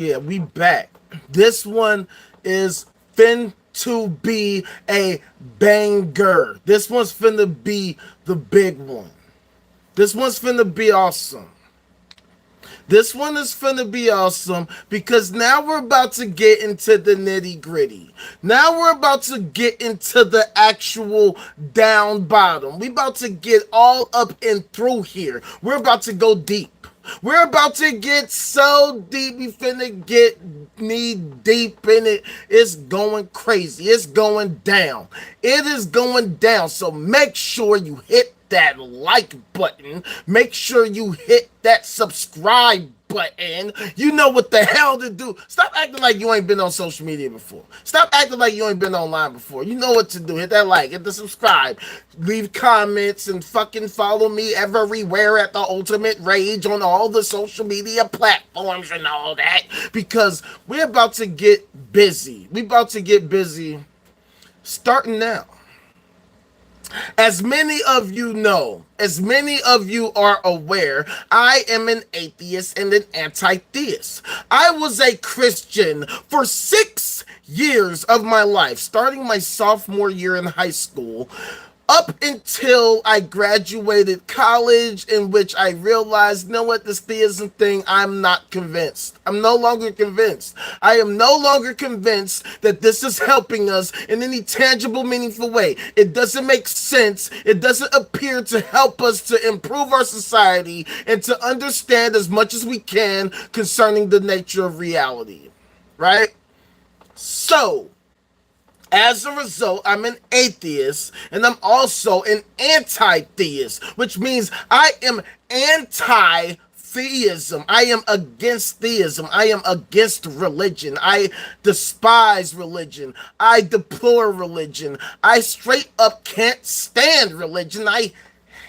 Yeah, we back. This one is fin to be a banger. This one's finna be the big one. This one's finna be awesome. This one is finna be awesome because now we're about to get into the nitty gritty. Now we're about to get into the actual down bottom. We about to get all up and through here. We're about to go deep. We're about to get so deep, we finna get knee deep in it. It's going crazy. It's going down. It is going down. So make sure you hit that like button. Make sure you hit that subscribe button. You know what the hell to do. Stop acting like you ain't been on social media before. Stop acting like you ain't been online before. You know what to do. Hit that like, hit the subscribe, leave comments, and fucking follow me everywhere at the Ultimate Rage on all the social media platforms and all that, because we're about to get busy. We about to get busy starting now. As many of you know, as many of you are aware, I am an atheist and an anti-theist. I was a Christian for 6 years of my life, starting my sophomore year in high school, up until I graduated college, in which I realized, you know what, this theism thing, I'm not convinced. I'm no longer convinced. I am no longer convinced that this is helping us in any tangible, meaningful way. It doesn't make sense. It doesn't appear to help us to improve our society and to understand as much as we can concerning the nature of reality, right? So, as a result, I'm an atheist, and I'm also an anti-theist, which means I am anti-theism. I am against theism. I am against religion. I despise religion. I deplore religion. I straight up can't stand religion. I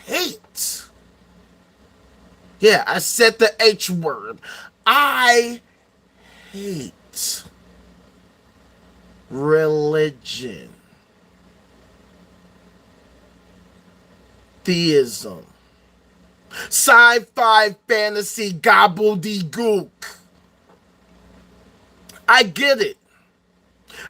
hate. Yeah, I said the H word. I hate religion, theism, sci-fi fantasy gobbledygook. I get it.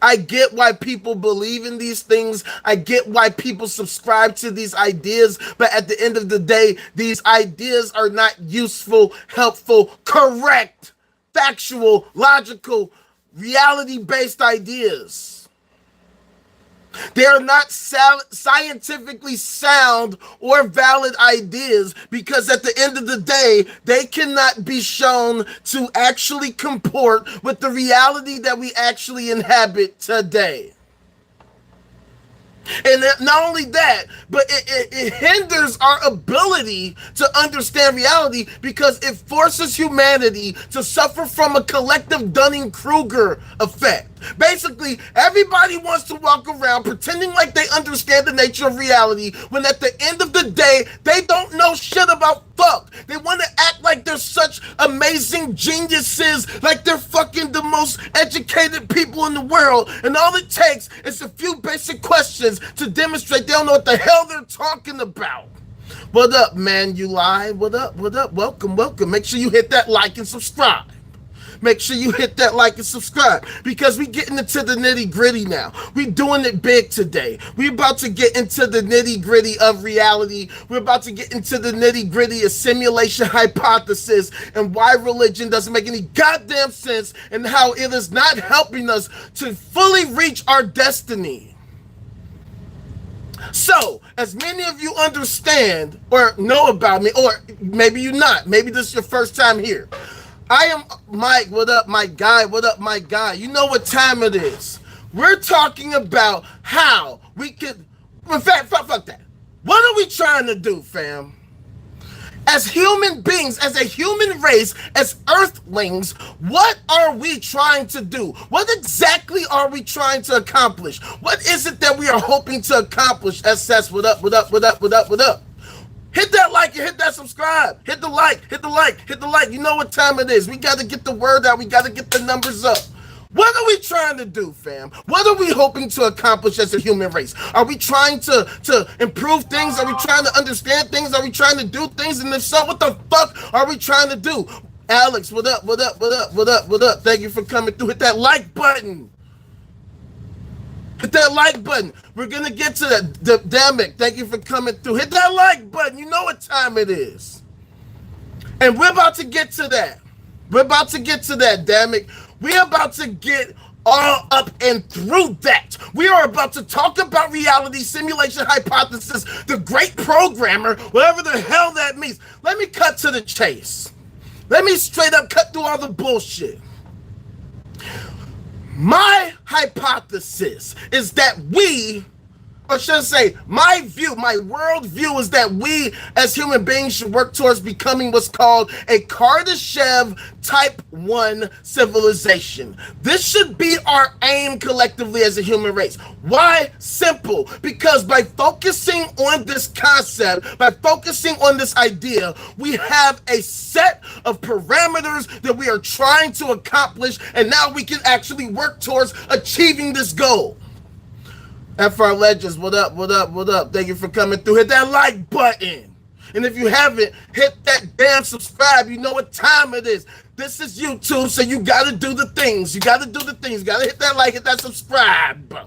I get why people believe in these things. I get why people subscribe to these ideas. But at the end of the day, these ideas are not useful, helpful, correct, factual, logical, reality-based ideas. They are not scientifically sound or valid ideas, because at the end of the day, they cannot be shown to actually comport with the reality that we actually inhabit today. And not only that, but it hinders our ability to understand reality, because it forces humanity to suffer from a collective Dunning-Kruger effect. Basically, everybody wants to walk around pretending like they understand the nature of reality, when at the end of the day, they don't know shit about fuck. They want to act like they're such amazing geniuses, like they're fucking the most educated people in the world, and all it takes is a few basic questions to demonstrate they don't know what the hell they're talking about. What up, man? You lie? What up? What up? Welcome, welcome. Make sure you hit that like and subscribe. Make sure you hit that like and subscribe, because we getting into the nitty gritty now. We doing it big today. We about to get into the nitty gritty of reality. We're about to get into the nitty gritty of simulation hypothesis and why religion doesn't make any goddamn sense, and how it is not helping us to fully reach our destiny. So, as many of you understand or know about me, or maybe you not, maybe this is your first time here, I am Mike. What up, my guy? What up, my guy? You know what time it is. We're talking about how we can, in fact, fuck that. What are we trying to do, fam? As human beings, as a human race, as earthlings, what are we trying to do? What exactly are we trying to accomplish? What is it that we are hoping to accomplish? SS, what up, what up, what up, what up, what up? Hit that like and hit that subscribe. Hit the like, hit the like, hit the like. You know what time it is. We got to get the word out. We got to get the numbers up. What are we trying to do, fam? What are we hoping to accomplish as a human race? Are we trying to improve things? Are we trying to understand things? Are we trying to do things? And if so, what the fuck are we trying to do? Alex, what up, what up, what up, what up, what up? Thank you for coming through. Hit that like button. Hit that like button. We're going to get to that. Damn it. Thank you for coming through. Hit that like button. You know what time it is. And we're about to get to that. We're about to get to that, damn it. We're about to get all up and through that. We are about to talk about reality simulation hypothesis, the great programmer, whatever the hell that means. Let me cut to the chase. Let me straight up cut through all the bullshit. My hypothesis is that we, or should I say, my view, my world view is that we as human beings should work towards becoming what's called a Kardashev Type 1 civilization. This should be our aim collectively as a human race. Why? Simple. Because by focusing on this concept, by focusing on this idea, we have a set of parameters that we are trying to accomplish, and now we can actually work towards achieving this goal. FR Legends, what up, what up, what up? Thank you for coming through. Hit that like button. And if you haven't, hit that damn subscribe. You know what time it is. This is YouTube, so you got to do the things. You got to do the things. You got to hit that like, hit that subscribe.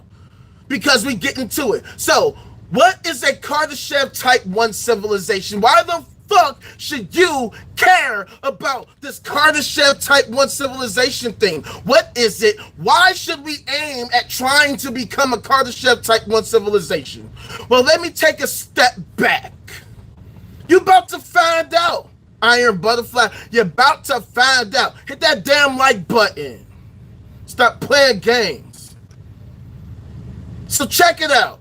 Because we get into it. So, what is a Kardashev Type 1 civilization? Why the fuck should you care about this Kardashev Type 1 civilization thing? What is it? Why should we aim at trying to become a Kardashev Type 1 civilization? Well, let me take a step back. You about to find out, Iron Butterfly. You're about to find out. Hit that damn like button. Stop playing games. So check it out.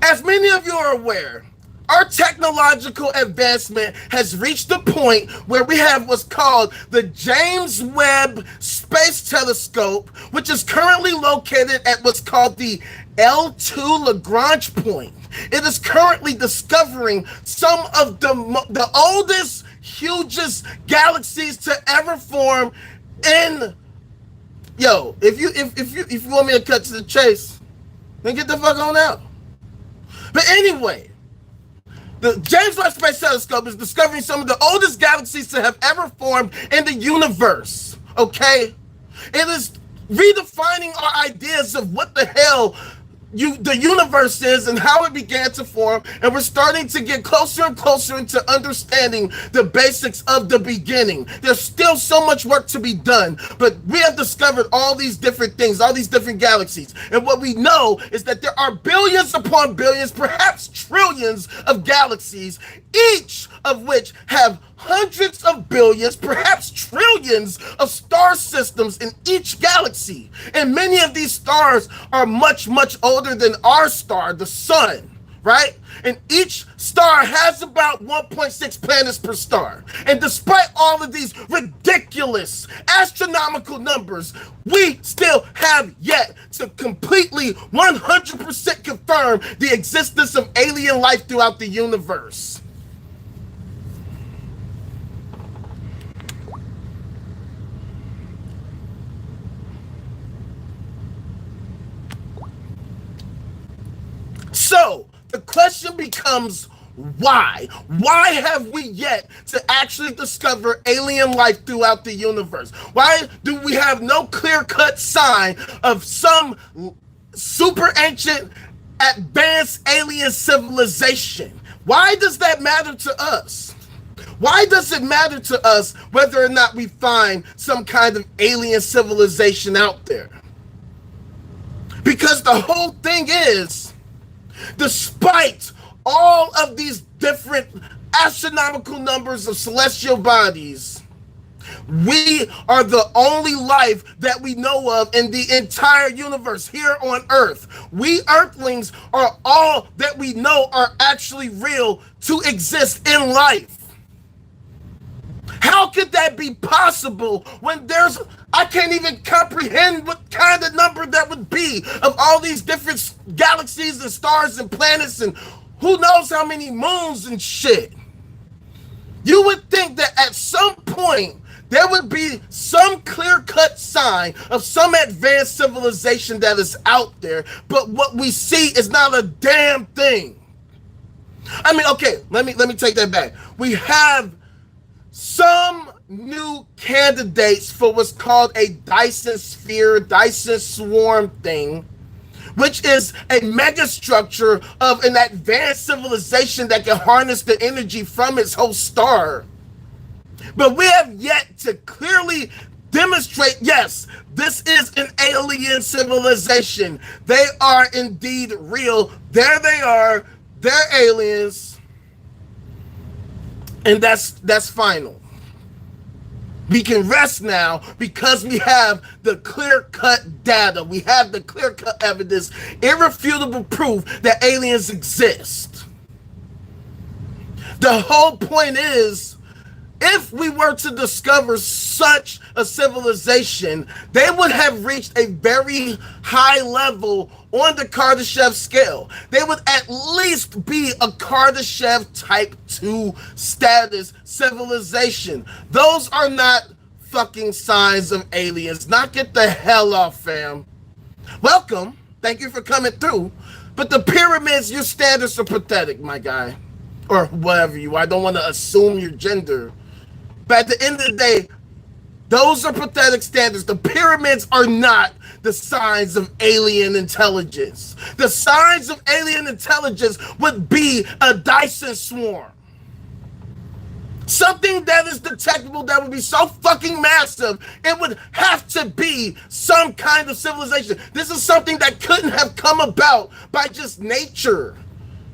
As many of you are aware, our technological advancement has reached the point where we have what's called the James Webb Space Telescope, which is currently located at what's called the L2 Lagrange point. It is currently discovering some of the oldest, hugest galaxies to ever form in. Yo, if you want me to cut to the chase, then get the fuck on out. But anyway, the James Webb Space Telescope is discovering some of the oldest galaxies to have ever formed in the universe, okay? It is redefining our ideas of what the hell the universe is and how it began to form, and we're starting to get closer and closer into understanding the basics of the beginning. There's still so much work to be done, but we have discovered all these different things, all these different galaxies, and what we know is that there are billions upon billions, perhaps trillions of galaxies, each of which have hundreds of billions, perhaps trillions of star systems in each galaxy. And many of these stars are much, much older than our star, the sun, right? And each star has about 1.6 planets per star. And despite all of these ridiculous astronomical numbers, we still have yet to completely 100% confirm the existence of alien life throughout the universe. So, the question becomes, why? Why have we yet to actually discover alien life throughout the universe? Why do we have no clear-cut sign of some super ancient, advanced alien civilization? Why does that matter to us? Why does it matter to us whether or not we find some kind of alien civilization out there? Because the whole thing is, despite all of these different astronomical numbers of celestial bodies, we are the only life that we know of in the entire universe here on Earth. We Earthlings are all that we know are actually real to exist in life. How could that be possible when I can't even comprehend what kind of number that would be of all these different galaxies and stars and planets and who knows how many moons and shit. You would think that at some point there would be some clear-cut sign of some advanced civilization that is out there, but what we see is not a damn thing. I mean, okay, let me take that back. We have some new candidates for what's called a Dyson sphere, Dyson swarm thing, which is a megastructure of an advanced civilization that can harness the energy from its host star. But we have yet to clearly demonstrate, yes, this is an alien civilization. They are indeed real. There they are. They're aliens. And that's final. We can rest now because we have the clear-cut data. We have the clear-cut evidence, irrefutable proof that aliens exist. The whole point is, if we were to discover such a civilization, they would have reached a very high level on the Kardashev scale. They would at least be a Kardashev type 2 status civilization. Those are not fucking signs of aliens. Knock it the hell off, fam. Welcome. Thank you for coming through. But the pyramids, your standards are pathetic, my guy. Or whatever you are. I don't want to assume your gender. But at the end of the day, those are pathetic standards. The pyramids are not the signs of alien intelligence. The signs of alien intelligence would be a Dyson swarm. Something that is detectable that would be so fucking massive, it would have to be some kind of civilization. This is something that couldn't have come about by just nature.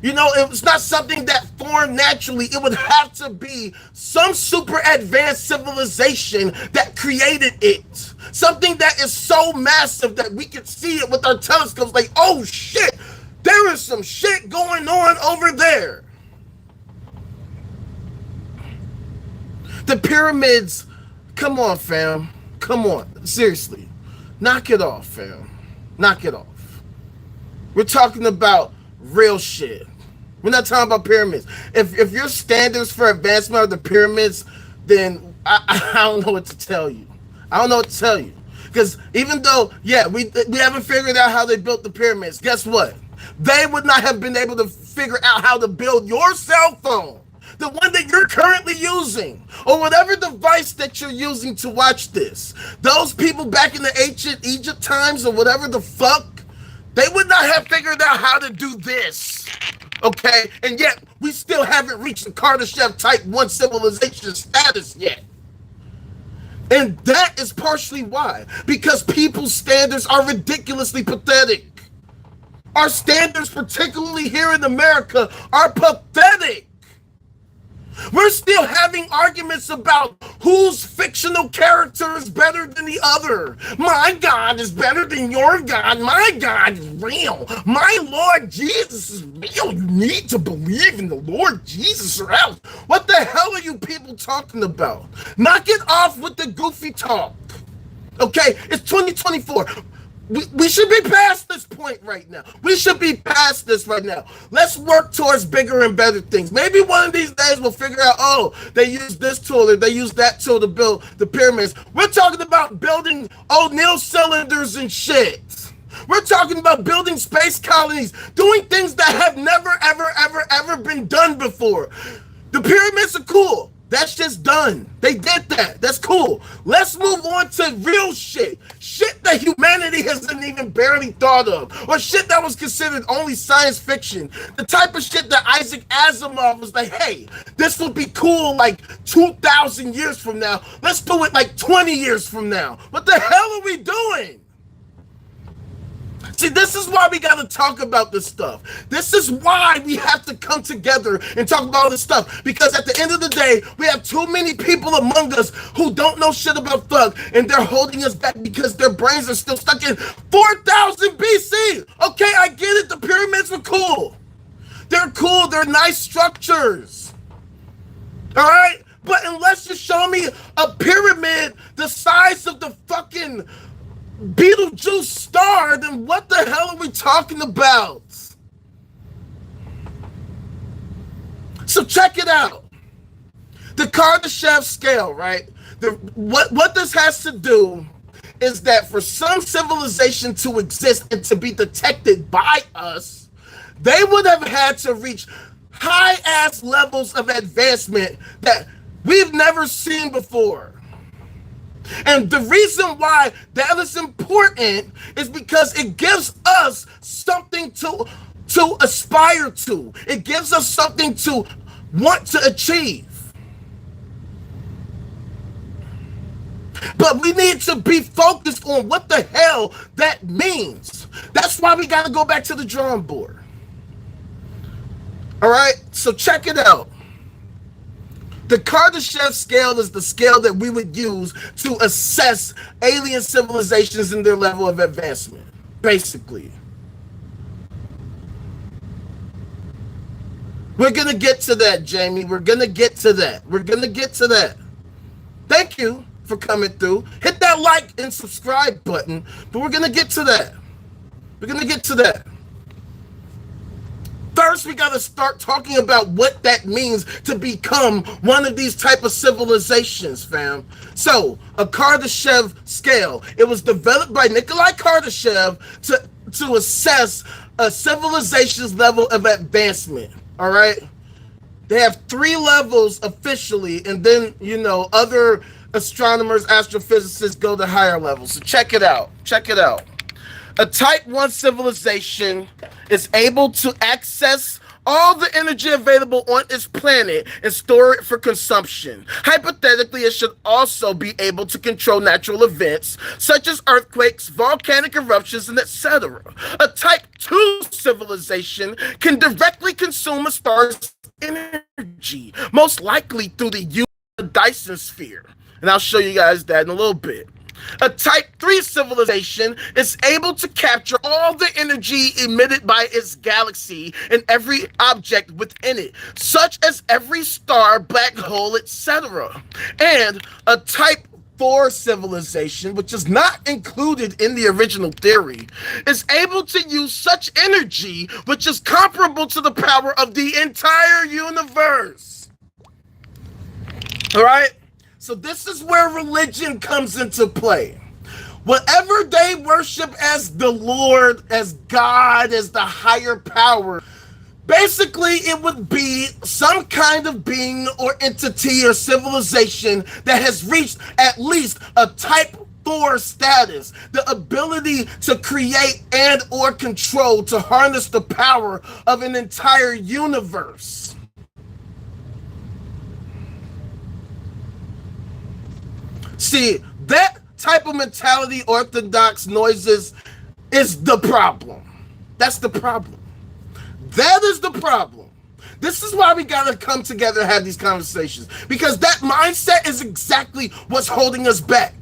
You know, it's not something that formed naturally. It would have to be some super advanced civilization that created it. Something that is so massive that we can see it with our telescopes. Like, oh shit, there is some shit going on over there. The pyramids, come on, fam. Come on, seriously. Knock it off, fam. Knock it off. We're talking about real shit. We're not talking about pyramids. If your standards for advancement are the pyramids, then I don't know what to tell you. I don't know what to tell you. Because even though, yeah, we haven't figured out how they built the pyramids, guess what? They would not have been able to figure out how to build your cell phone, the one that you're currently using, or whatever device that you're using to watch this. Those people back in the ancient Egypt times or whatever the fuck, they would not have figured out how to do this. Okay, and yet we still haven't reached the Kardashev type 1 civilization status yet. And that is partially why. Because people's standards are ridiculously pathetic. Our standards, particularly here in America, are pathetic. We're still having arguments about whose fictional character is better than the other. My God is better than your God. My God is real. My Lord Jesus is real. You need to believe in the Lord Jesus or else. What the hell are you people talking about? Knock it off with the goofy talk. Okay, it's 2024. We should be past this point right now. We should be past this right now. Let's work towards bigger and better things. Maybe one of these days we'll figure out, oh, they use this tool or they use that tool to build the pyramids. We're talking about building O'Neill cylinders and shit. We're talking about building space colonies, doing things that have never, ever been done before. The pyramids are cool. That's just done. They did that. That's cool. Let's move on to real shit. Shit that humanity hasn't even barely thought of. Or shit that was considered only science fiction. The type of shit that Isaac Asimov was like, hey, this would be cool like 2,000 years from now. Let's do it like 20 years from now. What the hell are we doing? See, this is why we got to talk about this stuff. This is why we have to come together and talk about all this stuff. Because at the end of the day, we have too many people among us who don't know shit about fuck, and they're holding us back because their brains are still stuck in 4,000 BC. Okay, I get it. The pyramids were cool. They're cool. They're nice structures. All right? But unless you show me a pyramid the size of the fucking Beetlejuice star, then what the hell are we talking about? So check it out. The Kardashev scale, right? What this has to do is that for some civilization to exist and to be detected by us, they would have had to reach high-ass levels of advancement that we've never seen before. And the reason why that is important is because it gives us something to aspire to. It gives us something to want to achieve. But we need to be focused on what the hell that means. That's why we got to go back to the drawing board. All right, so check it out. The Kardashev scale is the scale that we would use to assess alien civilizations and their level of advancement, basically. We're going to get to that, Jamie. We're going to get to that. We're going to get to that. Thank you for coming through. Hit that like and subscribe button, but we're going to get to that. We're going to get to that. First, we got to start talking about what that means to become one of these type of civilizations, fam. So, a Kardashev scale. It was developed by Nikolai Kardashev to assess a civilization's level of advancement, all right? They have 3 levels officially, and then, you know, other astronomers, astrophysicists go to higher levels. So check it out. Check it out. A Type 1 civilization is able to access all the energy available on its planet and store it for consumption. Hypothetically, it should also be able to control natural events such as earthquakes, volcanic eruptions, and etc. A Type 2 civilization can directly consume a star's energy, most likely through the use of the Dyson sphere. And I'll show you guys that in a little bit. A Type 3 civilization is able to capture all the energy emitted by its galaxy and every object within it, such as every star, black hole, etc. And a Type 4 civilization, which is not included in the original theory, is able to use such energy which is comparable to the power of the entire universe. All right? So this is where religion comes into play. Whatever they worship as the Lord, as God, as the higher power, basically it would be some kind of being or entity or civilization that has reached at least a Type 4 status, the ability to create and or control, to harness the power of an entire universe. See, that type of mentality, orthodox noises, is the problem. That's the problem. That is the problem. This is why we gotta come together and have these conversations, because that mindset is exactly what's holding us back.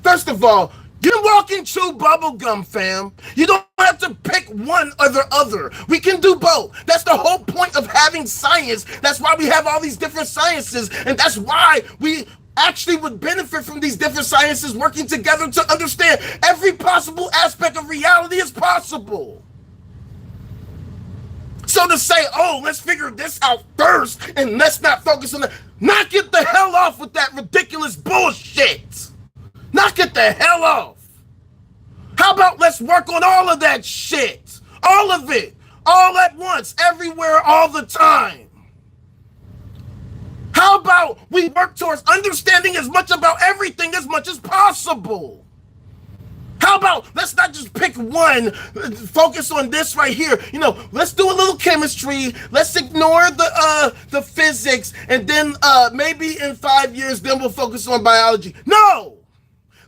First of all, you can walk and chew bubblegum, fam. You don't have to pick one or the other. We can do both. That's the whole point of having science. That's why we have all these different sciences, and that's why we actually would benefit from these different sciences working together to understand every possible aspect of reality as possible. So to say, oh, let's figure this out first and let's not focus on that, knock it the hell off with that ridiculous bullshit. Knock it the hell off. How about let's work on all of that shit, all of it, all at once, everywhere, all the time. How about we work towards understanding as much about everything as much as possible? How about let's not just pick one, focus on this right here. You know, let's do a little chemistry. Let's ignore the physics, and then maybe in 5 years, then we'll focus on biology. No,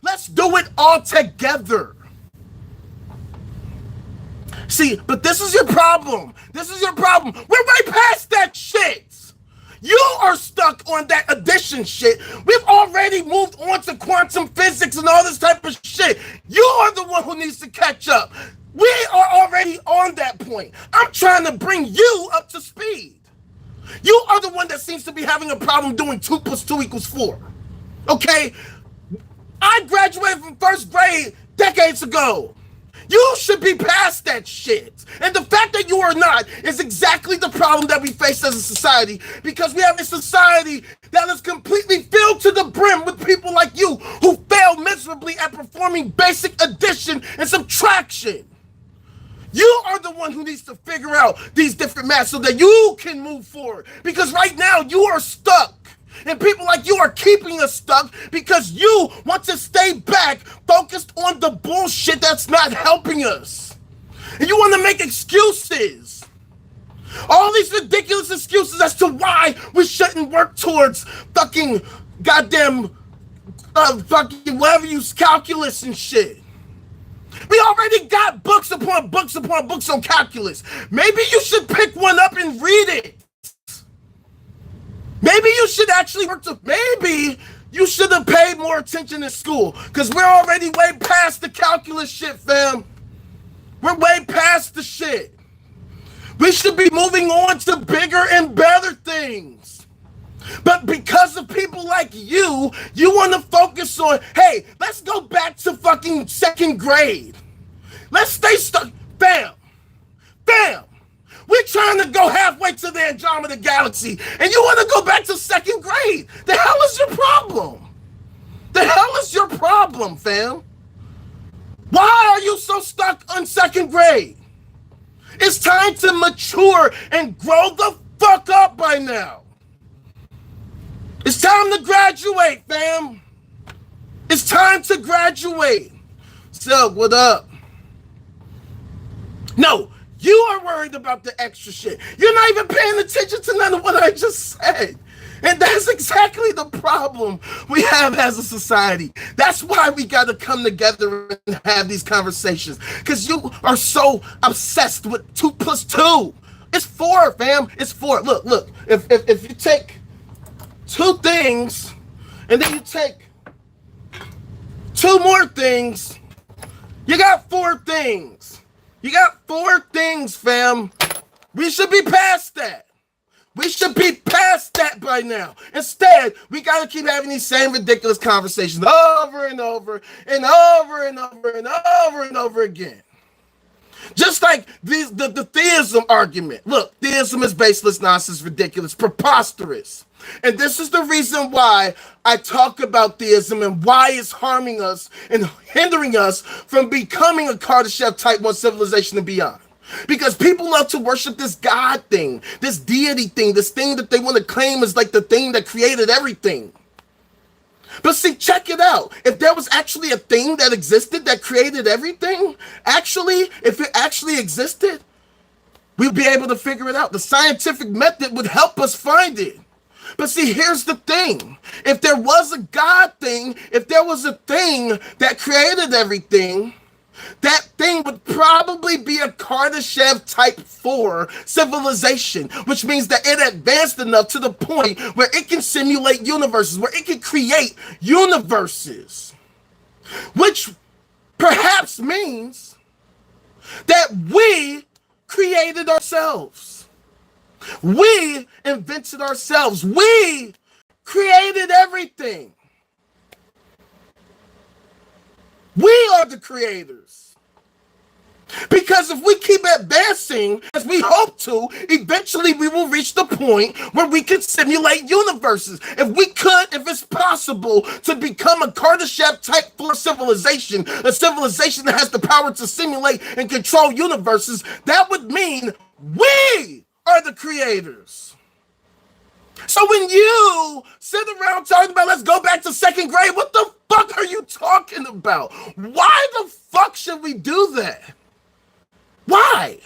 let's do it all together. See, but this is your problem. This is your problem. We're right past that shit. You are stuck on that addition shit. We've already moved on to quantum physics and all this type of shit. You are the one who needs to catch up. We are already on that point. I'm trying to bring you up to speed. You are the one that seems to be having a problem doing 2 + 2 = 4. Okay? I graduated from 1st grade decades ago. You should be past that shit. And the fact that you are not is exactly the problem that we face as a society, because we have a society that is completely filled to the brim with people like you who fail miserably at performing basic addition and subtraction. You are the one who needs to figure out these different maths so that you can move forward, because right now you are stuck. And people like you are keeping us stuck because you want to stay back, focused on the bullshit that's not helping us. And you want to make excuses. All these ridiculous excuses as to why we shouldn't work towards fucking goddamn fucking whatever you calculus and shit. We already got books upon books upon books on calculus. Maybe you should pick one up and read it. Maybe you should actually maybe you should have paid more attention in school, because we're already way past the calculus shit, fam. We're way past the shit. We should be moving on to bigger and better things. But because of people like you want to focus on, hey, let's go back to fucking second grade. Let's stay stuck. Bam. We're trying to go halfway to the Andromeda Galaxy, and you want to go back to second grade. The hell is your problem? The hell is your problem, fam? Why are you so stuck on second grade? It's time to mature and grow the fuck up by now. It's time to graduate, fam. It's time to graduate. So, what up? No, you are worried about the extra shit. You're not even paying attention to none of what I just said. And that's exactly the problem we have as a society. That's why we got to come together and have these conversations. Because you are so obsessed with 2 + 2. It's 4, fam. It's 4. Look. If you take 2 things and then you take 2 more things, you got 4 things. You got 4 things, fam. We should be past that. We should be past that by now. Instead, we got to keep having these same ridiculous conversations over and over and over and over and over and over again. Just like the theism argument. Look, theism is baseless nonsense, ridiculous, preposterous. And this is the reason why I talk about theism and why it's harming us and hindering us from becoming a Kardashev Type 1 civilization and beyond. Because people love to worship this God thing, this deity thing, this thing that they want to claim is like the thing that created everything. But see, check it out. If there was actually a thing that existed that created everything, if it actually existed, we'd be able to figure it out. The scientific method would help us find it. But see, here's the thing. If there was a God thing, if there was a thing that created everything, that thing would probably be a Kardashev Type 4 civilization, which means that it advanced enough to the point where it can simulate universes, where it can create universes, which perhaps means that we created ourselves. We invented ourselves. We created everything. We are the creators. Because if we keep advancing as we hope to, eventually we will reach the point where we can simulate universes. If it's possible to become a Kardashev Type 4 civilization, a civilization that has the power to simulate and control universes, that would mean we are the creators. So when you sit around talking about let's go back to second grade, what the fuck are you talking about? Why the fuck should we do that? Why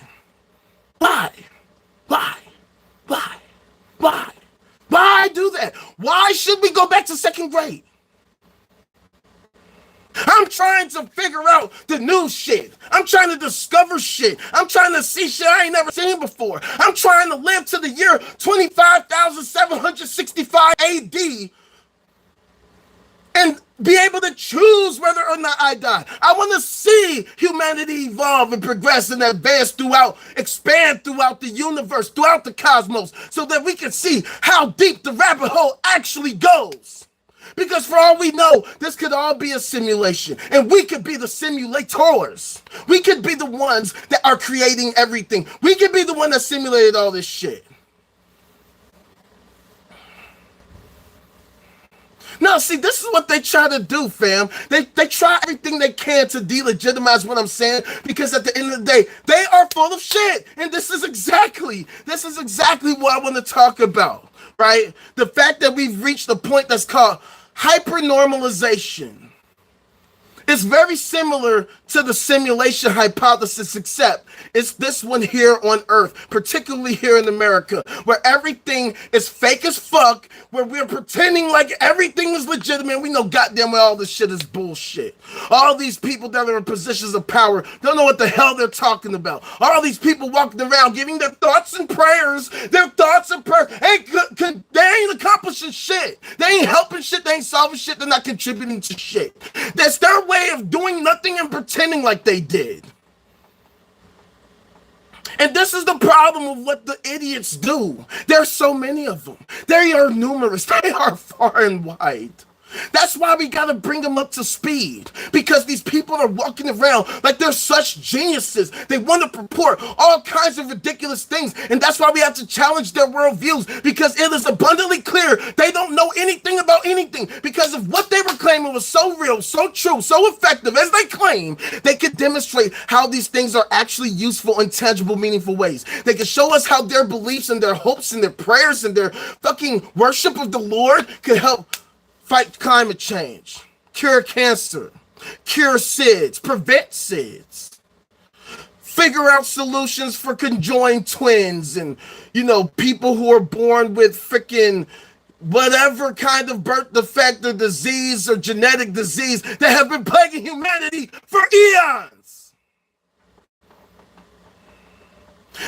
do that? Why should we go back to second grade? I'm trying to figure out the new shit. I'm trying to discover shit. I'm trying to see shit I ain't never seen before. I'm trying to live to the year 25,765 AD and be able to choose whether or not I die. I want to see humanity evolve and progress and advance expand throughout the universe, throughout the cosmos, so that we can see how deep the rabbit hole actually goes. Because for all we know, this could all be a simulation. And we could be the simulators. We could be the ones that are creating everything. We could be the one that simulated all this shit. No, see, this is what they try to do, fam. They try everything they can to delegitimize what I'm saying, because at the end of the day, they are full of shit. And this is exactly what I want to talk about. right? The fact that we've reached a point that's called hypernormalization is very similar to the simulation hypothesis, except it's this one here on Earth, particularly here in America, where everything is fake as fuck, where we're pretending like everything is legitimate. We know goddamn well all this shit is bullshit. All these people that are in positions of power don't know what the hell they're talking about. All these people walking around giving their thoughts and prayers, they ain't accomplishing shit. They ain't helping shit. They ain't solving shit. They're not contributing to shit. That's their way of doing nothing and pretending like they did. And this is the problem of what the idiots do. There's so many of them. They are numerous. They are far and wide. That's why we gotta bring them up to speed, because these people are walking around like they're such geniuses. They want to purport all kinds of ridiculous things, and that's why we have to challenge their worldviews, because it is abundantly clear they don't know anything about anything, because if what they were claiming was so real, so true, so effective as they claim, they could demonstrate how these things are actually useful in tangible, meaningful ways. They can show us how their beliefs and their hopes and their prayers and their fucking worship of the Lord could help fight climate change, cure cancer, cure SIDS, prevent SIDS, figure out solutions for conjoined twins and, people who are born with freaking whatever kind of birth defect or disease or genetic disease that have been plaguing humanity for eons.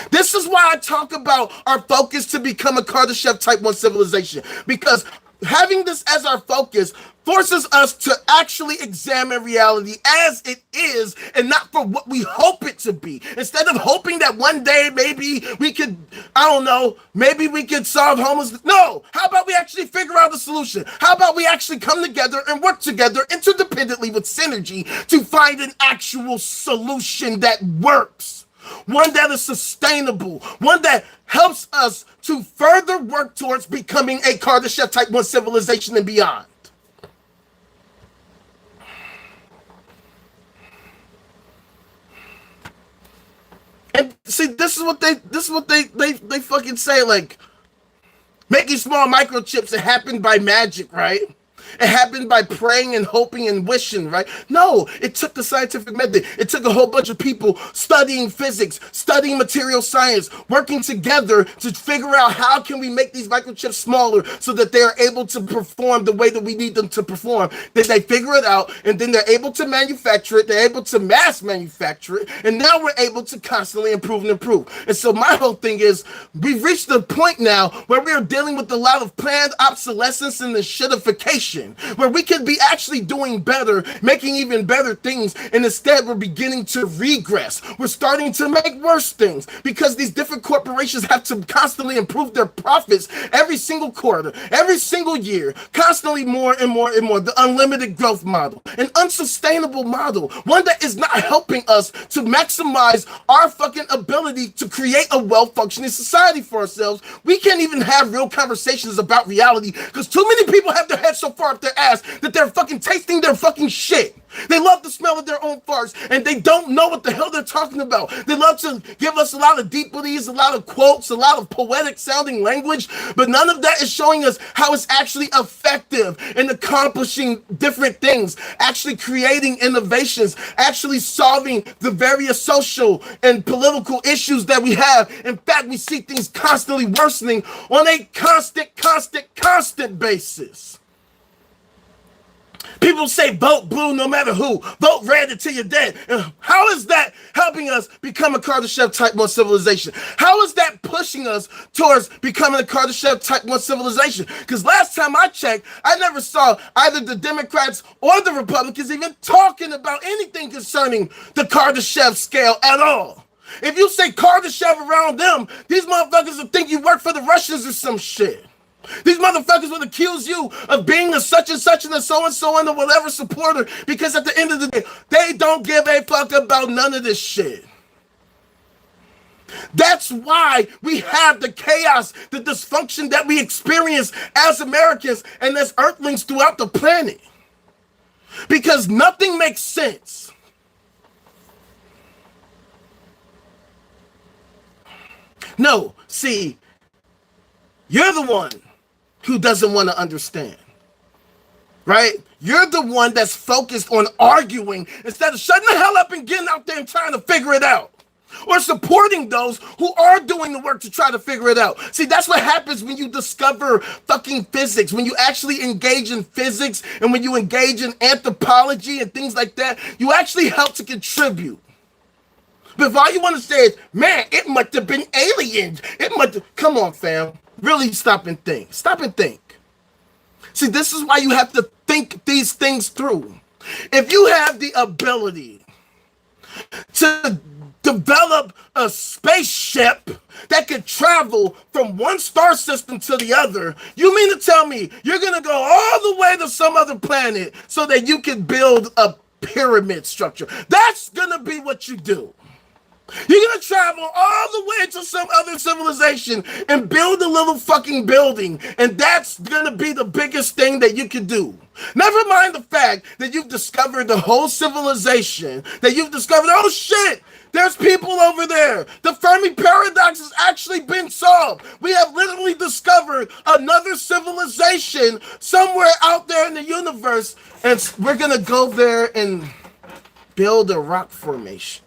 This is why I talk about our focus to become a Kardashev Type 1 civilization, because having this as our focus forces us to actually examine reality as it is and not for what we hope it to be. Instead of hoping that one day maybe we could, maybe we could solve homelessness. No, how about we actually figure out the solution? How about we actually come together and work together interdependently with synergy to find an actual solution that works? One that is sustainable, one that helps us to further work towards becoming a Kardashev Type 1 civilization and beyond. And see, this is what they fucking say, like, making small microchips, it happened by magic, right? It happened by praying and hoping and wishing, right? No, it took the scientific method. It took a whole bunch of people studying physics, studying material science, working together to figure out how can we make these microchips smaller so that they are able to perform the way that we need them to perform. Then they figure it out, and then they're able to manufacture it. They're able to mass manufacture it, and now we're able to constantly improve and improve. And so my whole thing is, we've reached the point now where we are dealing with a lot of planned obsolescence and the shitification, where we could be actually doing better, making even better things, and instead we're beginning to regress. We're starting to make worse things because these different corporations have to constantly improve their profits every single quarter, every single year, constantly more and more and more. The unlimited growth model, an unsustainable model, one that is not helping us to maximize our fucking ability to create a well-functioning society for ourselves. We can't even have real conversations about reality because too many people have their heads so far up their ass that they're fucking tasting their fucking shit. They love the smell of their own farts, and they don't know what the hell they're talking about. They love to give us a lot of deepities, a lot of quotes, a lot of poetic sounding language, but none of that is showing us how it's actually effective in accomplishing different things, actually creating innovations, actually solving the various social and political issues that we have. In fact, we see things constantly worsening on a constant basis. People say vote blue no matter who. Vote red until you're dead. How is that helping us become a Kardashev Type 1 civilization? How is that pushing us towards becoming a Kardashev Type 1 civilization? Because last time I checked, I never saw either the Democrats or the Republicans even talking about anything concerning the Kardashev scale at all. If you say Kardashev around them, these motherfuckers will think you work for the Russians or some shit. These motherfuckers would accuse you of being a such and such and a so-and-so and a whatever supporter, because at the end of the day, they don't give a fuck about none of this shit. That's why we have the chaos, the dysfunction that we experience as Americans and as Earthlings throughout the planet. Because nothing makes sense. No, see, you're the one who doesn't want to understand. Right? You're the one that's focused on arguing instead of shutting the hell up and getting out there and trying to figure it out. Or supporting those who are doing the work to try to figure it out. See, that's what happens when you discover fucking physics, when you actually engage in physics and when you engage in anthropology and things like that, you actually help to contribute. But if all you want to say is, man, it must have been aliens. It must have... Come on, fam. Really stop and think. Stop and think. See, this is why you have to think these things through. If you have the ability to develop a spaceship that could travel from one star system to the other, you mean to tell me you're going to go all the way to some other planet so that you can build a pyramid structure? That's going to be what you do. You're going to travel all the way to some other civilization and build a little fucking building, and that's going to be the biggest thing that you can do. Never mind the fact that you've discovered the whole civilization, that you've discovered, oh shit, there's people over there. The Fermi paradox has actually been solved. We have literally discovered another civilization somewhere out there in the universe, and we're going to go there and build a rock formation.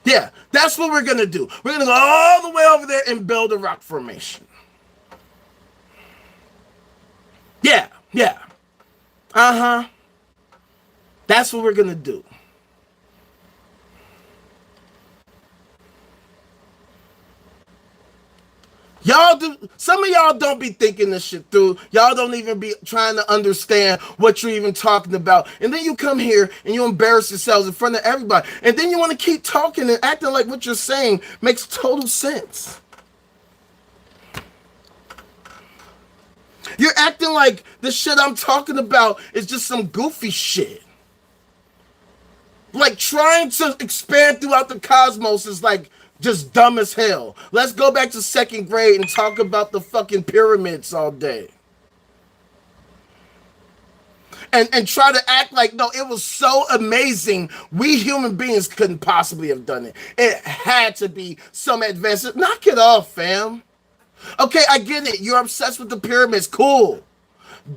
Yeah, that's what we're going to do. We're going to go all the way over there and build a rock formation. Yeah. That's what we're going to do. Y'all do, some of y'all don't be thinking this shit through. Y'all don't even be trying to understand what you're even talking about. And then you come here and you embarrass yourselves in front of everybody. And then you want to keep talking and acting like what you're saying makes total sense. You're acting like the shit I'm talking about is just some goofy shit. Like trying to expand throughout the cosmos is like just dumb as hell. Let's go back to second grade and talk about the fucking pyramids all day. And try to act like, no, it was so amazing. We human beings couldn't possibly have done it. It had to be some advanced. Knock it off, fam. Okay, I get it. You're obsessed with the pyramids. Cool.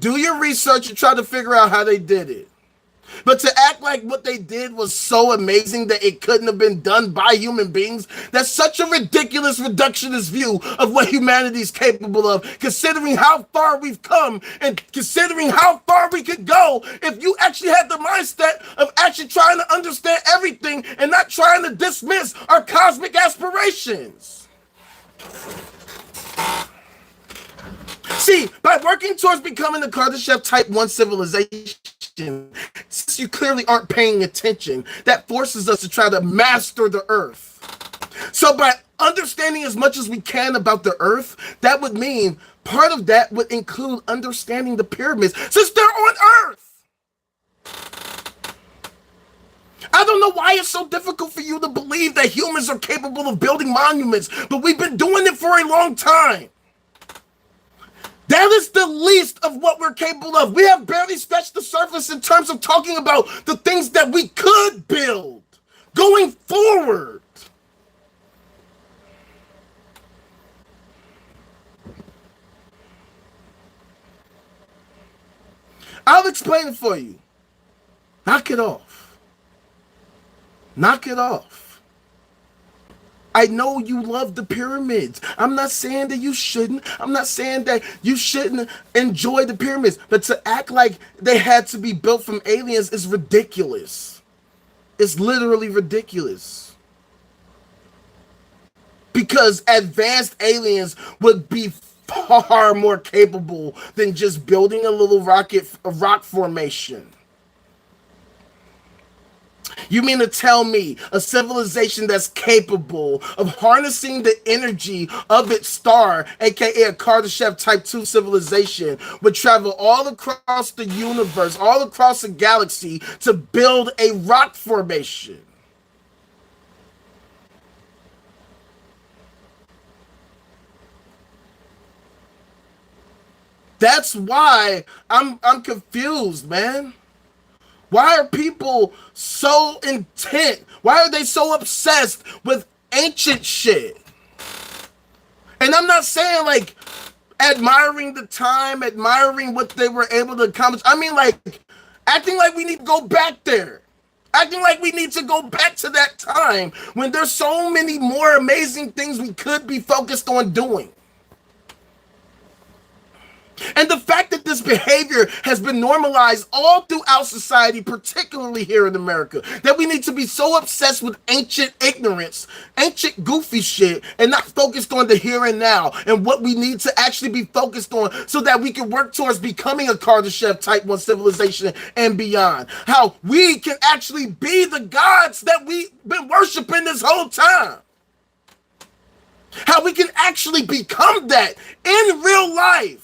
Do your research and try to figure out how they did it. But to act like what they did was so amazing that it couldn't have been done by human beings, that's such a ridiculous reductionist view of what humanity is capable of, considering how far we've come and considering how far we could go if you actually had the mindset of actually trying to understand everything and not trying to dismiss our cosmic aspirations. See, by working towards becoming the Kardashev Type 1 civilization, since you clearly aren't paying attention, that forces us to try to master the earth. So by understanding as much as we can about the earth, that would mean part of that would include understanding the pyramids, since they're on earth. I don't know why it's so difficult for you to believe that humans are capable of building monuments, but we've been doing it for a long time. That is the least of what we're capable of. We have barely scratched the surface in terms of talking about the things that we could build going forward. I'll explain it for you. Knock it off. Knock it off. I know you love the pyramids. I'm not saying that you shouldn't. I'm not saying that you shouldn't enjoy the pyramids. But to act like they had to be built from aliens is ridiculous. It's literally ridiculous. Because advanced aliens would be far more capable than just building a little rock formation. You mean to tell me a civilization that's capable of harnessing the energy of its star, aka a Kardashev Type 2 civilization, would travel all across the universe, all across the galaxy to build a rock formation? That's why I'm confused, man. Why are people so intent? Why are they so obsessed with ancient shit? And I'm not saying like admiring the time, admiring what they were able to accomplish. I mean, like, acting like we need to go back there. Acting like we need to go back to that time when there's so many more amazing things we could be focused on doing. And the fact that this behavior has been normalized all throughout society, particularly here in America, that we need to be so obsessed with ancient ignorance, ancient goofy shit, and not focused on the here and now and what we need to actually be focused on so that we can work towards becoming a Kardashev Type 1 civilization and beyond. How we can actually be the gods that we've been worshiping this whole time. How we can actually become that in real life.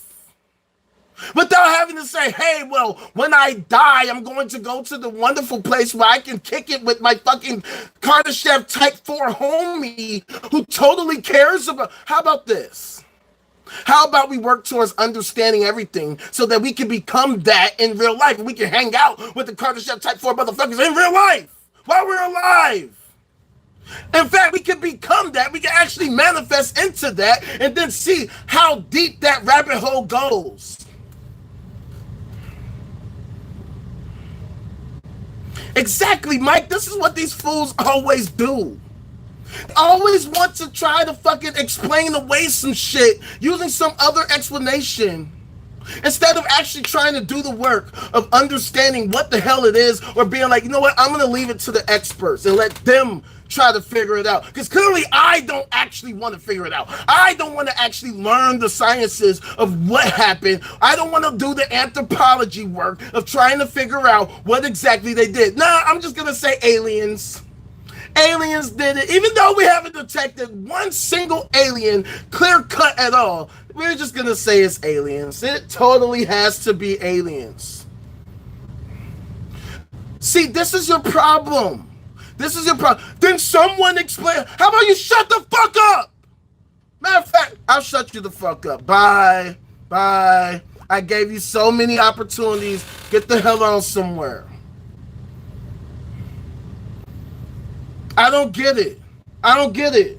Without having to say, hey, well, when I die, I'm going to go to the wonderful place where I can kick it with my fucking Kardashev Type 4 homie who totally cares about... How about this? How about we work towards understanding everything so that we can become that in real life? And we can hang out with the Kardashev Type 4 motherfuckers in real life while we're alive. In fact, we can become that. We can actually manifest into that and then see how deep that rabbit hole goes. Exactly, Mike. This is what these fools always do. They always want to try to fucking explain away some shit using some other explanation instead of actually trying to do the work of understanding what the hell it is or being like, you know what, I'm going to leave it to the experts and let them try to figure it out. Because clearly I don't actually want to figure it out. I don't want to actually learn the sciences of what happened. I don't want to do the anthropology work of trying to figure out what exactly they did. Nah, I'm just going to say aliens. Aliens did it. Even though we haven't detected one single alien clear cut at all, we're just going to say it's aliens. It totally has to be aliens. See, this is your problem. This is your problem. Then someone explain. How about you shut the fuck up? Matter of fact, I'll shut you the fuck up. Bye. Bye. I gave you so many opportunities. Get the hell on somewhere. I don't get it. I don't get it.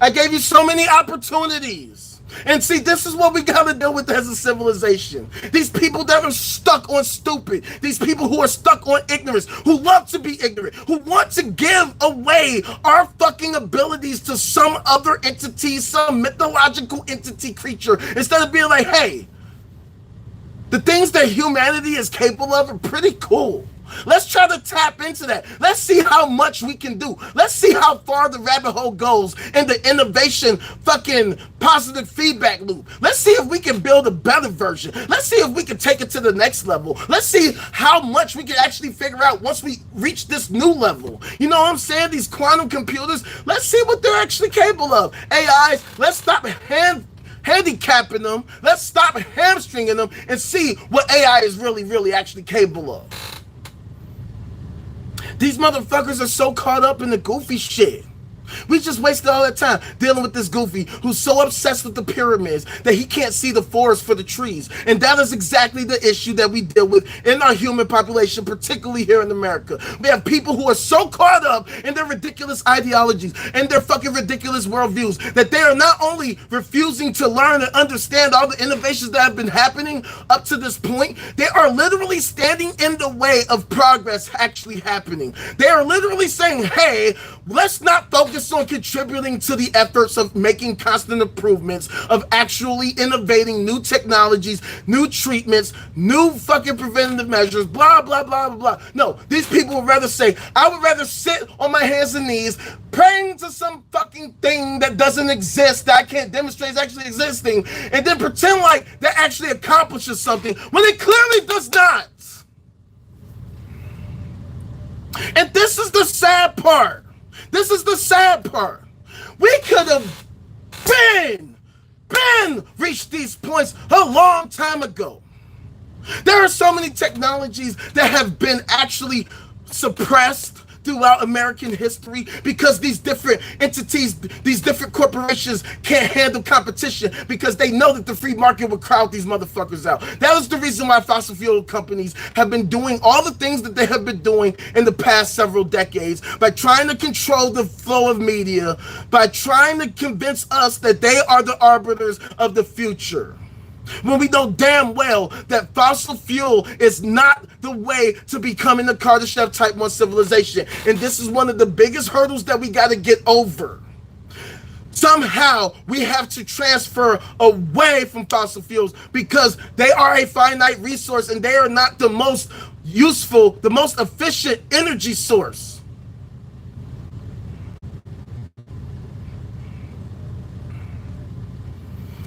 I gave you so many opportunities. And see, this is what we gotta deal with as a civilization. These people that are stuck on stupid. These people who are stuck on ignorance, who love to be ignorant, who want to give away our fucking abilities to some other entity, some mythological entity creature, instead of being like, hey, the things that humanity is capable of are pretty cool. Let's try to tap into that. Let's see how much we can do. Let's see how far the rabbit hole goes in the innovation fucking positive feedback loop. Let's see if we can build a better version. Let's see if we can take it to the next level. Let's see how much we can actually figure out once we reach this new level. You know what I'm saying? These quantum computers, let's see what they're actually capable of. AIs, let's stop handicapping them. Let's stop hamstringing them and see what AI is really actually capable of. These motherfuckers are so caught up in the goofy shit. We just wasted all that time dealing with this goofy who's so obsessed with the pyramids that he can't see the forest for the trees. And that is exactly the issue that we deal with in our human population, particularly here in America. We have people who are so caught up in their ridiculous ideologies and their fucking ridiculous worldviews that they are not only refusing to learn and understand all the innovations that have been happening up to this point, they are literally standing in the way of progress actually happening. They are literally saying, hey, let's not focus on contributing to the efforts of making constant improvements, of actually innovating new technologies, new treatments, new fucking preventative measures, blah, blah, blah, blah, blah. No, these people would rather say, I would rather sit on my hands and knees praying to some fucking thing that doesn't exist, that I can't demonstrate is actually existing, and then pretend like that actually accomplishes something when it clearly does not. And this is the sad part. This is the sad part. We could have been reached these points a long time ago. There are so many technologies that have been actually suppressed throughout American history because these different entities, these different corporations can't handle competition because they know that the free market will crowd these motherfuckers out. That is the reason why fossil fuel companies have been doing all the things that they have been doing in the past several decades by trying to control the flow of media, by trying to convince us that they are the arbiters of the future. When we know damn well that fossil fuel is not the way to becoming a Kardashev Type 1 civilization. And this is one of the biggest hurdles that we got to get over. Somehow we have to transfer away from fossil fuels because they are a finite resource and they are not the most useful, the most efficient energy source.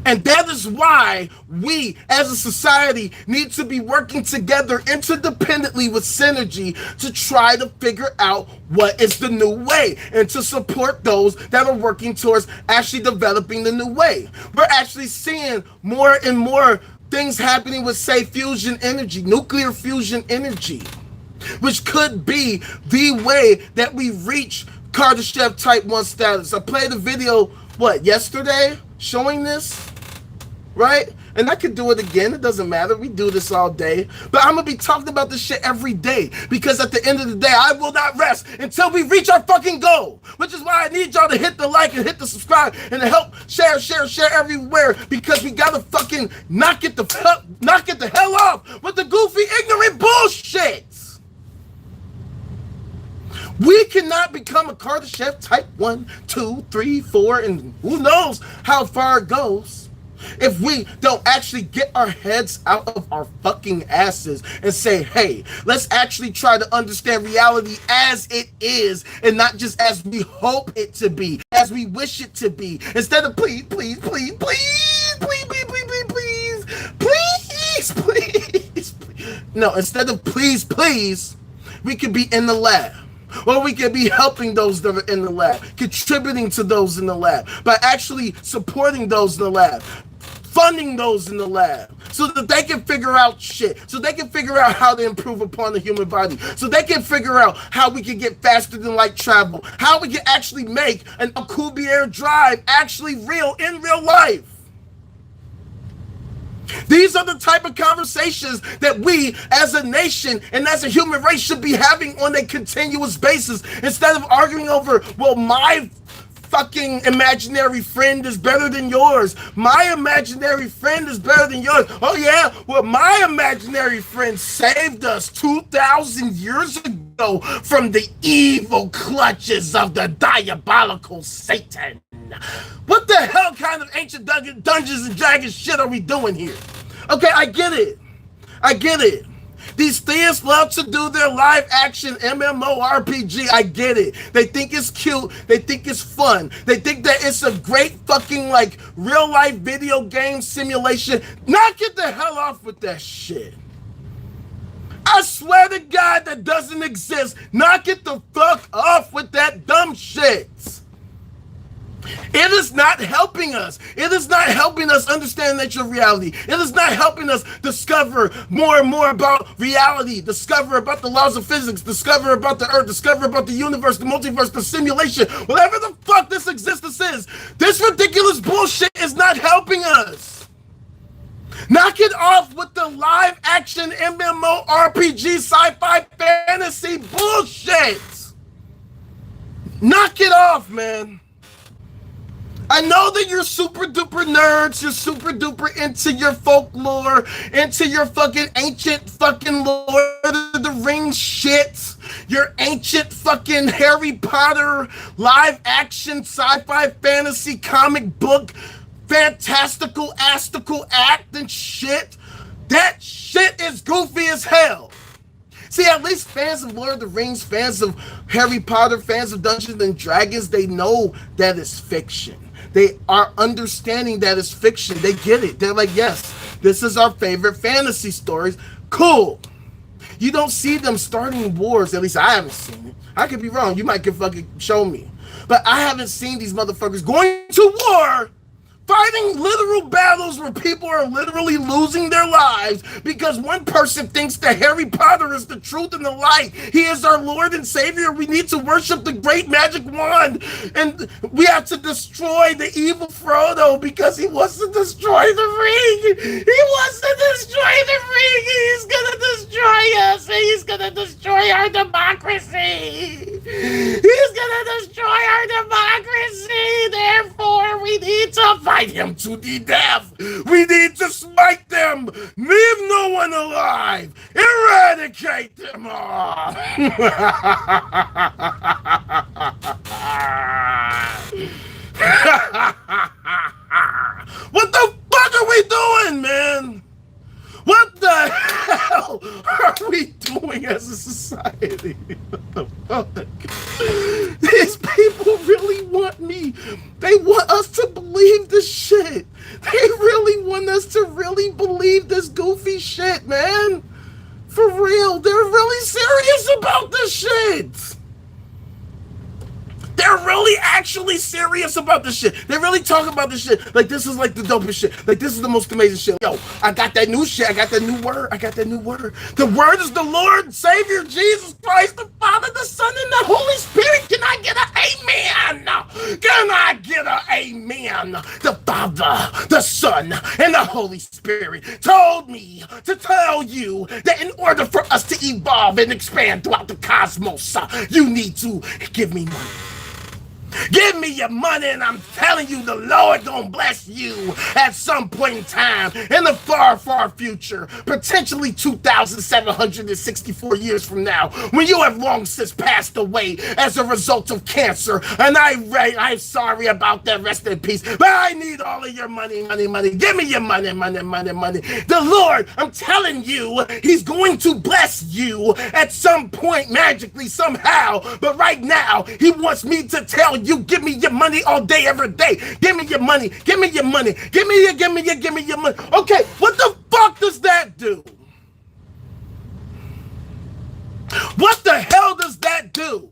And that is why we as a society need to be working together interdependently with synergy to try to figure out what is the new way and to support those that are working towards actually developing the new way. We're actually seeing more and more things happening with, say, fusion energy, nuclear fusion energy, which could be the way that we reach Kardashev Type 1 status. I played a video, yesterday, showing this? Right? And I could do it again. It doesn't matter. We do this all day. But I'm going to be talking about this shit every day because at the end of the day, I will not rest until we reach our fucking goal. Which is why I need y'all to hit the like and hit the subscribe and to help share everywhere because we got to fucking knock it the hell off with the goofy, ignorant bullshit. We cannot become a Kardashev Type 1, 2, 3, 4, and who knows how far it goes if we don't actually get our heads out of our fucking asses and say, hey, let's actually try to understand reality as it is and not just as we hope it to be, as we wish it to be. Instead of please, no, instead of please, we could be in the lab. Or we can be helping those that are in the lab, contributing to those in the lab, by actually supporting those in the lab, funding those in the lab, so that they can figure out shit, so they can figure out how to improve upon the human body, so they can figure out how we can get faster than light travel, how we can actually make an Alcubierre drive actually real in real life. These are the type of conversations that we as a nation and as a human race should be having on a continuous basis instead of arguing over, well, my fucking imaginary friend is better than yours. My imaginary friend is better than yours. Oh yeah, well, my imaginary friend saved us 2,000 years ago from the evil clutches of the diabolical Satan. What the hell kind of ancient Dungeons and Dragons shit are we doing here? Okay, I get it. These theists love to do their live action MMORPG. I get it. They think it's cute. They think it's fun. They think that it's a great fucking like real life video game simulation. Knock it the hell off with that shit. I swear to God that doesn't exist. Knock it the fuck off with that dumb shit. It is not helping us. It is not helping us understand the nature of reality. It is not helping us discover more and more about reality, discover about the laws of physics, discover about the earth, discover about the universe, the multiverse, the simulation, whatever the fuck this existence is. This ridiculous bullshit is not helping us. Knock it off with the live action MMORPG sci-fi fantasy bullshit. Knock it off, man. I know that you're super duper nerds, you're super duper into your folklore, into your fucking ancient fucking Lord of the Rings shit, your ancient fucking Harry Potter live action sci-fi fantasy comic book fantastical astical act and shit. That shit is goofy as hell. See, at least fans of Lord of the Rings, fans of Harry Potter, fans of Dungeons and Dragons, they know that it's fiction. They are understanding that it's fiction. They get it. They're like, yes, this is our favorite fantasy stories. Cool. You don't see them starting wars. At least I haven't seen it. I could be wrong. You might can fucking show me. But I haven't seen these motherfuckers going to war, fighting literal battles where people are literally losing their lives because one person thinks that Harry Potter is the truth and the light. He is our Lord and Savior. We need to worship the great magic wand. And we have to destroy the evil Frodo because he wants to destroy the ring. He wants to destroy the ring. He's going to destroy us. He's going to destroy our democracy. He's going to destroy our democracy. Therefore, we need to fight him to the death. We need to smite them. Leave no one alive. Eradicate them all. What the fuck are we doing, man? What the hell are we doing as a society? What the fuck? These people really want me. They want us to believe this shit. They really want us to really believe this goofy shit, man. For real, they're really serious about this shit. They're really actually serious about this shit. They really talk about this shit like this is like the dopest shit. Like this is the most amazing shit. Yo, I got that new shit. I got that new word. I got that new word. The word is the Lord and Savior Jesus Christ, the Father, the Son, and the Holy Spirit. Can I get an amen? Can I get an amen? The Father, the Son, and the Holy Spirit told me to tell you that in order for us to evolve and expand throughout the cosmos, you need to give me money. Give me your money, and I'm telling you, the Lord gonna bless you at some point in time in the far, far future, potentially 2,764 years from now, when you have long since passed away as a result of cancer. And I'm sorry about that. Rest in peace. But I need all of your money, money, money. Give me your money, money, money, money. The Lord, I'm telling you, He's going to bless you at some point, magically, somehow. But right now, He wants me to tell you, give me your money all day, every day. Give me your money. Give me your money. Give me your money. Okay, what the fuck does that do? What the hell does that do?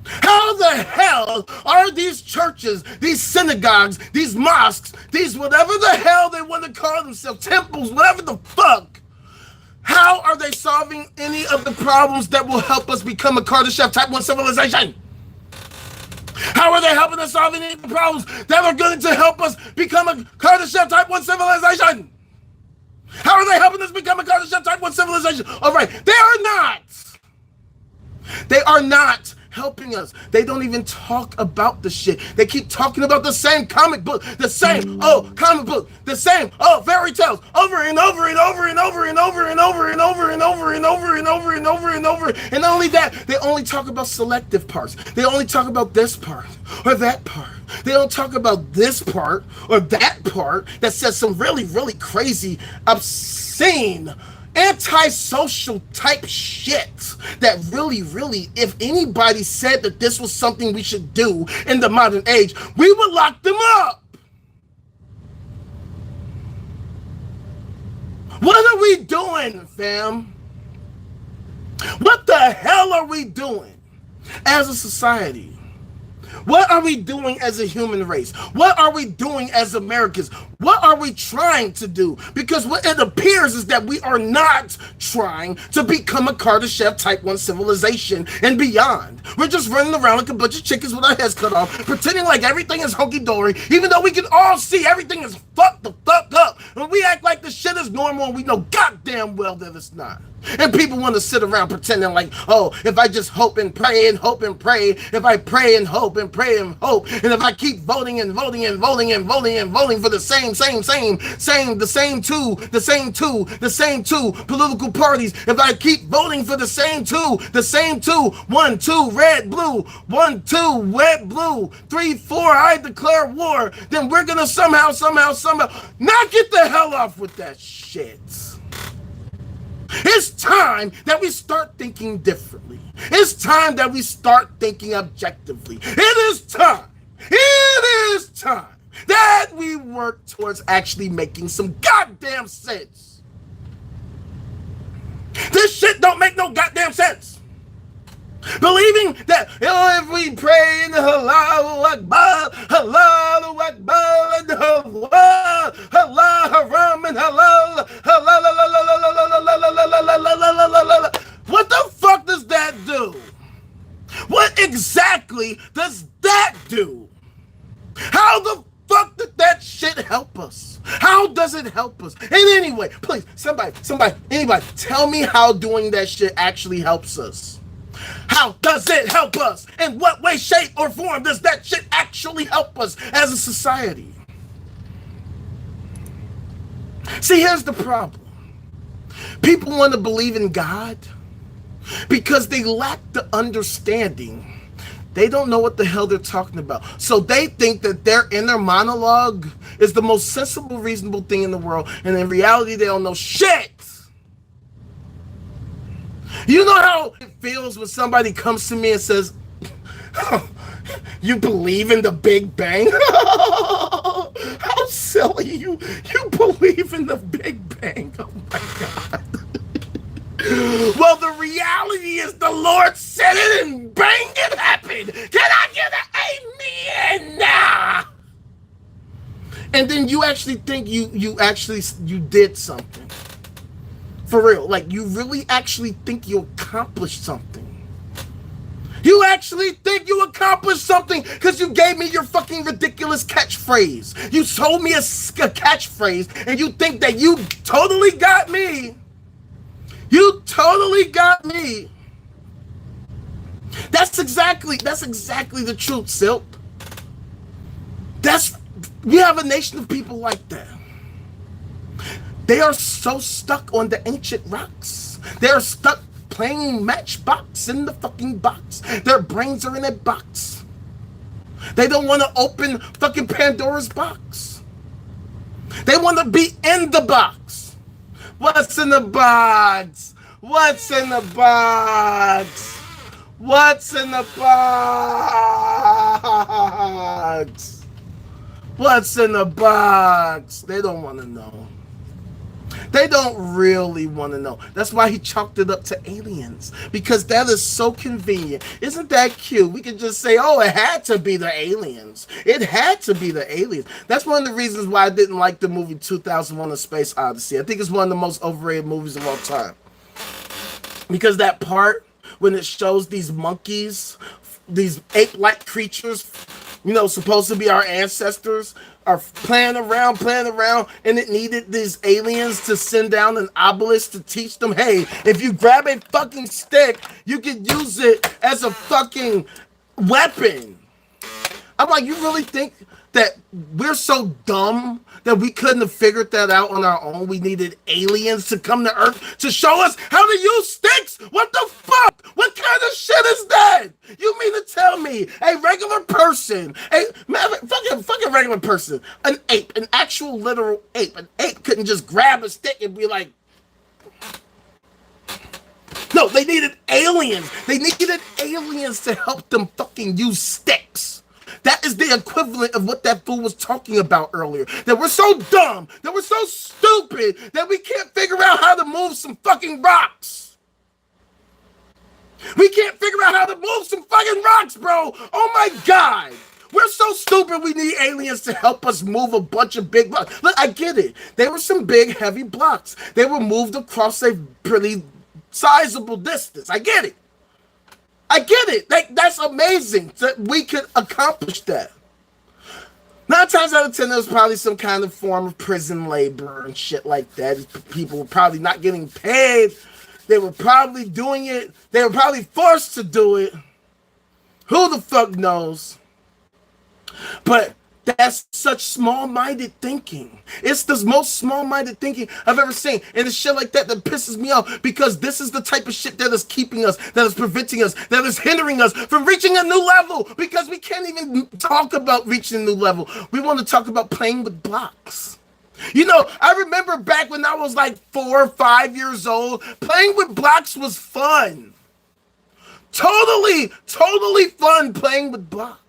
How the hell are these churches, these synagogues, these mosques, these whatever the hell they want to call themselves, temples, whatever the fuck, how are they solving any of the problems that will help us become a Kardashev type 1 civilization? How are they helping us solve any of the problems that are going to help us become a Kardashev type 1 civilization? How are they helping us become a Kardashev type 1 civilization? All right, they are not. They are not helping us. They don't even talk about the shit. They keep talking about the same comic book, the same comic book, the same fairy tales over and over and over and over and over and over and over and over and over and over and over and over. And not only that, they only talk about selective parts. They only talk about this part or that part. They don't talk about this part or that part that says some really, really crazy, obscene, antisocial type shit that really, really, if anybody said that this was something we should do in the modern age, we would lock them up. What are we doing, fam? What the hell are we doing as a society? What are we doing as a human race? What are we doing as Americans? What are we trying to do? Because what it appears is that we are not trying to become a Kardashev type 1 civilization and beyond. We're just running around like a bunch of chickens with our heads cut off, pretending like everything is hunky-dory, even though we can all see everything is fucked the fuck up. And we act like the shit is normal and we know goddamn well that it's not. And people want to sit around pretending like, oh, if I just hope and pray and hope and pray, if I pray and hope and pray and hope, and if I keep voting and voting and voting and voting and voting for the same two political parties, if I keep voting for the same two, 1, 2, red, blue, 1, 2, red, blue, 3, 4, I declare war, then we're gonna somehow not get the hell off with that shit. It's time that we start thinking differently. It's time that we start thinking objectively. It is time that we work towards actually making some goddamn sense. This shit don't make no goddamn sense. Believing that if we pray in Allahu Akbar, Allahu Akbar, and Allah, Allah Haram, and Halal, what the fuck does that do? What exactly does that do? How the fuck did that shit help us? How does it help us? And anyway, please, somebody, anybody, tell me how doing that shit actually helps us. How does it help us? In what way, shape, or form does that shit actually help us as a society? See, here's the problem. People want to believe in God because they lack the understanding. They don't know what the hell they're talking about. So they think that their inner monologue is the most sensible, reasonable thing in the world. And in reality, they don't know shit. You know how it feels when somebody comes to me and says, oh, you believe in the Big Bang? How silly. You believe in the Big Bang. Oh my God. Well, the reality is the Lord said it and bang, it happened. Can I get an amen now? And then you actually think you did something. For real. Like, you really actually think you accomplished something. You actually think you accomplished something because you gave me your fucking ridiculous catchphrase. You told me a catchphrase and you think that you totally got me. You totally got me. That's exactly the truth, Silk. We have a nation of people like that. They are so stuck on the ancient rocks. They're stuck playing Matchbox in the fucking box. Their brains are in a box. They don't want to open fucking Pandora's box. They want to be in the box. What's in the box? What's in the box? What's in the box? What's in the box? They don't want to know. They don't really want to know. That's why he chalked it up to aliens. Because that is so convenient. Isn't that cute? We can just say, oh, it had to be the aliens. It had to be the aliens. That's one of the reasons why I didn't like the movie 2001: A Space Odyssey. I think it's one of the most overrated movies of all time. Because that part when it shows these monkeys, these ape-like creatures, you know, supposed to be our ancestors, are playing around, and it needed these aliens to send down an obelisk to teach them, hey, if you grab a fucking stick, you can use it as a fucking weapon. I'm like, you really think that we're so dumb that we couldn't have figured that out on our own? We needed aliens to come to Earth to show us how to use sticks? What the fuck? What kind of shit is that? You mean to tell me a regular person, fucking regular person, an ape, an actual literal ape, an ape couldn't just grab a stick and be like, no, they needed aliens. They needed aliens to help them fucking use sticks. That is the equivalent of what that fool was talking about earlier. That we're so dumb, that we're so stupid, that we can't figure out how to move some fucking rocks. We can't figure out how to move some fucking rocks, bro. Oh my God. We're so stupid we need aliens to help us move a bunch of big blocks. Look, I get it. They were some big, heavy blocks. They were moved across a pretty sizable distance. I get it. That's amazing that we could accomplish that. 9 times out of 10, there was probably some kind of form of prison labor and shit like that. People were probably not getting paid. They were probably doing it. They were probably forced to do it. Who the fuck knows? But that's such small-minded thinking. It's the most small-minded thinking I've ever seen. And it's shit like that that pisses me off, because this is the type of shit that is keeping us, that is preventing us, that is hindering us from reaching a new level, because we can't even talk about reaching a new level. We want to talk about playing with blocks. You know, I remember back when I was like 4 or 5 years old, playing with blocks was fun. Totally fun playing with blocks.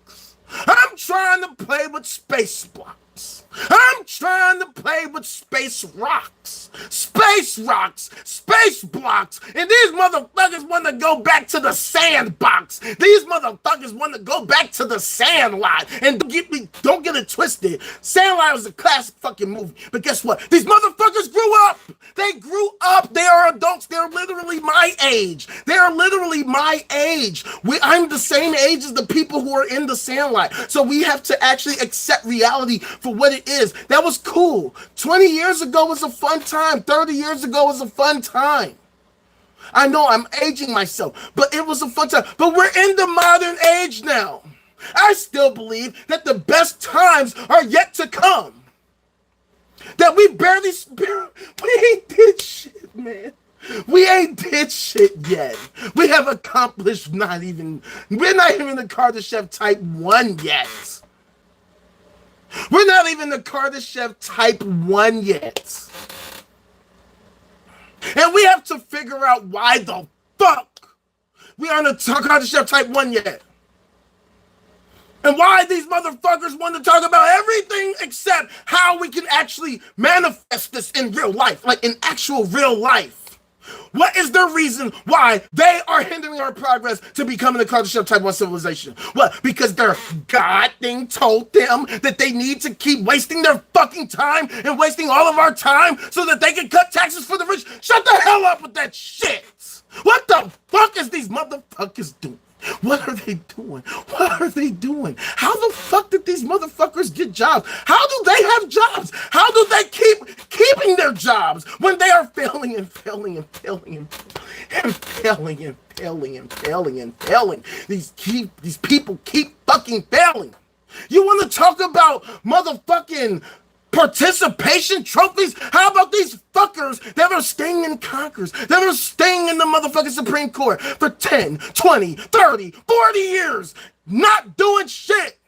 I'm trying to play with space blocks. I'm trying to play with space rocks. Space rocks. Space blocks. And these motherfuckers want to go back to the sandbox. These motherfuckers want to go back to the Sandlot. And don't get it twisted. Sandlot was a classic fucking movie. But guess what? These motherfuckers grew up. They grew up. They are adults. They're literally my age. They are literally my age. I'm the same age as the people who are in the Sandlot. So we have to actually accept reality for what it is. That was cool. 20 years ago was a fun time. 30 years ago was a fun time. I know I'm aging myself, but it was a fun time. But we're in the modern age now. I still believe that the best times are yet to come. that we we ain't did shit, man. We ain't did shit yet. We have accomplished we're not even the Kardashev type 1 yet. We're not even the Kardashev type 1 yet. And we have to figure out why the fuck we aren't the Kardashev type 1 yet. And why these motherfuckers want to talk about everything except how we can actually manifest this in real life, like in actual real life. What is the reason why they are hindering our progress to becoming a Kardashev type 1 civilization? What? Because their God thing told them that they need to keep wasting their fucking time and wasting all of our time so that they can cut taxes for the rich? Shut the hell up with that shit! What the fuck is these motherfuckers doing? What are they doing? What are they doing? How the fuck did these motherfuckers get jobs? How do they have jobs? How do they keeping their jobs when they are failing and failing and failing and failing and failing and failing and failing? These people keep fucking failing. You want to talk about motherfucking participation trophies? How about these fuckers that are staying in Congress, that are staying in the motherfucking Supreme Court for 10, 20, 30, 40 years, not doing shit,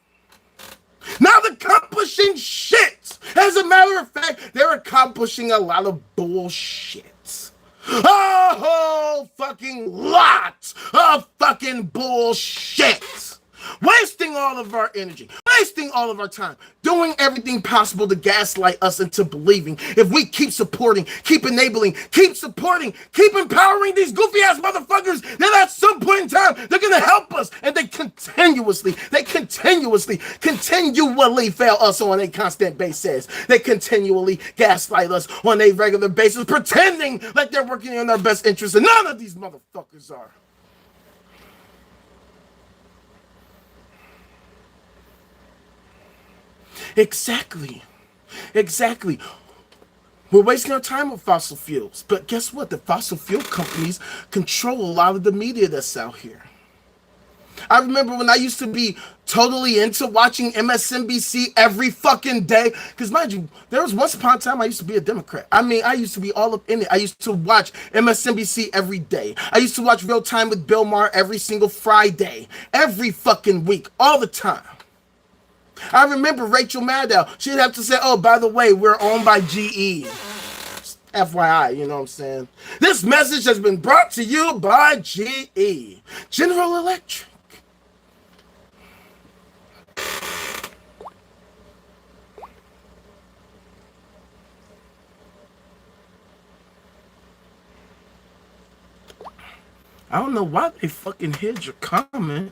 not accomplishing shit? As a matter of fact, they're accomplishing a lot of bullshit. A whole fucking lot of fucking bullshit. Wasting all of our energy, wasting all of our time, doing everything possible to gaslight us into believing if we keep supporting, keep enabling, keep supporting, keep empowering these goofy ass motherfuckers, then at some point in time, they're going to help us. And they continually fail us on a constant basis. They continually gaslight us on a regular basis, pretending like they're working in our best interests, and none of these motherfuckers are. Exactly. We're wasting our time with fossil fuels. But guess what? The fossil fuel companies control a lot of the media that's out here. I remember when I used to be totally into watching MSNBC every fucking day. Because mind you, there was once upon a time I used to be a Democrat. I mean, I used to be all up in it. I used to watch MSNBC every day. I used to watch Real Time with Bill Maher every single Friday. Every fucking week. All the time. I remember Rachel Maddow. She'd have to say, oh, by the way, we're owned by GE. FYI, you know what I'm saying? This message has been brought to you by GE. General Electric. I don't know why they fucking hid your comment.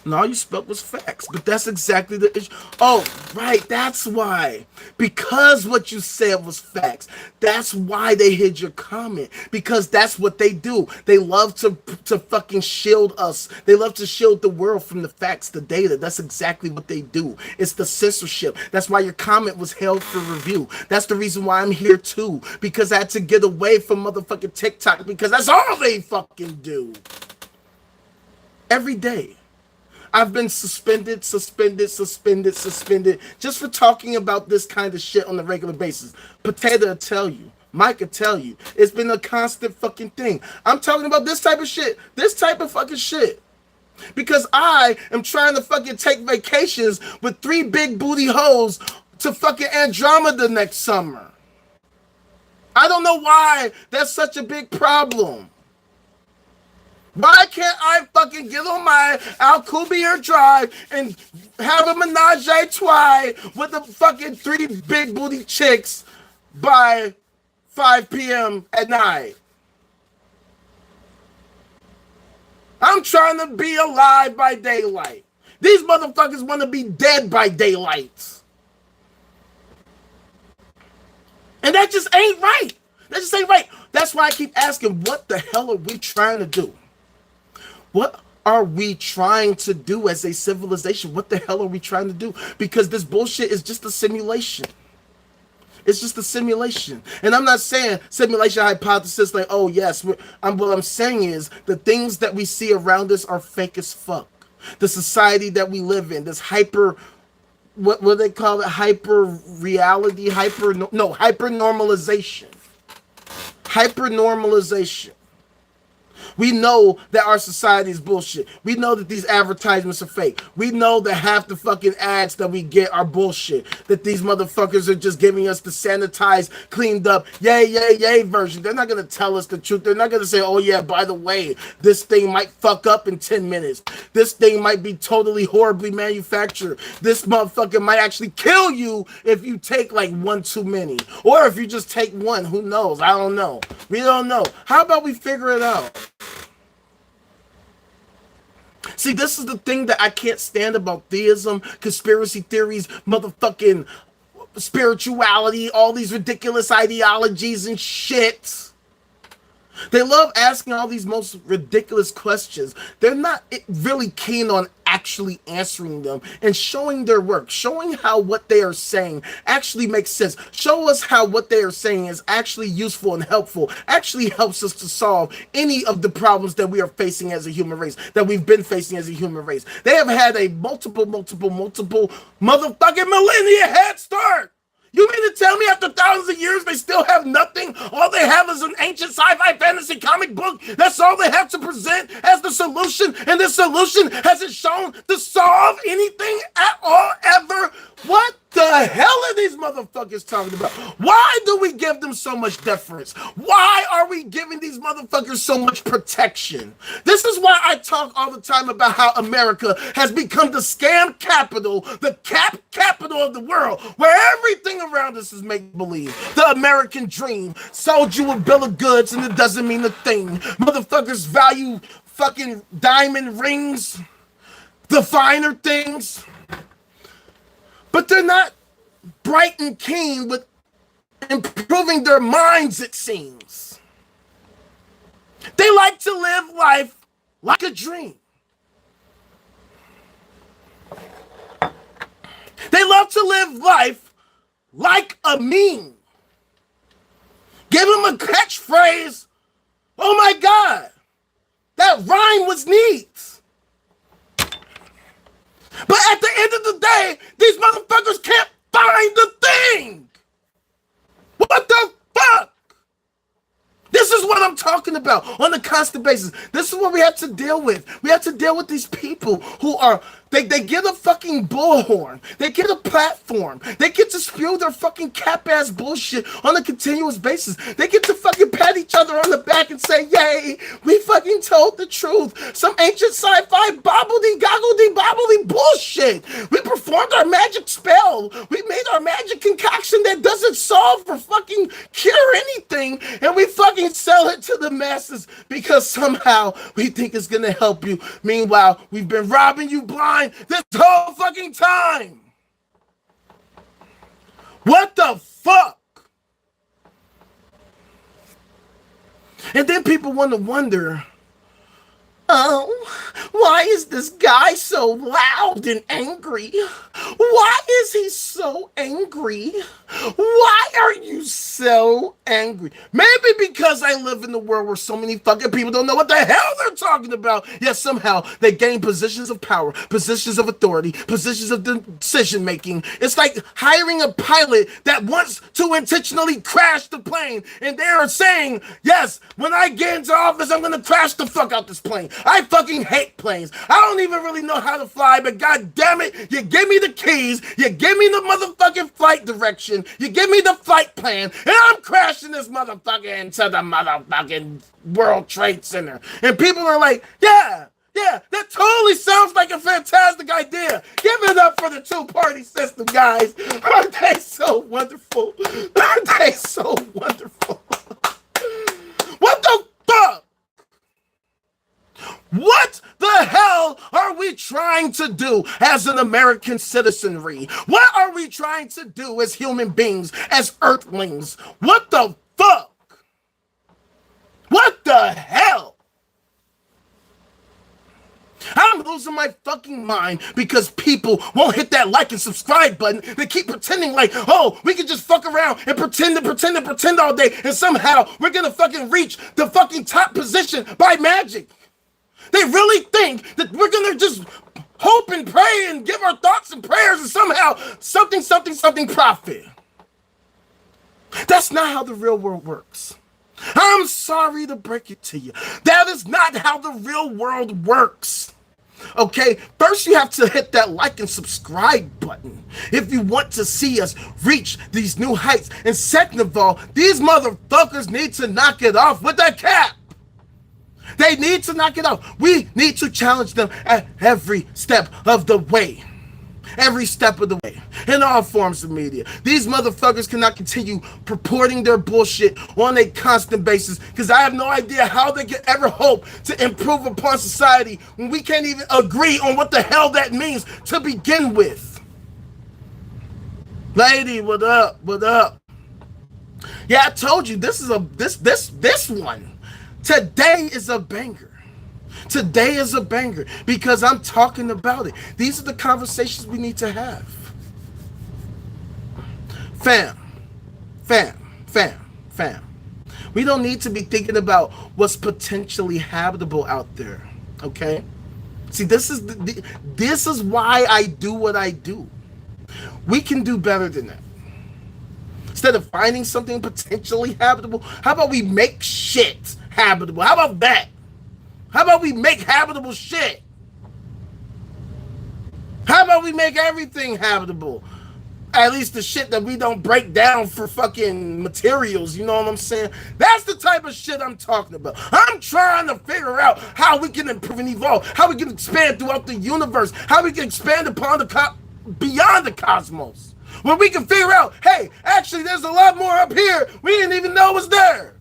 And all you spelled was facts. But that's exactly the issue. Oh, right. That's why. Because what you said was facts. That's why they hid your comment. Because that's what they do. They love to fucking shield us. They love to shield the world from the facts, the data. That's exactly what they do. It's the censorship. That's why your comment was held for review. That's the reason why I'm here too. Because I had to get away from motherfucking TikTok. Because that's all they fucking do. Every day. I've been suspended, just for talking about this kind of shit on a regular basis. Potato will tell you. Mike will tell you. It's been a constant fucking thing. I'm talking about this type of shit. This type of fucking shit. Because I am trying to fucking take vacations with 3 big booty hoes to fucking Andromeda next summer. I don't know why that's such a big problem. Why can't I fucking get on my Alcubierre Drive and have a menage a trois with the fucking 3 big booty chicks by 5 p.m. at night? I'm trying to be alive by daylight. These motherfuckers want to be dead by daylight. And that just ain't right. That just ain't right. That's why I keep asking, what the hell are we trying to do? What are we trying to do as a civilization? What the hell are we trying to do? Because this bullshit is just a simulation. It's just a simulation. And I'm not saying simulation hypothesis like, oh, yes. What I'm saying is the things that we see around us are fake as fuck. The society that we live in, this hyper what they call it, hyper reality, hyper normalization. Hyper normalization. We know that our society is bullshit. We know that these advertisements are fake. We know that half the fucking ads that we get are bullshit. That these motherfuckers are just giving us the sanitized, cleaned up, yay, yay, yay version. They're not going to tell us the truth. They're not going to say, oh yeah, by the way, this thing might fuck up in 10 minutes. This thing might be totally horribly manufactured. This motherfucker might actually kill you if you take like one too many. Or if you just take one, who knows? I don't know. We don't know. How about we figure it out? See, this is the thing that I can't stand about theism, conspiracy theories, motherfucking spirituality, all these ridiculous ideologies and shit. They love asking all these most ridiculous questions. They're not really keen on actually answering them and showing their work, showing how what they are saying actually makes sense. Show us how what they are saying is actually useful and helpful, actually helps us to solve any of the problems that we are facing as a human race, that we've been facing as a human race. They have had a multiple motherfucking millennia head start. You mean to tell me after thousands of years they still have nothing? All they have is an ancient sci-fi fantasy comic book. That's all they have to present as the solution. And this solution hasn't shown to solve anything at all ever. What the hell are these motherfuckers talking about? Why do we give them so much deference? Why are we giving these motherfuckers so much protection? This is why I talk all the time about how America has become the scam capital, the capital of the world, where everything around us is make-believe. The American dream sold you a bill of goods and it doesn't mean a thing. Motherfuckers value fucking diamond rings, the finer things. But they're not bright and keen with improving their minds, it seems. They like to live life like a dream. They love to live life like a meme. Give them a catchphrase. Oh my God, that rhyme was neat. But at the end of the day, these motherfuckers can't find the thing. What the fuck? This is what I'm talking about on a constant basis. This is what we have to deal with. We have to deal with these people who are, they get a fucking bullhorn. They get a platform. They get to spew their fucking cap-ass bullshit on a continuous basis. They get to fucking pat each other on the back and say, yay, we fucking told the truth. Some ancient sci-fi bobbledy bullshit. We performed our magic spell. We made our magic concoction that doesn't solve or fucking cure anything. And we fucking sell it to the masses because somehow we think it's gonna help you. Meanwhile, we've been robbing you blind this whole fucking time. What the fuck? And then people want to wonder, oh, why is this guy so loud and angry? Why is he so angry? Why are you so angry? Maybe because I live in the world where so many fucking people don't know what the hell they're talking about. Yet somehow they gain positions of power, positions of authority, positions of decision making. It's like hiring a pilot that wants to intentionally crash the plane. And they're saying, yes, when I get into office, I'm going to crash the fuck out this plane. I fucking hate planes. I don't even really know how to fly, but god damn it, you give me the keys, you give me the motherfucking flight direction, you give me the flight plan, and I'm crashing this motherfucker into the motherfucking World Trade Center. And people are like, yeah, that totally sounds like a fantastic idea. Give it up for the two-party system, guys. Aren't they so wonderful? Aren't they so wonderful? What the fuck? What the hell are we trying to do as an American citizenry? What are we trying to do as human beings, as earthlings? What the fuck? What the hell? I'm losing my fucking mind because people won't hit that like and subscribe button. They keep pretending like, oh, we can just fuck around and pretend all day, and somehow we're gonna fucking reach the fucking top position by magic. They really think that we're gonna just hope and pray and give our thoughts and prayers and somehow something profit. That's not how the real world works. I'm sorry to break it to you. That is not how the real world works. Okay, first you have to hit that like and subscribe button if you want to see us reach these new heights. And second of all, these motherfuckers need to knock it off with that cap. They need to knock it off. We need to challenge them at every step of the way. Every step of the way. In all forms of media. These motherfuckers cannot continue purporting their bullshit on a constant basis, because I have no idea how they can ever hope to improve upon society when we can't even agree on what the hell that means to begin with. Lady, what up? What up? Yeah, I told you this is this one. Today is a banger. Today is a banger because I'm talking about it. These are the conversations we need to have. Fam. We don't need to be thinking about what's potentially habitable out there, okay? See, this is why I do what I do. We can do better than that. Instead of finding something potentially habitable, how about we make shit habitable? How about that? How about we make habitable shit? How about we make everything habitable? At least the shit that we don't break down for fucking materials, you know what I'm saying? That's the type of shit I'm talking about. I'm trying to figure out how we can improve and evolve, how we can expand throughout the universe, how we can expand upon beyond the cosmos. Where we can figure out, hey, actually there's a lot more up here we didn't even know was there.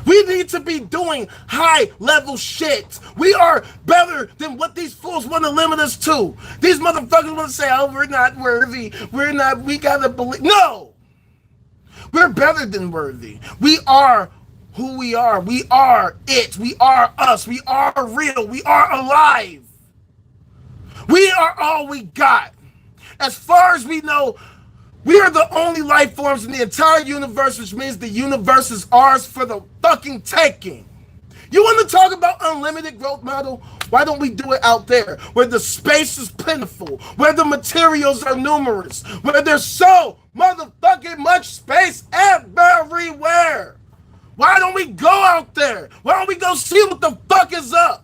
We need to be doing high-level shit. We are better than what these fools want to limit us to. These motherfuckers want to say, oh, we're not worthy. We gotta believe. No! We're better than worthy. We are who we are. We are it. We are us. We are real. We are alive. We are all we got. As far as we know, we are the only life forms in the entire universe, which means the universe is ours for the fucking taking. You want to talk about unlimited growth model? Why don't we do it out there, where the space is plentiful, where the materials are numerous, where there's so motherfucking much space everywhere? Why don't we go out there? Why don't we go see what the fuck is up?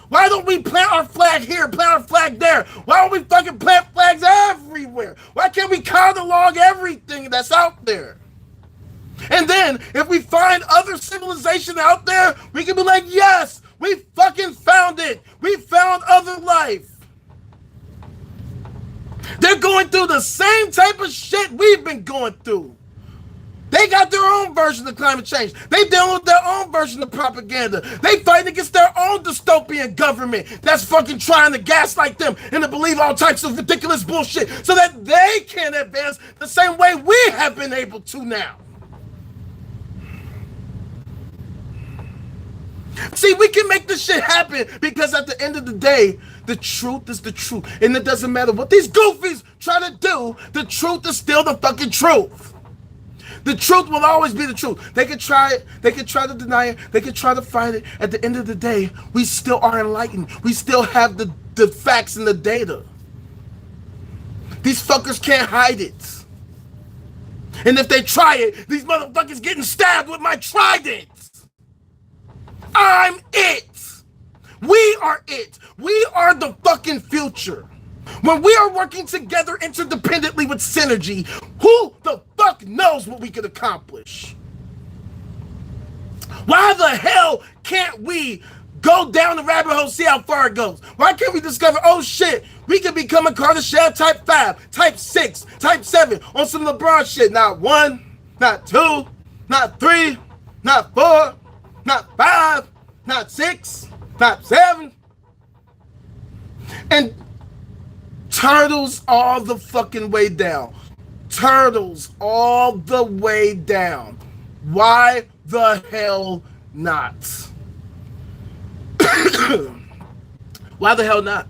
Why don't we plant our flag here, plant our flag there? Why don't we fucking plant flags everywhere? Why can't we catalog everything that's out there? And then, if we find other civilization out there, we can be like, yes, we fucking found it. We found other life. They're going through the same type of shit we've been going through. They got their own version of climate change. They dealing with their own version of propaganda. They fighting against their own dystopian government that's fucking trying to gaslight them and to believe all types of ridiculous bullshit so that they can advance the same way we have been able to now. See, we can make this shit happen because at the end of the day, the truth is the truth. And it doesn't matter what these goofies try to do, the truth is still the fucking truth. The truth will always be the truth. They could try it. They could try to deny it. They could try to fight it. At the end of the day, we still are enlightened. We still have the facts and the data. These fuckers can't hide it. And if they try it, these motherfuckers getting stabbed with my trident. I'm it. We are it. We are the fucking future. When we are working together interdependently with synergy, who the fuck knows what we can accomplish? Why the hell can't we go down the rabbit hole, see how far it goes? Why can't we discover, oh shit, we can become a Kardashian type 5, type 6, type 7 on some LeBron shit? Not 1, not 2, not 3, not 4, not 5, not 6, not 7. And turtles all the fucking way down. Turtles all the way down. Why the hell not? Why the hell not?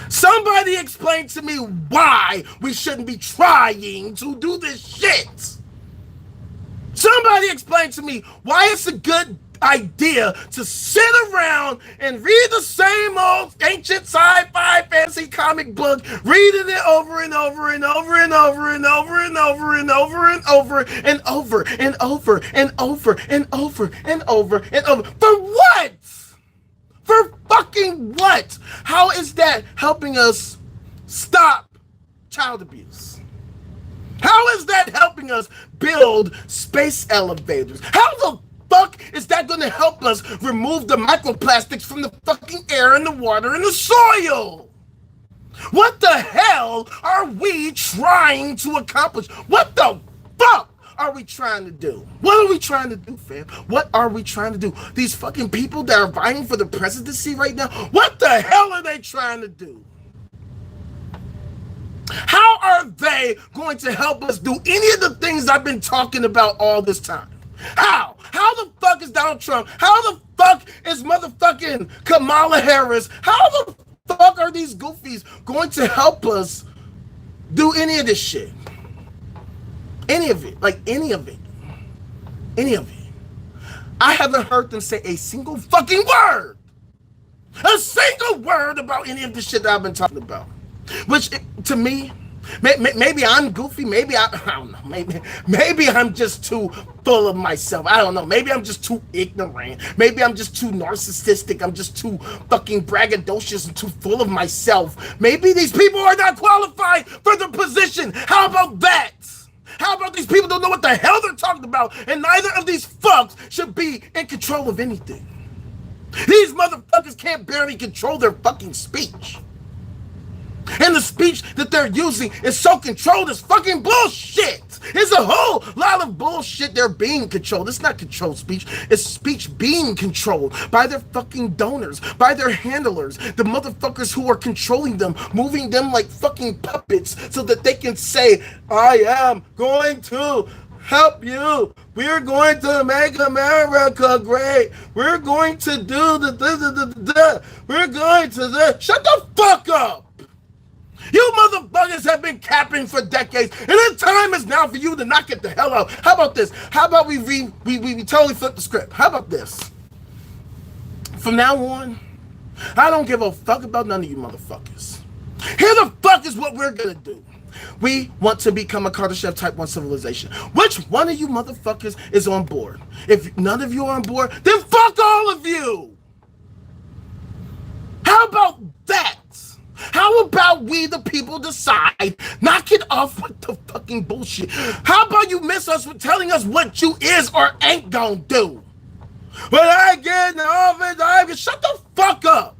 Somebody explain to me why we shouldn't be trying to do this shit. Somebody Somebody explain to me why it's a good idea to sit around and read the same old ancient sci-fi fantasy comic book, reading it over and over and over and over and over and over and over and over and over and over and over and over and over and over. For what? For fucking what? How is that helping us stop child abuse? How is that helping us build space elevators? How the fuck is that going to help us remove the microplastics from the fucking air and the water and the soil? What the hell are we trying to accomplish? What the fuck are we trying to do? What are we trying to do, fam? What are we trying to do? These fucking people that are vying for the presidency right now, what the hell are they trying to do? How are they going to help us do any of the things I've been talking about all this time? How? How the fuck is Donald Trump? How the fuck is motherfucking Kamala Harris? How the fuck are these goofies going to help us do any of this shit? Any of it. Like any of it. Any of it. I haven't heard them say a single fucking word. A single word about any of the shit that I've been talking about. Which, to me, maybe I'm goofy. Maybe I don't know. Maybe I'm just too full of myself. I don't know. Maybe I'm just too ignorant. Maybe I'm just too narcissistic. I'm just too fucking braggadocious and too full of myself. Maybe these people are not qualified for the position. How about that? How about these people don't know what the hell they're talking about, and neither of these fucks should be in control of anything. These motherfuckers can't barely control their fucking speech. And the speech that they're using is so controlled, it's fucking bullshit. It's a whole lot of bullshit. They're being controlled. It's not controlled speech. It's speech being controlled by their fucking donors, by their handlers, the motherfuckers who are controlling them, moving them like fucking puppets so that they can say, I am going to help you. We're going to make America great. We're going to do we're going to shut the fuck up. You motherfuckers have been capping for decades, and the time is now for you to knock it the hell out. How about this? How about we totally flip the script? How about this? From now on, I don't give a fuck about none of you motherfuckers. Here the fuck is what we're gonna do. We want to become a Kardashev Type 1 civilization. Which one of you motherfuckers is on board? If none of you are on board, then fuck all of you. How about that? How about we, the people, decide, knock it off with the fucking bullshit? How about you miss us with telling us what you is or ain't gonna do? When I get in the office, shut the fuck up.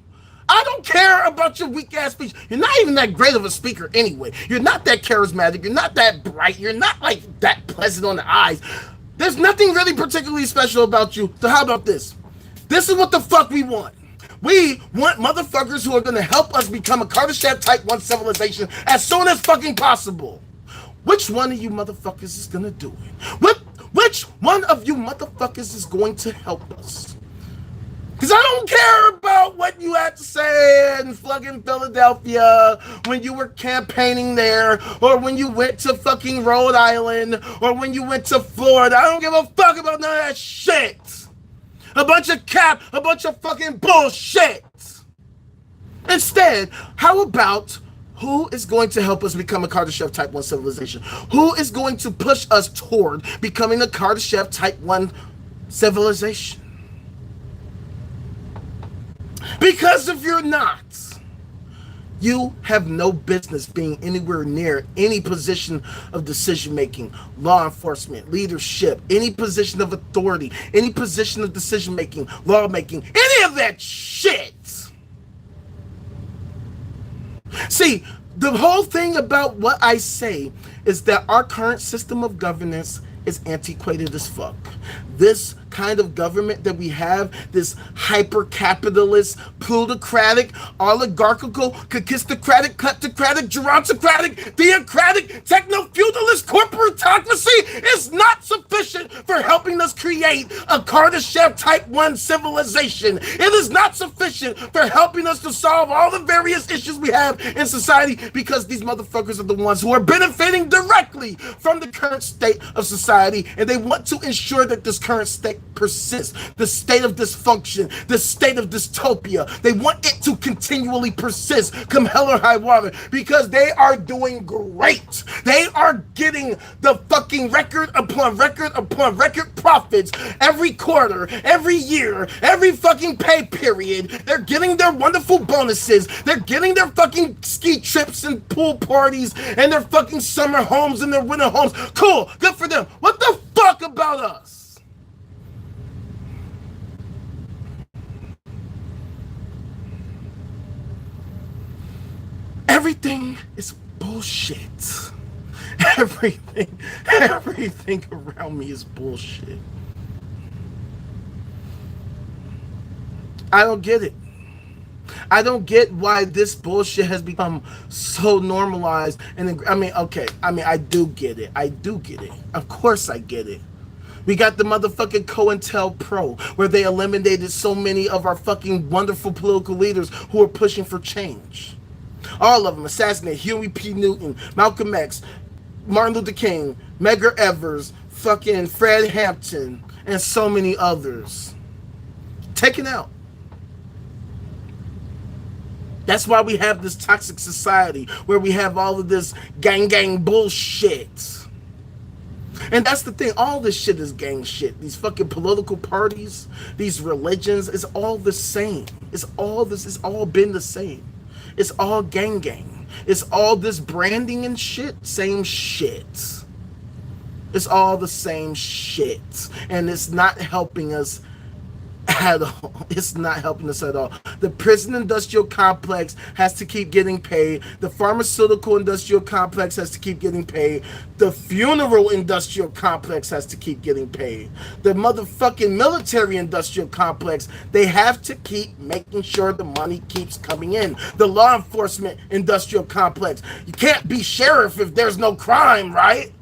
I don't care about your weak ass speech. You're not even that great of a speaker anyway. You're not that charismatic. You're not that bright. You're not like that pleasant on the eyes. There's nothing really particularly special about you. So how about this? This is what the fuck we want. We want motherfuckers who are going to help us become a Kardashev Type 1 civilization as soon as fucking possible. Which one of you motherfuckers is going to do it? Which one of you motherfuckers is going to help us? Because I don't care about what you had to say in fucking Philadelphia when you were campaigning there, or when you went to fucking Rhode Island, or when you went to Florida. I don't give a fuck about none of that shit. A bunch of cap, a bunch of fucking bullshit. Instead, how about who is going to help us become a Kardashev Type 1 civilization? Who is going to push us toward becoming a Kardashev Type 1 civilization? Because if you're not, you have no business being anywhere near any position of decision-making, law enforcement, leadership, any position of authority, any position of decision-making, lawmaking, any of that shit. See, the whole thing about what I say is that our current system of governance is antiquated as fuck. This kind of government that we have, this hyper-capitalist, plutocratic, oligarchical, kakistocratic, kleptocratic, gerontocratic, theocratic, techno-feudalist corporatocracy is not sufficient for helping us create a Kardashev Type 1 civilization. It is not sufficient for helping us to solve all the various issues we have in society, because these motherfuckers are the ones who are benefiting directly from the current state of society, and they want to ensure that this current state persists. The state of dysfunction, the state of dystopia. They want it to continually persist, come hell or high water, because they are doing great. They are getting the fucking record upon record upon record profits every quarter, every year, every fucking pay period. They're getting their wonderful bonuses. They're getting their fucking ski trips and pool parties and their fucking summer homes and their winter homes. Cool, good for them. What the fuck about us? Everything is bullshit. Everything around me is bullshit. I don't get it. I don't get why this bullshit has become so normalized. And I do get it. Of course I get it. We got the motherfucking COINTELPRO, where they eliminated so many of our fucking wonderful political leaders who are pushing for change. All of them assassinated. Huey P. Newton, Malcolm X, Martin Luther King, Medgar Evers, fucking Fred Hampton, and so many others. Taken out. That's why we have this toxic society where we have all of this gang bullshit. And that's the thing. All this shit is gang shit. These fucking political parties, these religions, it's all the same. It's all been the same. It's all gang. It's all this branding and shit. Same shit. It's all the same shit. And it's not helping us at all. It's not helping us at all. The prison industrial complex has to keep getting paid. The pharmaceutical industrial complex has to keep getting paid. The funeral industrial complex has to keep getting paid. The motherfucking military industrial complex, they have to keep making sure the money keeps coming in. The law enforcement industrial complex, you can't be sheriff if there's no crime, right?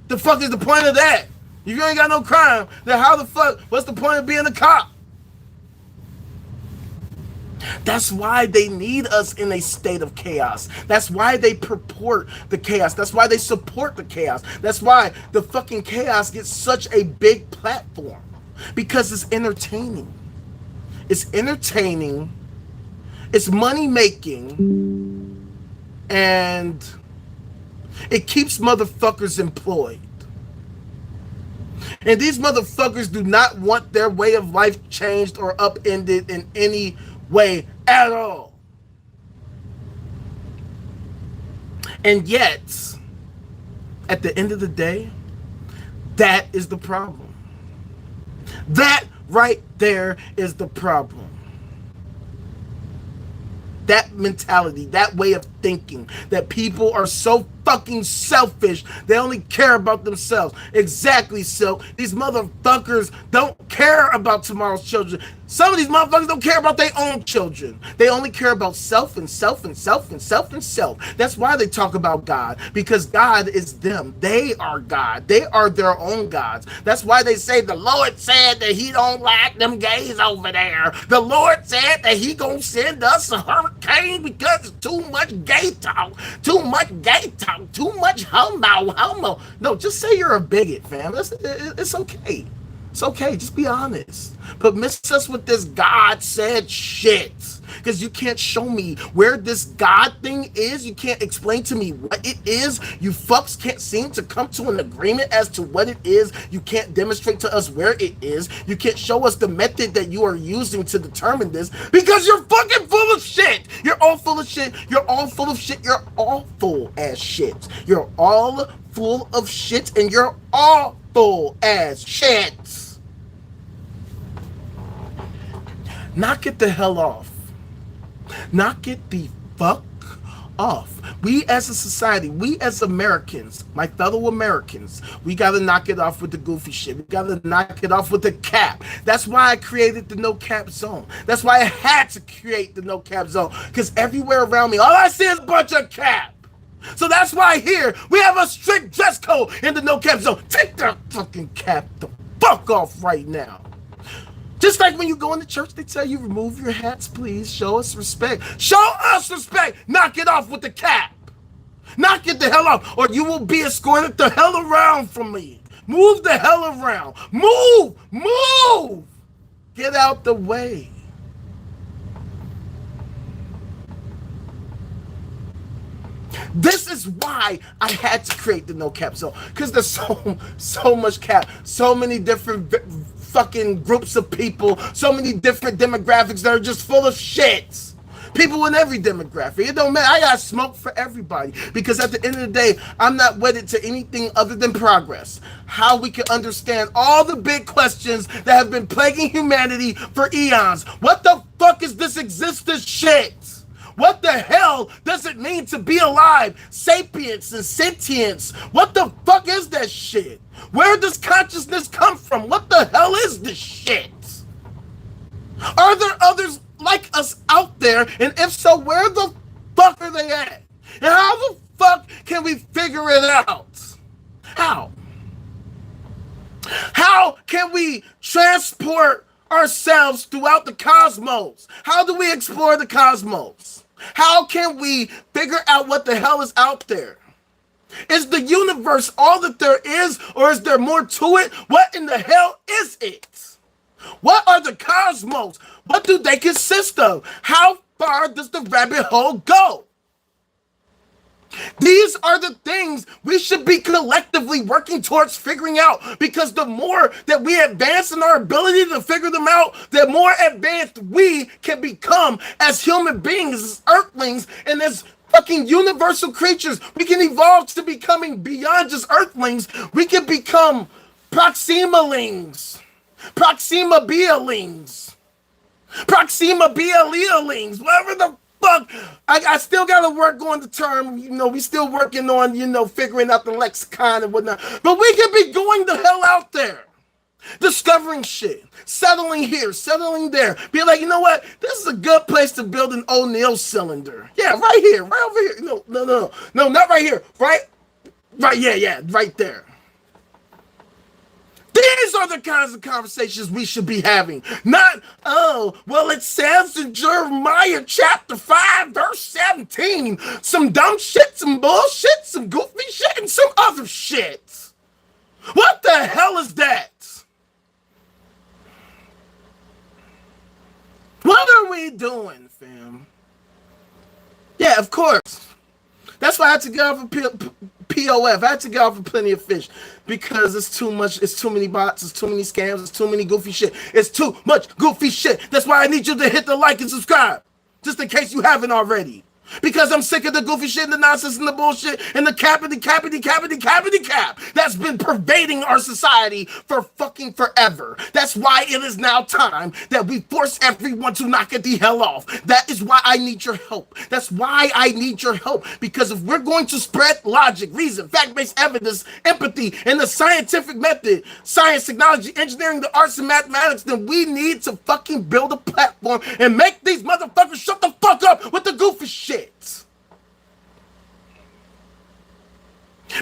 The fuck is the point of that? If you ain't got no crime, then what's the point of being a cop? That's why they need us in a state of chaos. That's why they purport the chaos. That's why they support the chaos. That's why the fucking chaos gets such a big platform. Because it's entertaining. It's entertaining. It's money making. And it keeps motherfuckers employed. And these motherfuckers do not want their way of life changed or upended in any way at all. And yet, at the end of the day, that is the problem. That right there is the problem. That mentality, that way of thinking, that people are so fucking selfish, they only care about themselves. Exactly, so these motherfuckers don't care about tomorrow's children. Some of these motherfuckers don't care about their own children. They only care about self and self and self and self and self. That's why they talk about God, because God is them. They are God. They are their own gods. That's why they say the Lord said that he don't like them gays over there. The Lord said that he gonna send us a hurricane because it's too much gay talk, too much homo. No, just say you're a bigot, fam. It's okay. It's okay, just be honest. But miss us with this God said shit. Because you can't show me where this God thing is. You can't explain to me what it is. You fucks can't seem to come to an agreement as to what it is. You can't demonstrate to us where it is. You can't show us the method that you are using to determine this. Because you're fucking full of shit. You're all full of shit. You're all full of shit. You're all full as shit. You're all full of shit and you're all full as shit. Knock it the hell off. Knock it the fuck off. We as a society, we as Americans, my fellow Americans, we gotta knock it off with the goofy shit. We gotta knock it off with the cap. That's why I created the no cap zone. That's why I had to create the no cap zone. Because everywhere around me, all I see is a bunch of cap. So that's why here we have a strict dress code in the no cap zone. Take that fucking cap the fuck off right now. Just like when you go into church, they tell you, remove your hats, please. Show us respect. Show us respect. Knock it off with the cap. Knock it the hell off, or you will be escorted the hell around from me. Move the hell around. Move! Move! Get out the way. This is why I had to create the no cap zone, because there's so much cap, so many different fucking groups of people, so many different demographics that are just full of shit. People in every demographic. It don't matter. I got smoke for everybody, because at the end of the day, I'm not wedded to anything other than progress. How we can understand all the big questions that have been plaguing humanity for eons. What the fuck is this existence shit? What the hell does it mean to be alive? Sapience and sentience. What the fuck is that shit? Where does consciousness come from? What the hell is this shit? Are there others like us out there? And if so, where the fuck are they at? And how the fuck can we figure it out? How? How can we transport ourselves throughout the cosmos? How do we explore the cosmos? How can we figure out what the hell is out there? Is the universe all that there is, or is there more to it? What in the hell is it? What are the cosmos? What do they consist of? How far does the rabbit hole go? These are the things we should be collectively working towards figuring out, because the more that we advance in our ability to figure them out, the more advanced we can become as human beings, as earthlings, and as fucking universal creatures. We can evolve to becoming beyond just earthlings. We can become proximalings, Proxima Bealings, whatever the fuck. I still gotta work on the term, we still working on, figuring out the lexicon and whatnot. But we can be going the hell out there, discovering shit, settling here, settling there. Be like, you know what? This is a good place to build an O'Neill cylinder. Yeah, right here, right over here. No, not right here. Right, yeah, right there. These are the kinds of conversations we should be having. Not, oh, well, it says in Jeremiah chapter 5, verse 17, some dumb shit, some bullshit, some goofy shit, and some other shit. What the hell is that? What are we doing, fam? Yeah, of course. That's why I had to get off of POF. I had to get off of Plenty of Fish, because it's too much. It's too many bots. It's too many scams. It's too many goofy shit. It's too much goofy shit. That's why I need you to hit the like and subscribe, just in case you haven't already. Because I'm sick of the goofy shit and the nonsense and the bullshit and the cap that's been pervading our society for fucking forever. That's why it is now time that we force everyone to knock it the hell off. That is why I need your help. That's why I need your help. Because if we're going to spread logic, reason, fact-based evidence, empathy, and the scientific method, science, technology, engineering, the arts, and mathematics, then we need to fucking build a platform and make these motherfuckers shut the fuck up with the goofy shit.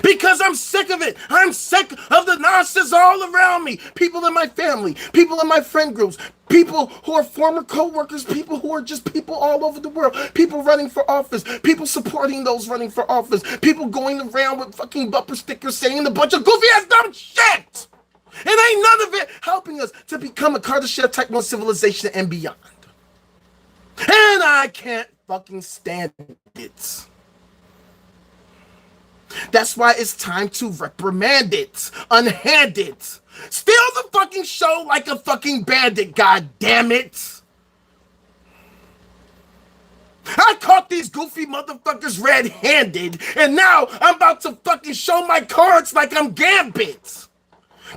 Because I'm sick of it. I'm sick of the nonsense all around me. People in my family, people in my friend groups, people who are former co-workers, people who are just people all over the world, people running for office, people supporting those running for office, people going around with fucking bumper stickers saying a bunch of goofy ass dumb shit. And ain't none of it helping us to become a Kardashev type 1 civilization and beyond. And I can't fucking stand it. That's why it's time to reprimand it, unhand it. Steal the fucking show like a fucking bandit, god damn it. I caught these goofy motherfuckers red-handed, and now I'm about to fucking show my cards like I'm Gambit.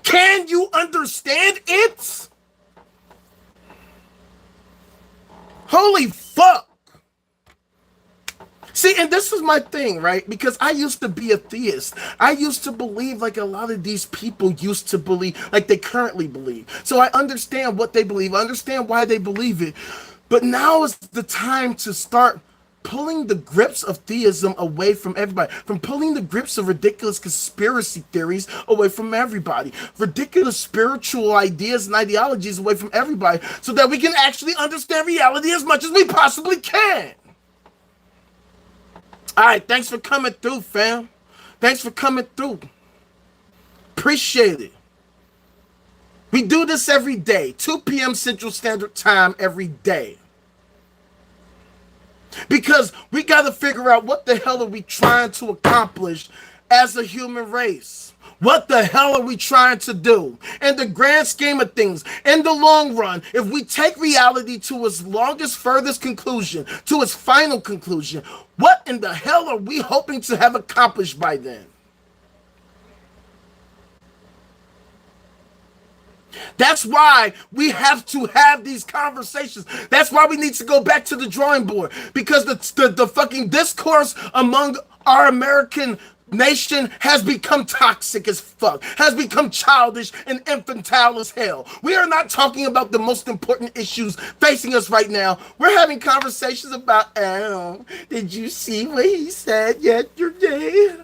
Can you understand it? Holy fuck. See, and this is my thing, right? Because I used to be a theist. I used to believe like a lot of these people used to believe, like they currently believe. So I understand what they believe. I understand why they believe it. But now is the time to start pulling the grips of theism away from everybody, from pulling the grips of ridiculous conspiracy theories away from everybody, ridiculous spiritual ideas and ideologies away from everybody, so that we can actually understand reality as much as we possibly can. All right, thanks for coming through, fam. Thanks for coming through. Appreciate it. We do this every day, 2 p.m. Central Standard Time every day. Because we got to figure out what the hell are we trying to accomplish as a human race. What the hell are we trying to do? In the grand scheme of things, in the long run, if we take reality to its longest, furthest conclusion, to its final conclusion, what in the hell are we hoping to have accomplished by then? That's why we have to have these conversations. That's why we need to go back to the drawing board. Because the fucking discourse among our American nation has become toxic as fuck, has become childish and infantile as hell. We are not talking about the most important issues facing us right now. We're having conversations about, oh, did you see what he said yesterday?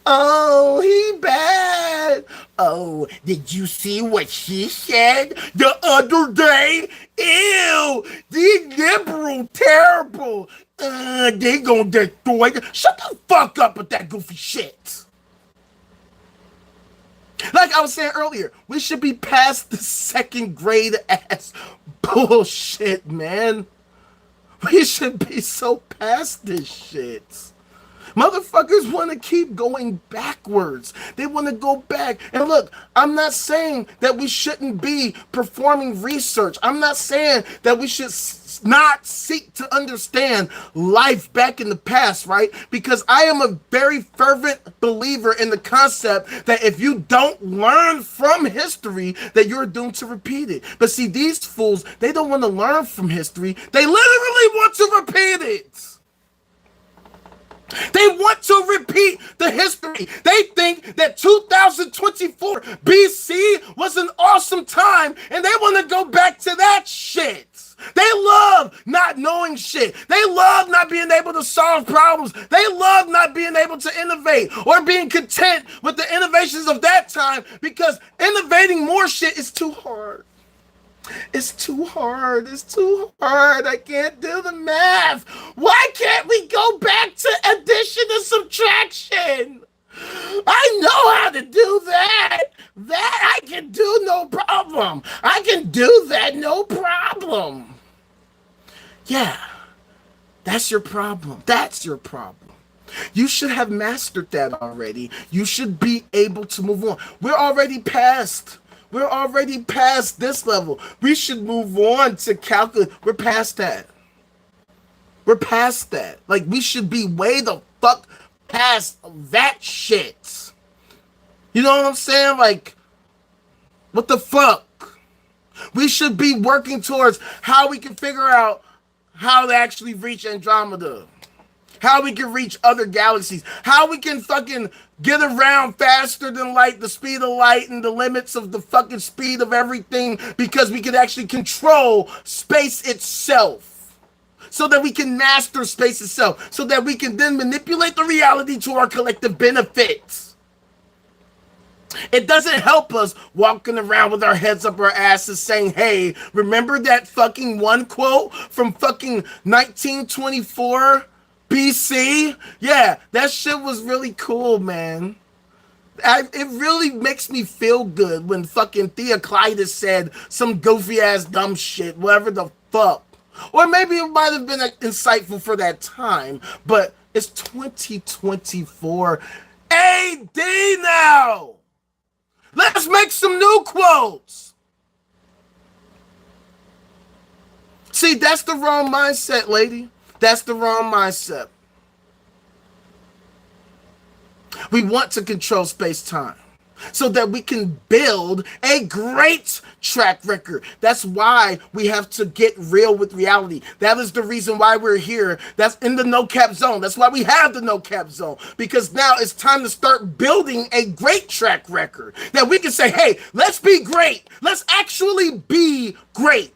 Oh, he bad. Oh, did you see what she said the other day? Ew, the liberal, terrible. They gonna destroy it. Shut the fuck up with that goofy shit. Like I was saying earlier, we should be past the second grade ass bullshit, man. We should be so past this shit. Motherfuckers want to keep going backwards. They want to go back. And look, I'm not saying that we shouldn't be performing research. I'm not saying that we should not seek to understand life back in the past, right? Because I am a very fervent believer in the concept that if you don't learn from history, that you're doomed to repeat it. But see, these fools, they don't want to learn from history. They literally want to repeat it. They want to repeat the history. They think that 2024 BC was an awesome time, and they want to go back to that shit. They love not knowing shit. They love not being able to solve problems. They love not being able to innovate or being content with the innovations of that time, because innovating more shit is too hard. It's too hard. It's too hard. I can't do the math. Why can't we go back to addition and subtraction? I know how to do that. That I can do no problem. I can do that no problem. Yeah, that's your problem. That's your problem. You should have mastered that already. You should be able to move on. We're already past this level. We should move on to calculus. We're past that. We're past that. Like, we should be way the fuck past that shit. You know what I'm saying? Like, what the fuck? We should be working towards how we can figure out how to actually reach Andromeda. How we can reach other galaxies. How we can fucking get around faster than light, the speed of light, and the limits of the fucking speed of everything, because we can actually control space itself. So that we can master space itself. So that we can then manipulate the reality to our collective benefits. It doesn't help us walking around with our heads up our asses saying, hey, remember that fucking one quote from fucking 1924? BC? Yeah, that shit was really cool, man. It really makes me feel good when fucking Theoclitus said some goofy ass dumb shit, whatever the fuck. Or maybe it might have been insightful for that time, but it's 2024 AD now. Let's make some new quotes. See, that's the wrong mindset, lady. That's the wrong mindset. We want to control space-time so that we can build a great track record. That's why we have to get real with reality. That is the reason why we're here. That's in the no-cap zone. That's why we have the no-cap zone, because now it's time to start building a great track record that we can say, hey, let's be great. Let's actually be great.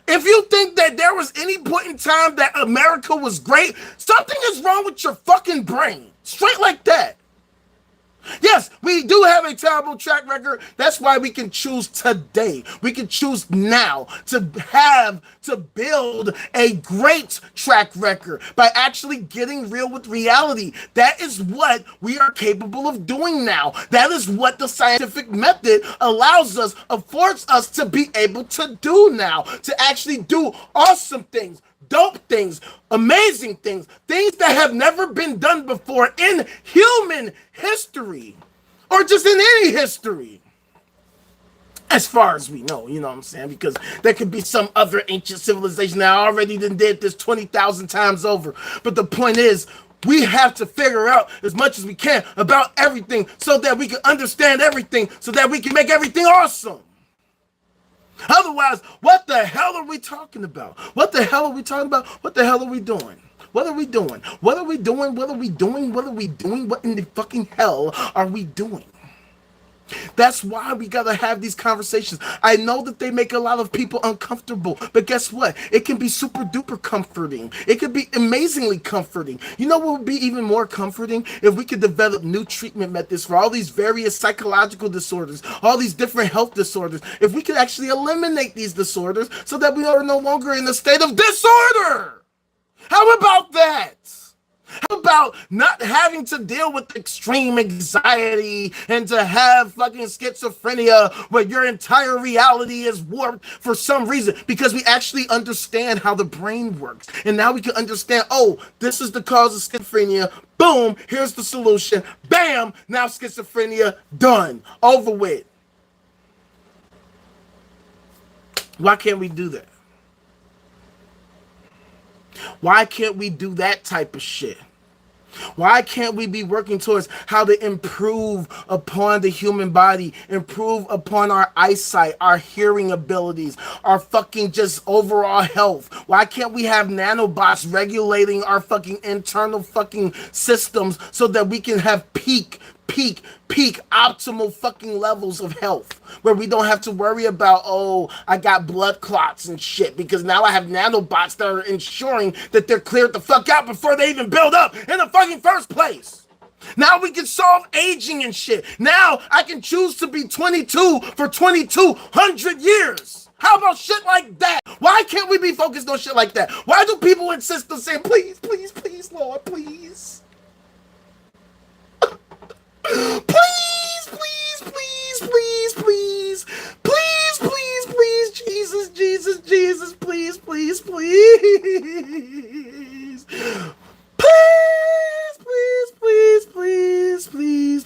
If you think that there was any point in time that America was great, something is wrong with your fucking brain. Straight like that. Yes, we do have a terrible track record. That's why we can choose today. We can choose now to build a great track record by actually getting real with reality. That is what we are capable of doing now. That is what the scientific method allows us, affords us to be able to do now, to actually do awesome things, dope things, amazing things, things that have never been done before in human history, or just in any history, as far as we know, you know what I'm saying? Because there could be some other ancient civilization that already did this 20,000 times over. But the point is, we have to figure out as much as we can about everything so that we can understand everything, so that we can make everything awesome. Otherwise, what the hell are we talking about? What the hell are we talking about? What the hell are we doing? What are we doing? What are we doing? What are we doing? What are we doing? What in the fucking hell are we doing? That's why we gotta have these conversations. I know that they make a lot of people uncomfortable, but guess what? It can be super duper comforting. It could be amazingly comforting. You know what would be even more comforting? If we could develop new treatment methods for all these various psychological disorders, all these different health disorders. If we could actually eliminate these disorders so that we are no longer in a state of disorder. How about that? How about not having to deal with extreme anxiety and to have fucking schizophrenia where your entire reality is warped for some reason, because we actually understand how the brain works. And now we can understand, oh, this is the cause of schizophrenia. Boom, here's the solution. Bam, now schizophrenia, done, over with. Why can't we do that? Why can't we do that type of shit? Why can't we be working towards how to improve upon the human body, improve upon our eyesight, our hearing abilities, our fucking just overall health? Why can't we have nanobots regulating our fucking internal fucking systems so that we can have peak optimal fucking levels of health, where we don't have to worry about, oh, I got blood clots and shit, because now I have nanobots that are ensuring that they're cleared the fuck out before they even build up in the fucking first place. Now we can solve aging and shit. Now I can choose to be 22 for 2,200 years. How about shit like that? Why can't we be focused on shit like that? Why do people insist on saying, please, please, please, Lord, please? Please, please, please, please, please, please, please, please, Jesus, Jesus, Jesus, please, please, please, please, please, please, please, please,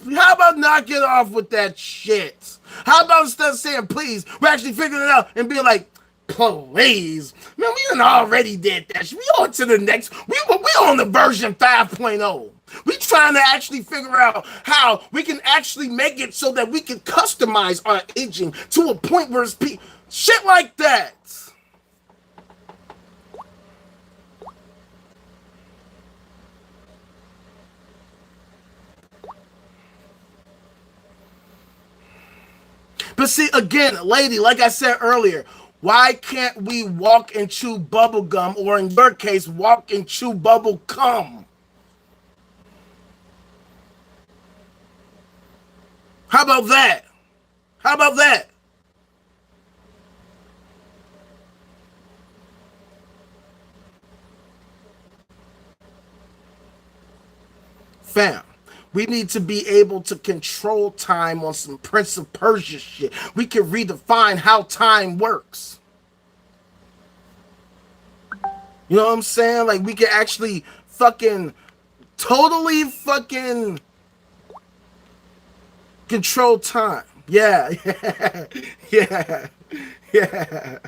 please. How about not get off with that shit? How about instead of saying please, we're actually figuring it out and being like, please, man, we done already did that shit. We on to the next. We on the version 5.0. We trying to actually figure out how we can actually make it so that we can customize our aging to a point where it's shit like that. But see, again, lady, like I said earlier, why can't we walk and chew bubble gum, or in your case, walk and chew bubble cum? How about that? How about that? Fam, we need to be able to control time on some Prince of Persia shit. We can redefine how time works. You know what I'm saying? Like, we can actually fucking totally fucking control time. Yeah, yeah, yeah.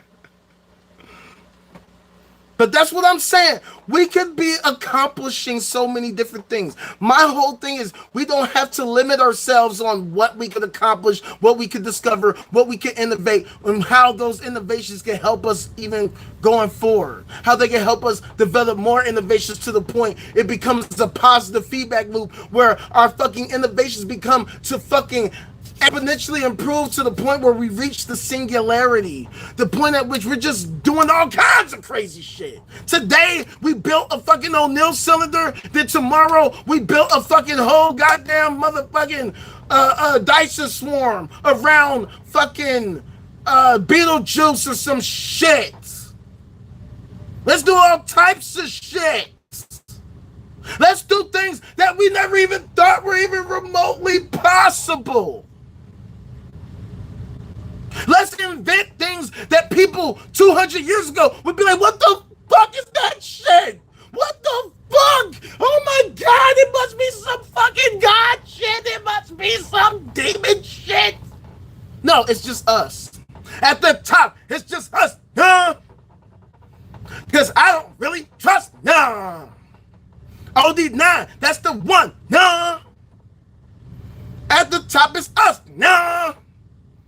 But that's what I'm saying. We could be accomplishing so many different things. My whole thing is we don't have to limit ourselves on what we could accomplish, what we could discover, what we can innovate, and how those innovations can help us even going forward. How they can help us develop more innovations to the point it becomes a positive feedback loop where our fucking innovations become to fucking exponentially improve to the point where we reach the singularity, the point at which we're just doing all kinds of crazy shit. Today, we built a fucking O'Neill cylinder, then tomorrow, we built a fucking whole goddamn motherfucking Dyson swarm around fucking Beetlejuice or some shit. Let's do all types of shit. Let's do things that we never even thought were even remotely possible. Let's invent things that people 200 years ago would be like, what the fuck is that shit? What the fuck? Oh my God, it must be some fucking God shit. It must be some demon shit. No, it's just us. At the top, it's just us. Because I don't really trust nah. OD9, that's the one. Nah. At the top is us. Nah.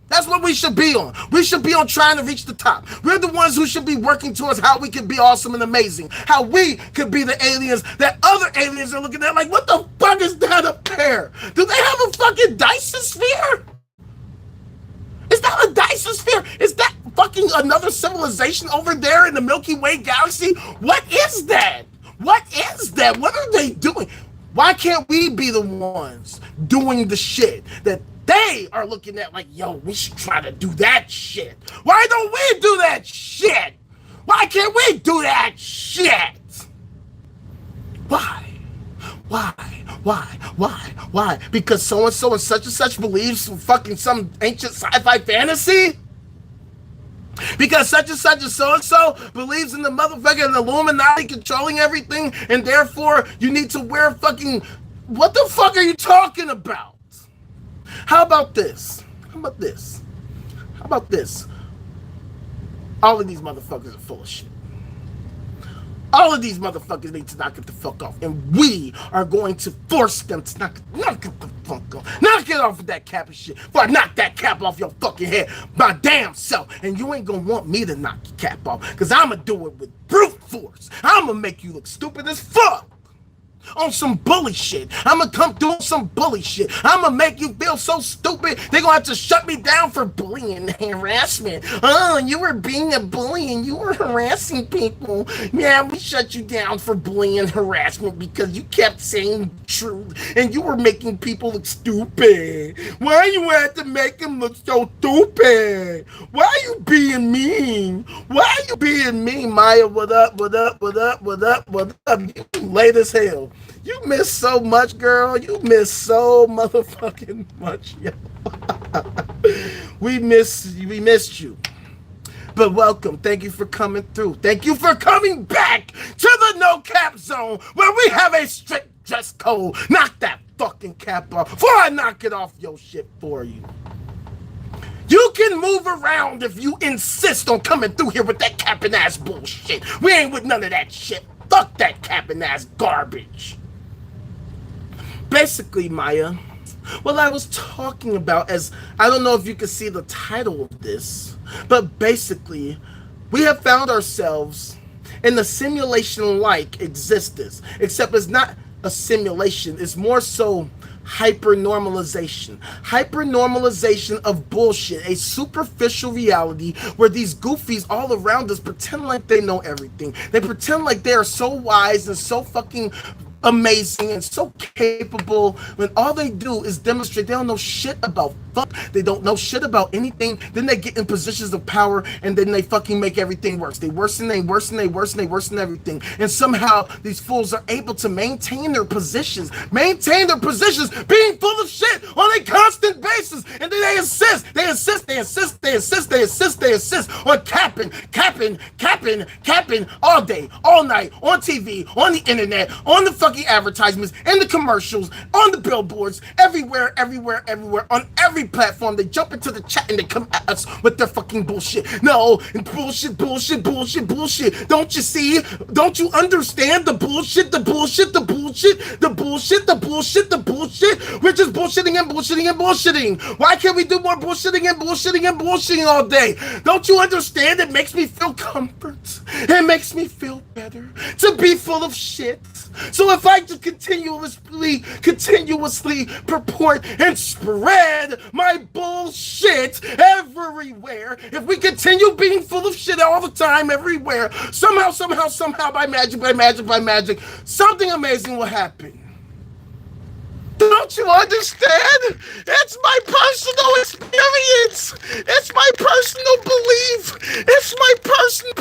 That's what we should be on. We should be on trying to reach the top. We're the ones who should be working towards how we can be awesome and amazing. How we could be the aliens that other aliens are looking at like, what the fuck is that up there? Do they have a fucking Dyson sphere? Is that a Dyson sphere? Is that fucking another civilization over there in the Milky Way galaxy? What is that? What is that? What are they doing? Why can't we be the ones doing the shit that they are looking at like, yo, we should try to do that shit? Why don't we do that shit? Why can't we do that shit? Why? Why? Because so-and-so and such believes fucking some ancient sci-fi fantasy? Because such and so-and-so believes in the motherfucking Illuminati controlling everything, and therefore you need to wear fucking... What the fuck are you talking about? How about this? How about this? All of these motherfuckers are full of shit. All of these motherfuckers need to knock it the fuck off. And we are going to force them to knock it the fuck off. Knock it off with that cap and shit. Before I knock that cap off your fucking head. My damn self. And you ain't gonna want me to knock your cap off. Because I'm gonna do it with brute force. I'm gonna make you look stupid as fuck. On some bully shit. I'm gonna come through some bully shit. I'm gonna make you feel so stupid they're gonna have to shut me down for bullying and harassment. Oh, you were being a bully and you were harassing people. Yeah, we shut you down for bullying and harassment because you kept saying truth and you were making people look stupid. Why you had to make them look so stupid? Why are you being mean? Why are you being mean, Maya? What up? You late as hell. You miss so much, girl. You miss so motherfucking much, yo. We missed you. But welcome. Thank you for coming through. Thank you for coming back to the no cap zone where we have a strict dress code. Knock that fucking cap off before I knock it off your shit for you. You can move around if you insist on coming through here with that capping ass bullshit. We ain't with none of that shit. Fuck that capping ass garbage. Basically, Maya, what I was talking about, as I don't know if you can see the title of this, but basically, we have found ourselves in a simulation-like existence, except it's not a simulation, it's more so hyper-normalization of bullshit, a superficial reality where these goofies all around us pretend like they know everything. They pretend like they are so wise and so fucking amazing and so capable when all they do is demonstrate they don't know shit about fuck. They don't know shit about anything. Then they get in positions of power and then they fucking make everything worse. They worsen everything. And somehow these fools are able to maintain their positions being full of shit on a constant basis. And then they insist on capping all day, all night, on TV, on the internet, on the fucking advertisements, in the commercials, on the billboards, everywhere, on every platform. They jump into the chat and they come at us with their fucking bullshit. No, and bullshit. Don't you see? Don't you understand the bullshit? We're just bullshitting. Why can't we do more bullshitting? bullshitting all day. Don't you understand? It makes me feel comfort. It makes me feel better to be full of shit. So if I just continuously purport and spread my bullshit everywhere, if we continue being full of shit all the time, everywhere, somehow, by magic, something amazing will happen. Don't you understand? It's my personal experience. It's my personal belief. It's my personal.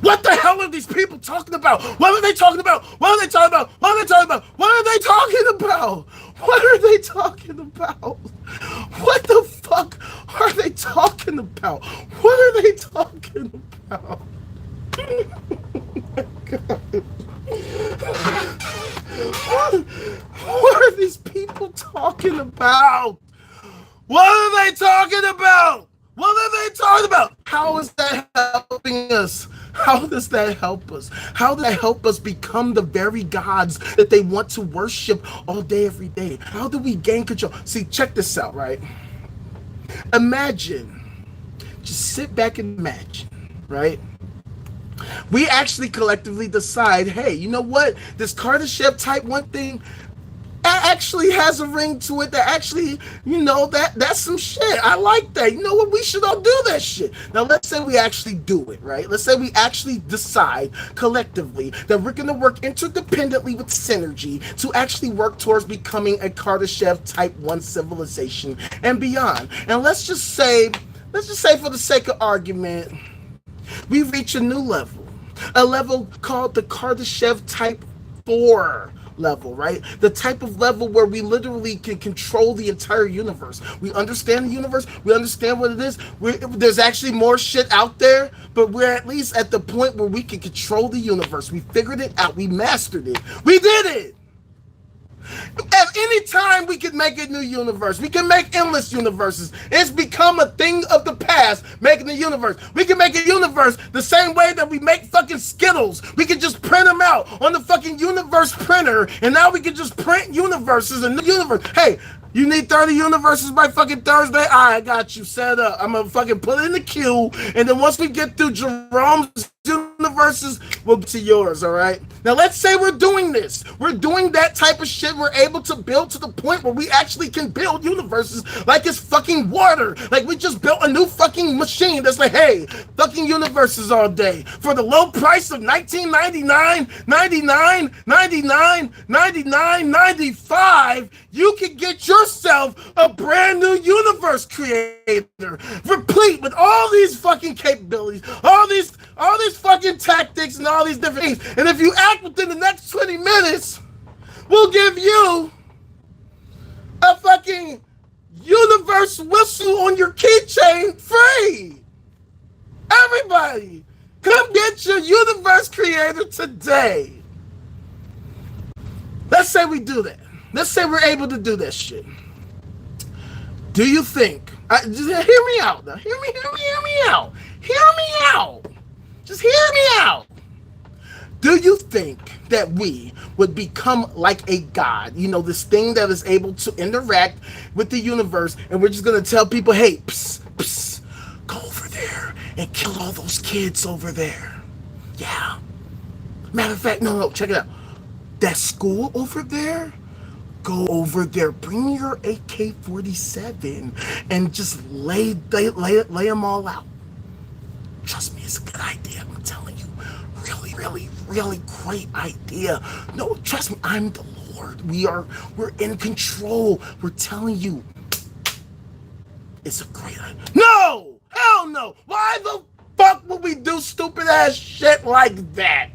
What the hell are these people talking about? What are they talking about? What are they talking about? What are they talking about? What are they talking about? What are they talking about? What the fuck are they talking about? What are they talking about? Oh my God. What are these people talking about? What are they talking about? What are they talking about? How is that helping us? How does that help us? How does that help us become the very gods that they want to worship all day, every day? How do we gain control? See, check this out, right? Imagine, just sit back and imagine, right? We actually collectively decide, hey, you know what? This Kardashev type 1 thing actually has a ring to it that actually, you know, that's some shit. I like that. You know what? We should all do that shit. Now, let's say we actually do it, right? Let's say we actually decide collectively that we're going to work interdependently with synergy to actually work towards becoming a Kardashev type 1 civilization and beyond. And let's just say for the sake of argument, we reach a new level, a level called the Kardashev type 4 level, right? The type of level where we literally can control the entire universe. We understand the universe. We understand what it is. There's actually more shit out there, but we're at least at the point where we can control the universe. We figured it out. We mastered it. We did it. At any time, we can make a new universe. We can make endless universes. It's become a thing of the past, making a universe. We can make a universe the same way that we make fucking Skittles. We can just print them out on the fucking universe printer, and now we can just print universes, a new universe. Hey, you need 30 universes by fucking Thursday? I got you set up. I'm gonna fucking put it in the queue, and then once we get through Jerome's universes, we'll get to yours, all right? Now, let's say we're doing this. We're doing that type of shit. We're able to build to the point where we actually can build universes like it's fucking water. Like we just built a new fucking machine that's like, hey, fucking universes all day. For the low price of $19.99, you can get yourself a brand new universe creator, replete with all these fucking capabilities, all these fucking tactics and all these different things. And if you act within the next 20 minutes, we'll give you a fucking universe whistle on your keychain free. Everybody, come get your universe creator today. Let's say we do that. Let's say we're able to do that shit. Do you think, just hear me out now. Hear me out. Just hear me out. Do you think that we would become like a god? You know, this thing that is able to interact with the universe, and we're just going to tell people, hey, psst, go over there and kill all those kids over there. Yeah. Matter of fact, no, check it out. That school over there, go over there, bring your AK-47 and just lay them all out. Trust me, it's a good idea. I'm telling you, really great idea. No, trust me, I'm the Lord. We're in control. We're telling you, it's a great idea. No, hell no. Why the fuck would we do stupid ass shit like that?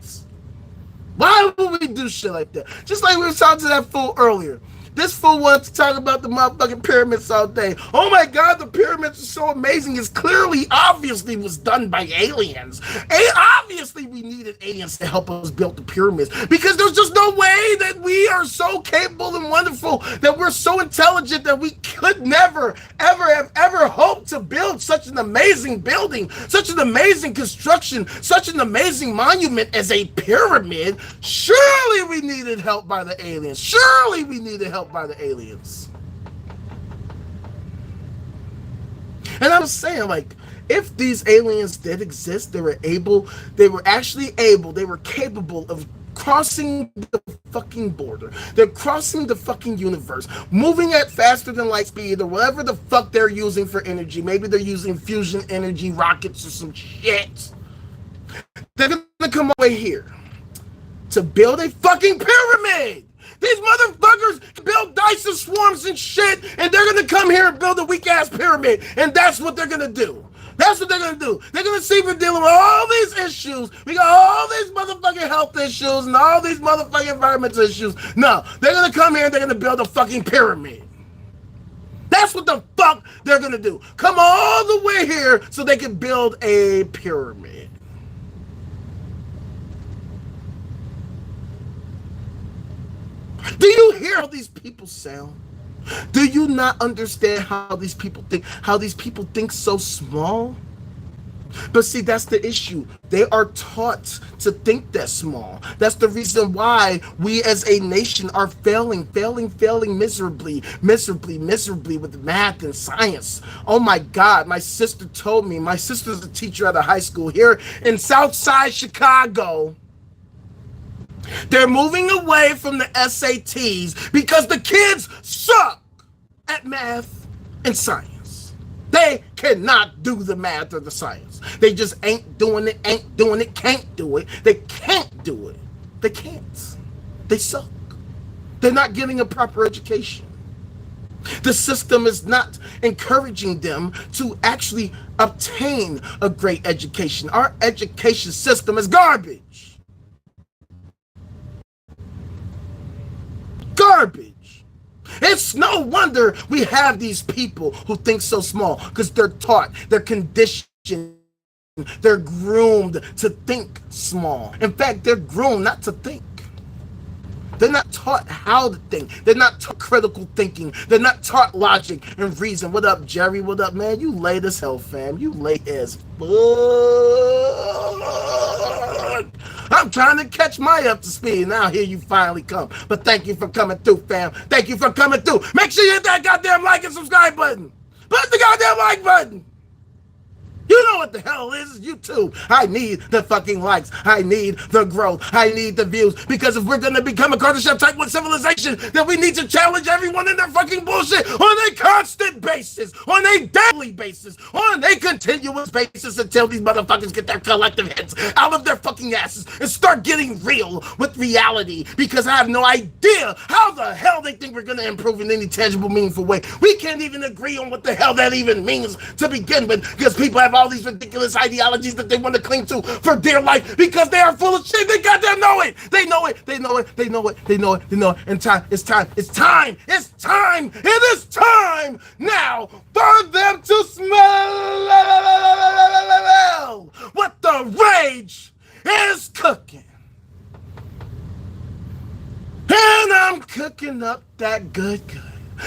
Why would we do shit like that? Just like we were talking to that fool earlier. This fool wanted to talk about the motherfucking pyramids all day. Oh my God, the pyramids are so amazing. It's obviously was done by aliens. Obviously we needed aliens to help us build the pyramids because there's just no way that we we are so capable and wonderful, that we're so intelligent that we could never, ever have ever hoped to build such an amazing building, such an amazing construction, such an amazing monument as a pyramid. Surely we needed help by the aliens. Surely we needed help by the aliens. And I was saying, like, if these aliens did exist, they were capable of crossing the fucking border. They're crossing the fucking universe, moving at faster than light speed, or whatever the fuck they're using for energy. Maybe they're using fusion energy rockets or some shit. They're gonna come over here to build a fucking pyramid. These motherfuckers build Dyson swarms and shit, and they're gonna come here and build a weak ass pyramid, and that's what they're gonna do. That's what they're gonna do. They're gonna see we're dealing with all these issues. We got all these motherfucking health issues and all these motherfucking environmental issues. No, they're gonna come here and they're gonna build a fucking pyramid. That's what the fuck they're gonna do. Come all the way here so they can build a pyramid. Do you hear how these people sound? Do you not understand how these people think? How these people think so small? But see, that's the issue. They are taught to think that small. That's the reason why we as a nation are failing miserably with math and science. Oh my God, my sister told me, my sister's a teacher at a high school here in Southside Chicago. They're moving away from the SATs because the kids suck at math and science. They cannot do the math or the science. They just ain't doing it, can't do it. They can't do it. They can't. They suck. They're not getting a proper education. The system is not encouraging them to actually obtain a great education. Our education system is garbage. Garbage. It's no wonder we have these people who think so small, because they're taught, they're conditioned, they're groomed to think small. In fact, they're groomed not to think. They're not taught how to think. They're not taught critical thinking. They're not taught logic and reason. What up, Jerry? What up, man? You late as hell, fam. You late as fuck. I'm trying to catch my up to speed. Now here you finally come. But thank you for coming through, fam. Thank you for coming through. Make sure you hit that goddamn like and subscribe button. Push the goddamn like button. You know what the hell is YouTube. I need the fucking likes. I need the growth. I need the views. Because if we're going to become a Carter Chef type 1 civilization, then we need to challenge everyone in their fucking bullshit on a constant basis, on a daily basis, on a continuous basis, until these motherfuckers get their collective heads out of their fucking asses and start getting real with reality. Because I have no idea how the hell they think we're going to improve in any tangible, meaningful way. We can't even agree on what the hell that even means to begin with, because people have all these ridiculous ideologies that they want to cling to for dear life, because they are full of shit. They goddamn know it. They know it. They know it. They know it. They know it. They know it. And time. It's time. It's time. It's time. It is time now for them to smell what the rage is cooking. And I'm cooking up that good.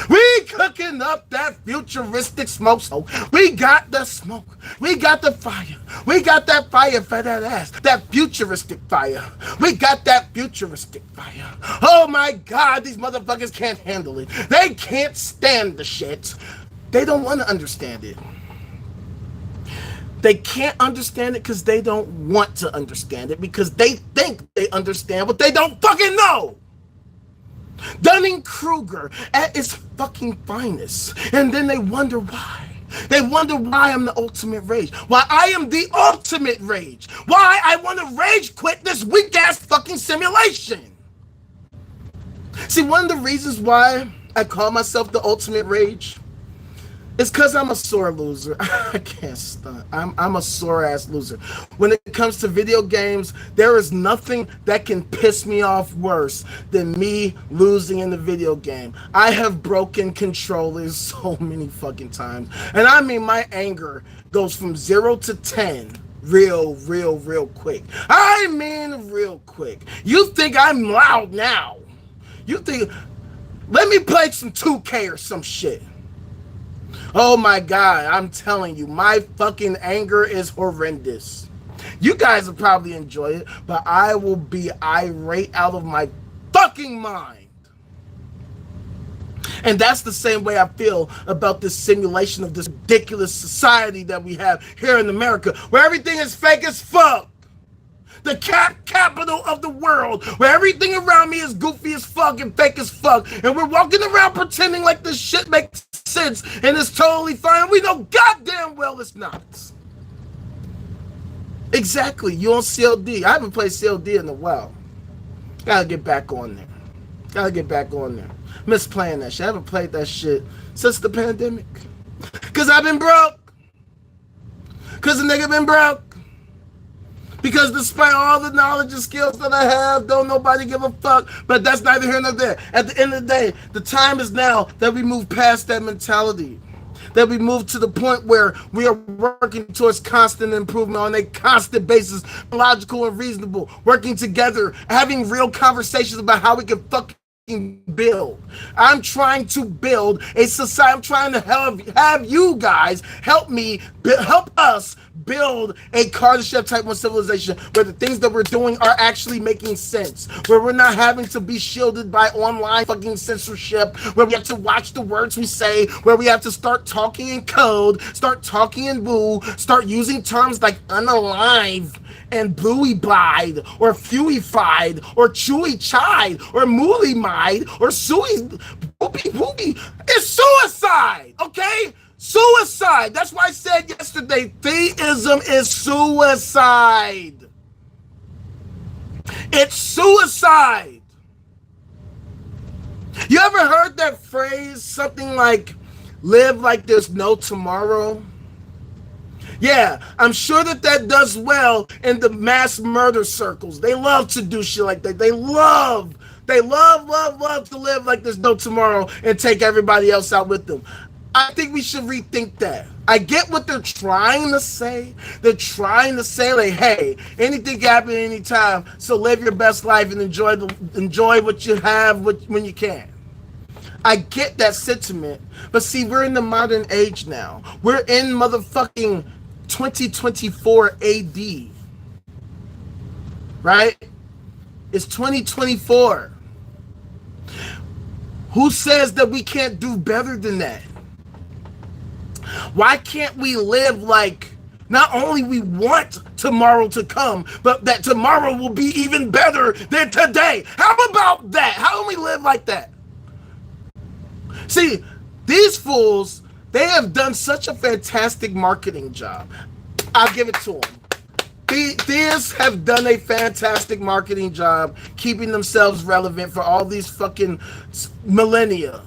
We cooking up that futuristic smoke. We got the smoke. We got the fire. We got that fire for that ass. That futuristic fire. We got that futuristic fire. Oh my God, these motherfuckers can't handle it. They can't stand the shit. They don't want to understand it. They can't understand it because they don't want to understand it, because they think they understand what they don't fucking know. Dunning-Kruger at its fucking finest. And then they wonder why. They wonder why I'm the ultimate rage. Why I am the ultimate rage. Why I want to rage quit this weak-ass fucking simulation. See, one of the reasons why I call myself the ultimate rage is because I'm a sore loser. I can't stop. I'm a sore-ass loser. When it comes to video games, there is nothing that can piss me off worse than me losing in the video game. I have broken controllers so many fucking times. And I mean, my anger goes from 0 to 10 real quick. I mean real quick. You think I'm loud now. You think, let me play some 2K or some shit. Oh my God, I'm telling you, my fucking anger is horrendous. You guys will probably enjoy it, but I will be irate out of my fucking mind. And that's the same way I feel about this simulation of this ridiculous society that we have here in America, where everything is fake as fuck. The capital of the world, where everything around me is goofy as fuck and fake as fuck, and we're walking around pretending like this shit makes sense and it's totally fine. We know goddamn well it's not. Exactly. You on CLD? I haven't played CLD in a while. Gotta get back on there. Miss playing that shit. I haven't played that shit since the pandemic. Cause I've been broke. Cause the nigga been broke. Because despite all the knowledge and skills that I have, don't nobody give a fuck. But that's neither here nor there. At the end of the day, the time is now that we move past that mentality. That we move to the point where we are working towards constant improvement on a constant basis, logical and reasonable, working together, having real conversations about how we can fucking build. I'm trying to build a society. I'm trying to have you guys help me, help us build a Kardashev type 1 civilization where the things that we're doing are actually making sense, where we're not having to be shielded by online fucking censorship, where we have to watch the words we say, where we have to start talking in code, start talking in woo, start using terms like unalive and bluey-blied or fewified or chewy-chide or mooly-mide or suey poopy. It's suicide, okay? Suicide. That's why I said yesterday, theism is suicide. It's suicide. You ever heard that phrase, something like, live like there's no tomorrow? Yeah, I'm sure that does well in the mass murder circles. They love to do shit like that. They love to live like there's no tomorrow and take everybody else out with them. I think we should rethink that. I get what they're trying to say. They're trying to say, like, hey, anything can happen anytime, so live your best life and enjoy what you have when you can. I get that sentiment, but see, we're in the modern age now. We're in motherfucking 2024 AD, right? It's 2024. Who says that we can't do better than that? Why can't we live like not only we want tomorrow to come, but that tomorrow will be even better than today? How about that? How can we live like that? See, these fools, they have done such a fantastic marketing job. I'll give it to them. These have done a fantastic marketing job keeping themselves relevant for all these fucking millennia.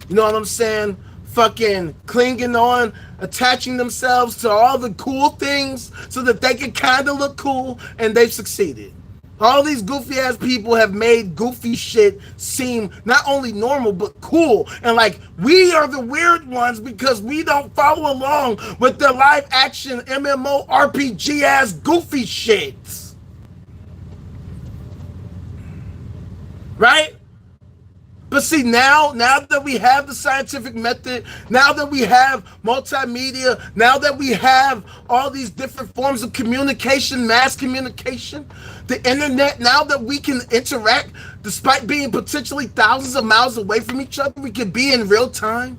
You know what I'm saying? Fucking clinging on, attaching themselves to all the cool things so that they can kind of look cool, and they've succeeded. All these goofy ass people have made goofy shit seem not only normal but cool, and like we are the weird ones because we don't follow along with the live action MMO RPG ass goofy shit. Right? But see, now that we have the scientific method, now that we have multimedia, now that we have all these different forms of communication, mass communication, the internet, now that we can interact despite being potentially thousands of miles away from each other, we can be in real time.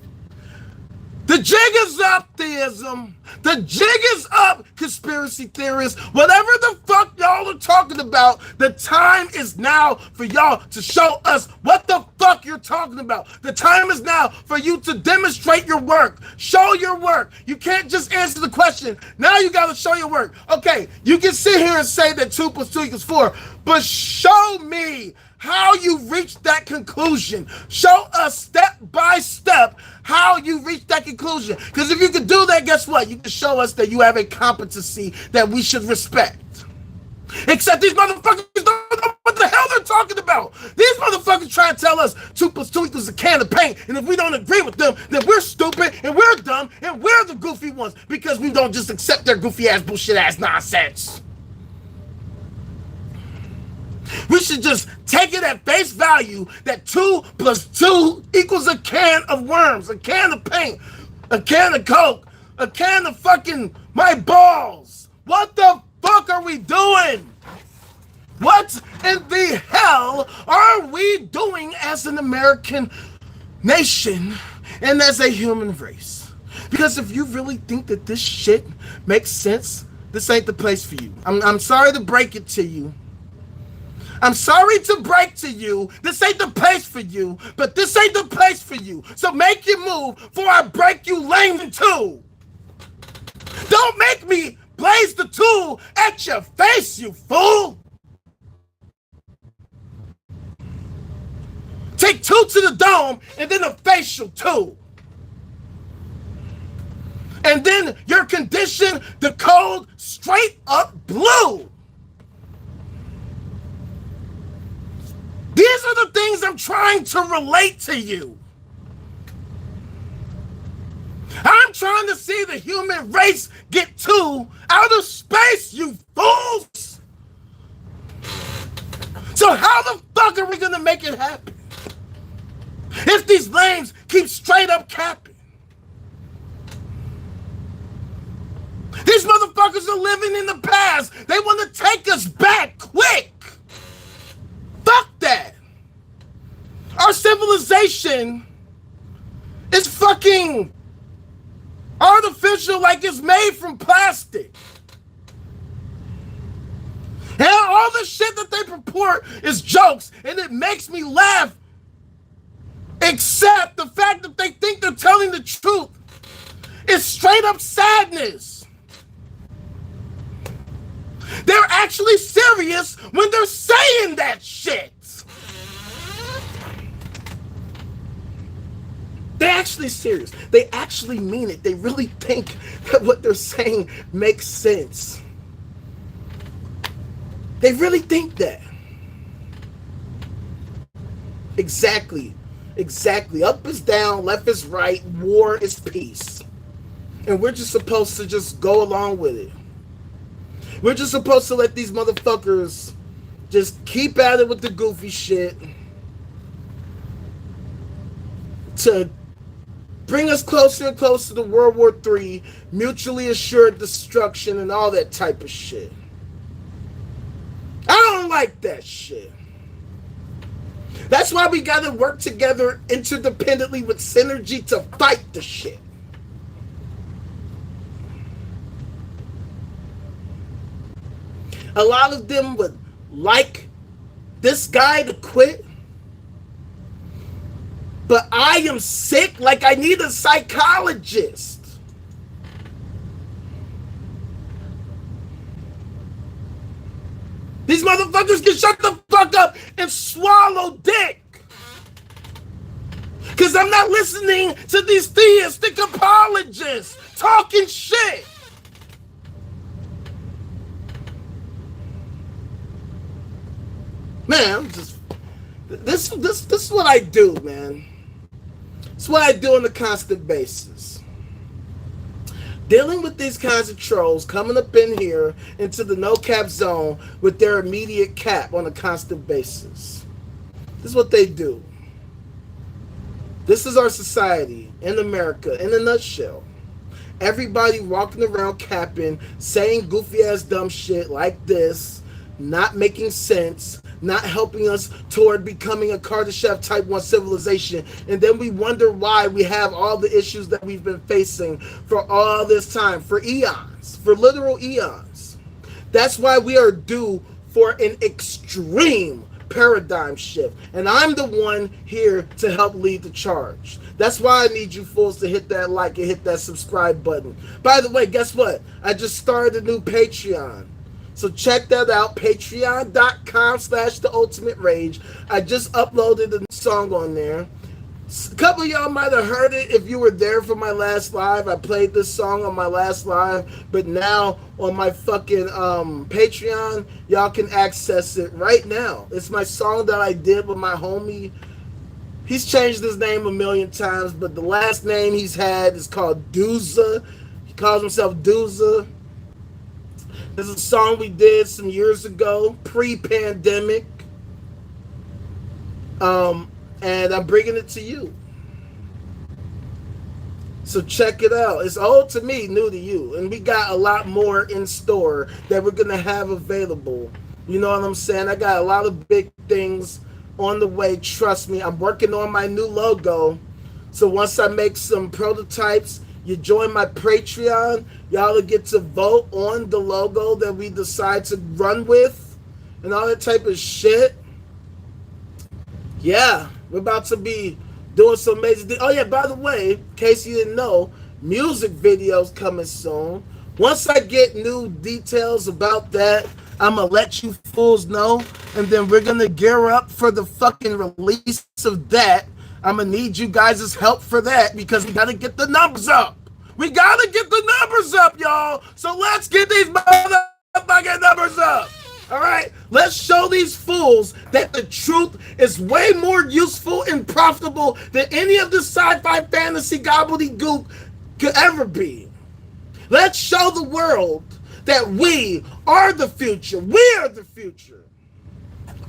The jig is up, theism. The jig is up, conspiracy theorists. Whatever the fuck y'all are talking about, the time is now for y'all to show us what the fuck you're talking about. The time is now for you to demonstrate your work. Show your work. You can't just answer the question. Now you got to show your work. Okay, you can sit here and say that 2 + 2 = 4, but show me how you reached that conclusion. Show us step by step how you reached that conclusion. Because if you can do that, guess what? You can show us that you have a competency that we should respect. Except these motherfuckers don't know what the hell they're talking about. These motherfuckers try to tell us 2 + 2 = a can of paint, and if we don't agree with them, then we're stupid and we're dumb and we're the goofy ones because we don't just accept their goofy ass bullshit ass nonsense. We should just take it at face value that 2 + 2 equals a can of worms, a can of paint, a can of Coke, a can of fucking my balls. What the fuck are we doing? What in the hell are we doing as an American nation and as a human race? Because if you really think that this shit makes sense, this ain't the place for you. I'm sorry to break it to you. I'm sorry to break to you, this ain't the place for you, but this ain't the place for you. So make your move before I break you lame in two. Don't make me blaze the tool at your face, you fool. Take 2 to the dome and then a facial too. And then your condition, the code, straight up blue. These are the things I'm trying to relate to you. I'm trying to see the human race get to outer space, you fools. So how the fuck are we gonna make it happen? If these lames keep straight up capping. These motherfuckers are living in the past. They want to take us back quick. Fuck that. Our civilization is fucking artificial, like it's made from plastic. And all the shit that they purport is jokes, and it makes me laugh. Except the fact that they think they're telling the truth is straight up sadness. They're actually serious when they're saying that shit. They're actually serious. They actually mean it. They really think that what they're saying makes sense. They really think that. Exactly. Up is down, left is right, war is peace. And we're just supposed to just go along with it. We're just supposed to let these motherfuckers just keep at it with the goofy shit to bring us closer and closer to World War III, mutually assured destruction, and all that type of shit. I don't like that shit. That's why we gotta work together interdependently with synergy to fight the shit. A lot of them would like this guy to quit, but I am sick, like I need a psychologist. These motherfuckers can shut the fuck up and swallow dick. Because I'm not listening to these theistic apologists talking shit. Man, I'm just... This is what I do, man. It's what I do on a constant basis. Dealing with these kinds of trolls coming up in here into the no-cap zone with their immediate cap on a constant basis. This is what they do. This is our society in America in a nutshell. Everybody walking around capping, saying goofy-ass dumb shit like this, not making sense, not helping us toward becoming a Kardashev type 1 civilization. And then we wonder why we have all the issues that we've been facing for all this time, for eons, for literal eons. That's why we are due for an extreme paradigm shift. And I'm the one here to help lead the charge. That's why I need you fools to hit that like and hit that subscribe button. By the way, guess what? I just started a new Patreon. So check that out, patreon.com/theultimaterage. I just uploaded a song on there. A couple of y'all might have heard it if you were there for my last live. I played this song on my last live, but now on my fucking Patreon, y'all can access it right now. It's my song that I did with my homie. He's changed his name a million times, but the last name he's had is called Dooza. He calls himself Dooza. This is a song we did some years ago, pre-pandemic. And I'm bringing it to you. So check it out. It's old to me, new to you. And we got a lot more in store that we're going to have available. You know what I'm saying? I got a lot of big things on the way. Trust me. I'm working on my new logo. So once I make some prototypes, you join my Patreon. Y'all will get to vote on the logo that we decide to run with and all that type of shit. Yeah, we're about to be doing some amazing things. Oh yeah, by the way, in case you didn't know, music videos coming soon. Once I get new details about that, I'm gonna let you fools know, and then we're gonna gear up for the fucking release of that. I'm gonna need you guys' help for that because we gotta get the numbers up. We gotta get the numbers up, y'all. So let's get these motherfucking numbers up. All right, let's show these fools that the truth is way more useful and profitable than any of the sci-fi fantasy gobbledygook could ever be. Let's show the world that we are the future. We are the future.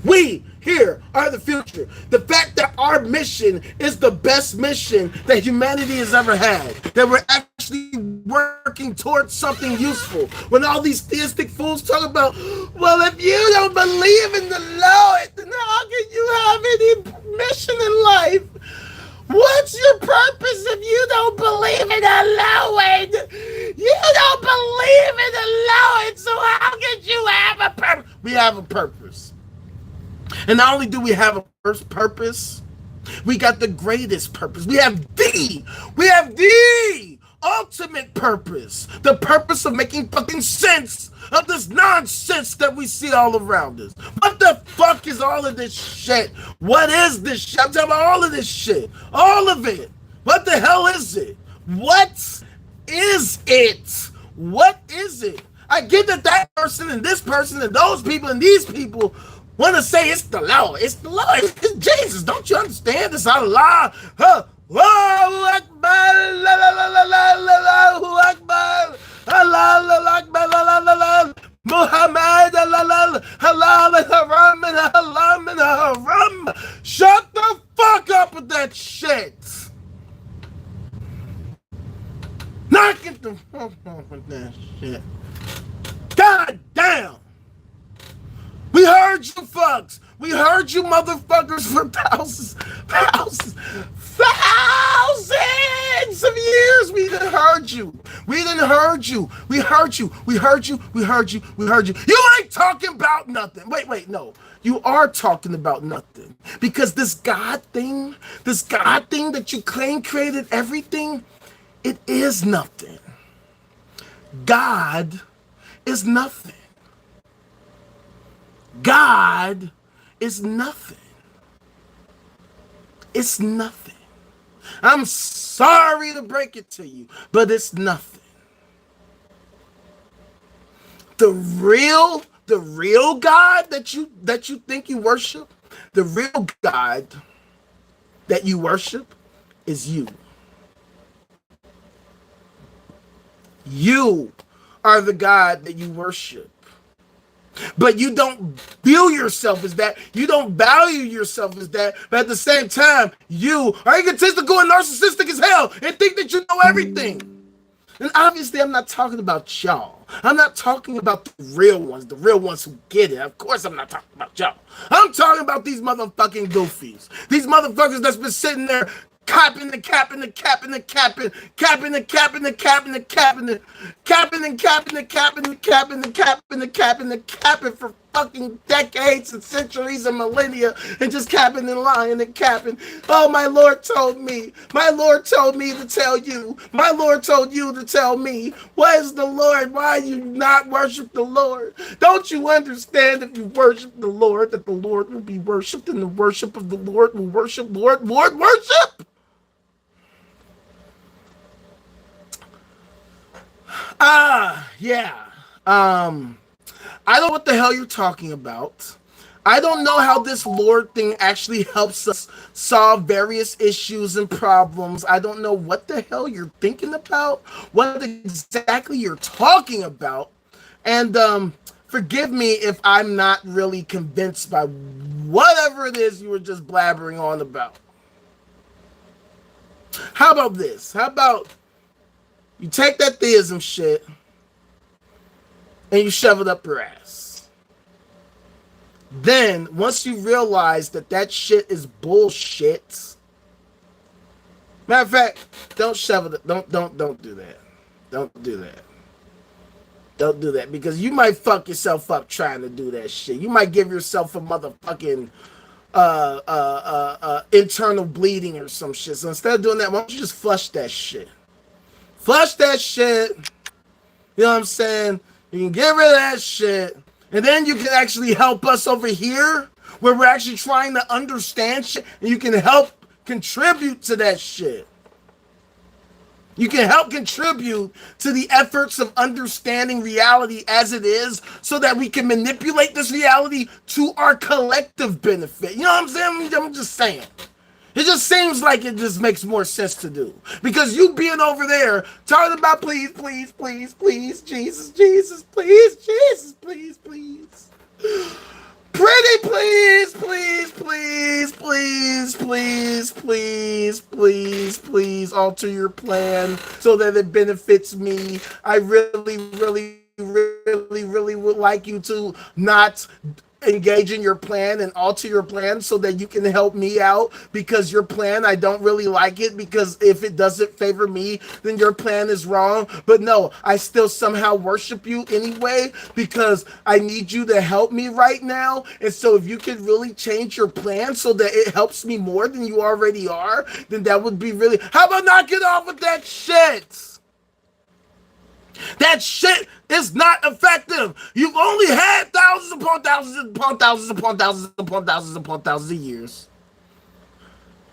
We here are the future. The fact that our mission is the best mission that humanity has ever had. That we're actually working towards something useful. When all these theistic fools talk about, well, if you don't believe in the Lord, then how can you have any mission in life? What's your purpose if you don't believe in the Lord? You don't believe in the Lord, so how can you have a purpose? We have a purpose. And not only do we have a first purpose, we got the greatest purpose. We have the ultimate purpose. The purpose of making fucking sense of this nonsense that we see all around us. What the fuck is all of this shit? What is this shit? I'm talking about all of this shit. All of it. What the hell is it? What is it? What is it? I get that that person and this person and those people and these people want to say it's the Lord. It's the Lord. It's Jesus. Don't you understand? It's Allah. Allahu Akbar. Allahu Akbar. Allahu Akbar. Allahu Muhammad. Halal haram and haram and haram. Shut the fuck up with that shit. Knock it the fuck off with that shit. God damn. We heard you fucks. We heard you motherfuckers for thousands of years. We done heard you. We done heard you. We heard you. We heard you. We heard you. We heard you. You ain't talking about nothing. Wait, no. You are talking about nothing. Because this God thing that you claim created everything, it is nothing. God is nothing. God is nothing. It's nothing. I'm sorry to break it to you, but it's nothing. The real God that you think you worship, the real God that you worship is you. You are the God that you worship. But you don't view yourself as that. You don't value yourself as that. But at the same time, you are egotistical and narcissistic as hell and think that you know everything. And obviously, I'm not talking about y'all. I'm not talking about the real ones who get it. Of course, I'm not talking about y'all. I'm talking about these motherfucking goofies. These motherfuckers that's been sitting there capping for fucking decades and centuries and millennia and just capping and lying and capping. Oh, my Lord told me to tell you. My Lord told you to tell me. What is the Lord? Why you not worship the Lord? Don't you understand if you worship the Lord that the Lord will be worshipped and the worship of the Lord will worship Lord worship? Yeah. I don't know what the hell you're talking about. I don't know how this Lord thing actually helps us solve various issues and problems. I don't know what the hell you're thinking about, what exactly you're talking about. And forgive me if I'm not really convinced by whatever it is you were just blabbering on about. How about this? How about you take that theism shit and you shove it up your ass? Then, once you realize that that shit is bullshit, matter of fact, don't shove it. Don't do that. Don't do that. Don't do that, because you might fuck yourself up trying to do that shit. You might give yourself a motherfucking internal bleeding or some shit. So instead of doing that, why don't you just flush that shit? Flush that shit. You know what I'm saying? You can get rid of that shit, and then you can actually help us over here, where we're actually trying to understand shit, and you can help contribute to that shit. You can help contribute to the efforts of understanding reality as it is, so that we can manipulate this reality to our collective benefit. You know what I'm saying? I'm just saying. It just seems like it just makes more sense to do. Because you being over there talking about please, please, please, please, Jesus, Jesus, please, Jesus, please, please. Pretty please, please, please, please, please, please, please, please alter your plan so that it benefits me. I really, really, really, really would like you to not engage in your plan and alter your plan so that you can help me out, because your plan, I don't really like it, because if it doesn't favor me, then your plan is wrong. But no, I still somehow worship you anyway, because I need you to help me right now. And so if you could really change your plan so that it helps me more than you already are, then that would be really... How about not get off with that shit? That shit is not effective. You've only had thousands upon thousands upon thousands upon thousands upon thousands upon thousands of years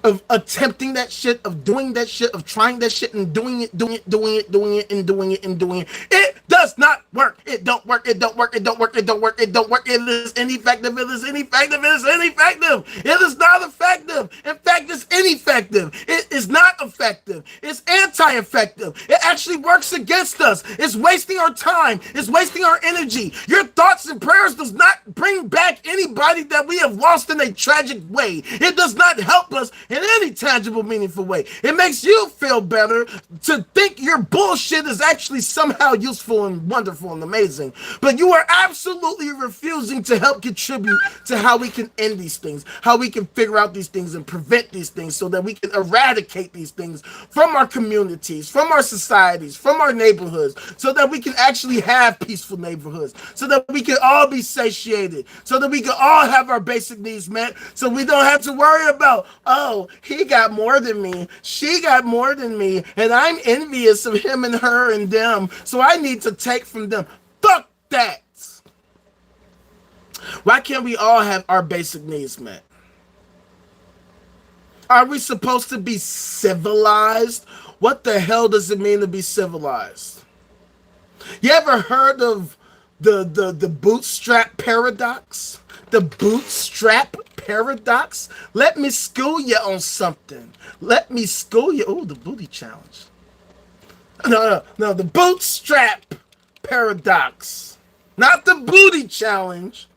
of attempting that shit, of doing that shit, of trying that shit, and doing it, and doing it. It does not work. It don't work. It don't work. It don't work. It don't work. It don't work. It is ineffective. It is ineffective. It is ineffective. It is not effective. In fact, it's ineffective. It is not effective. It's anti-effective. It actually works against us. It's wasting our time. It's wasting our energy. Your thoughts and prayers does not bring back anybody that we have lost in a tragic way. It does not help us in any tangible, meaningful way. It makes you feel better to think your bullshit is actually somehow useful and wonderful and amazing. But you are absolutely refusing to help contribute to how we can end these things, how we can figure out these things and prevent these things, so that we can eradicate these things from our communities, from our societies, from our neighborhoods, so that we can actually have peaceful neighborhoods, so that we can all be satiated, so that we can all have our basic needs met, so we don't have to worry about, oh, he got more than me, she got more than me, and I'm envious of him and her and them, so I need to take from them. Fuck that. Why can't we all have our basic needs met? Are we supposed to be civilized? What the hell does it mean to be civilized? You ever heard of the bootstrap paradox? The bootstrap paradox? Let me school you on something. Let me school you. Oh, the booty challenge. No, the bootstrap paradox. Not the booty challenge,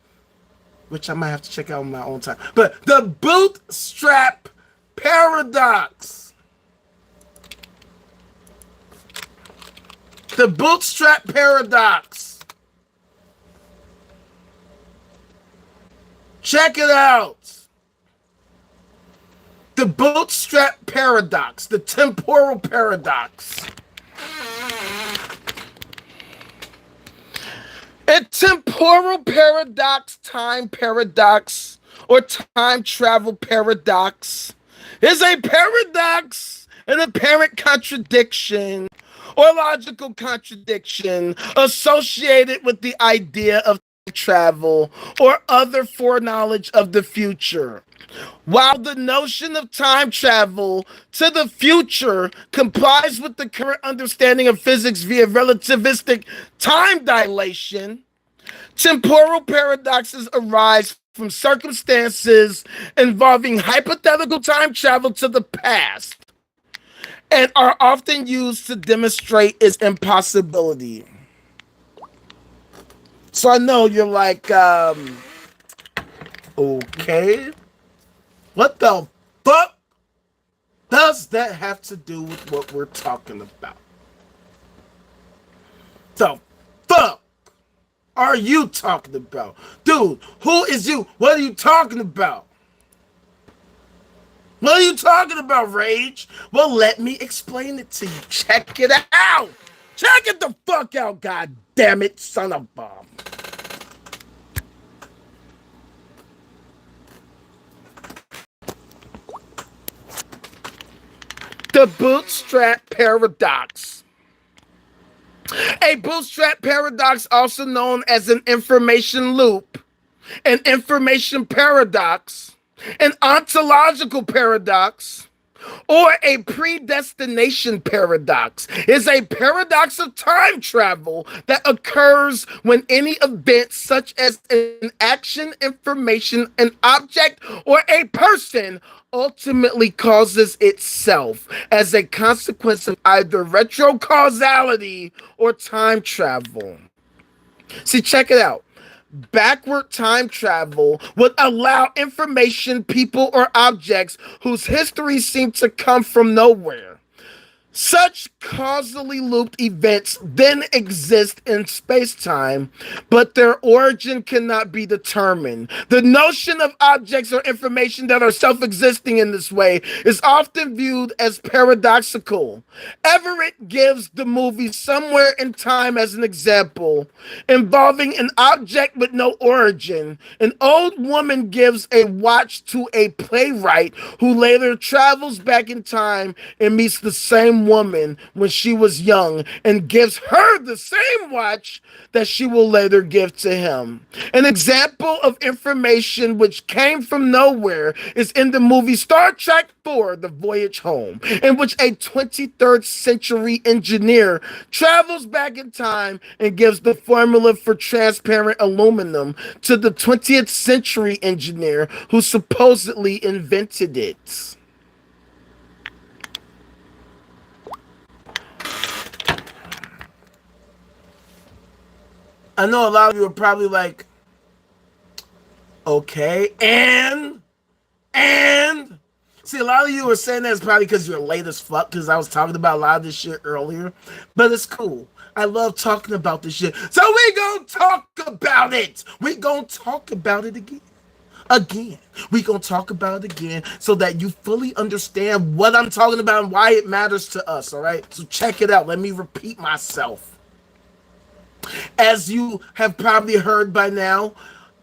which I might have to check out on my own time. But the bootstrap paradox. The bootstrap paradox. Check it out. The bootstrap paradox, the temporal paradox. A temporal paradox, time paradox, or time travel paradox is a paradox, an apparent contradiction or logical contradiction associated with the idea of travel or other foreknowledge of the future. While the notion of time travel to the future complies with the current understanding of physics via relativistic time dilation, temporal paradoxes arise from circumstances involving hypothetical time travel to the past and are often used to demonstrate its impossibility. So I know you're like, Okay. What the fuck does that have to do with what we're talking about? The fuck are you talking about? Dude, who is you? What are you talking about? What are you talking about, Rage? Well, let me explain it to you. Check it out. Check it the fuck out, god damn it, son of a bomb. The bootstrap paradox. A bootstrap paradox, also known as an information loop, an information paradox, an ontological paradox, or a predestination paradox, is a paradox of time travel that occurs when any event such as an action, information, an object, or a person ultimately causes itself as a consequence of either retrocausality or time travel. See, check it out. Backward time travel would allow information, people, or objects whose histories seem to come from nowhere. Such causally looped events then exist in space-time, but their origin cannot be determined. The notion of objects or information that are self-existing in this way is often viewed as paradoxical. Everett gives the movie Somewhere in Time as an example, involving an object with no origin. An old woman gives a watch to a playwright who later travels back in time and meets the same woman when she was young and gives her the same watch that she will later give to him. An example of information which came from nowhere is in the movie Star Trek IV: The Voyage Home, in which a 23rd century engineer travels back in time and gives the formula for transparent aluminum to the 20th century engineer who supposedly invented it. I know a lot of you are probably like, okay, and see, a lot of you are saying that it's probably because you're late as fuck, because I was talking about a lot of this shit earlier, but it's cool. I love talking about this shit, so we gonna talk about it. We gonna talk about it again. We gonna talk about it again so that you fully understand what I'm talking about and why it matters to us. All right, so check it out. Let me repeat myself. As you have probably heard by now,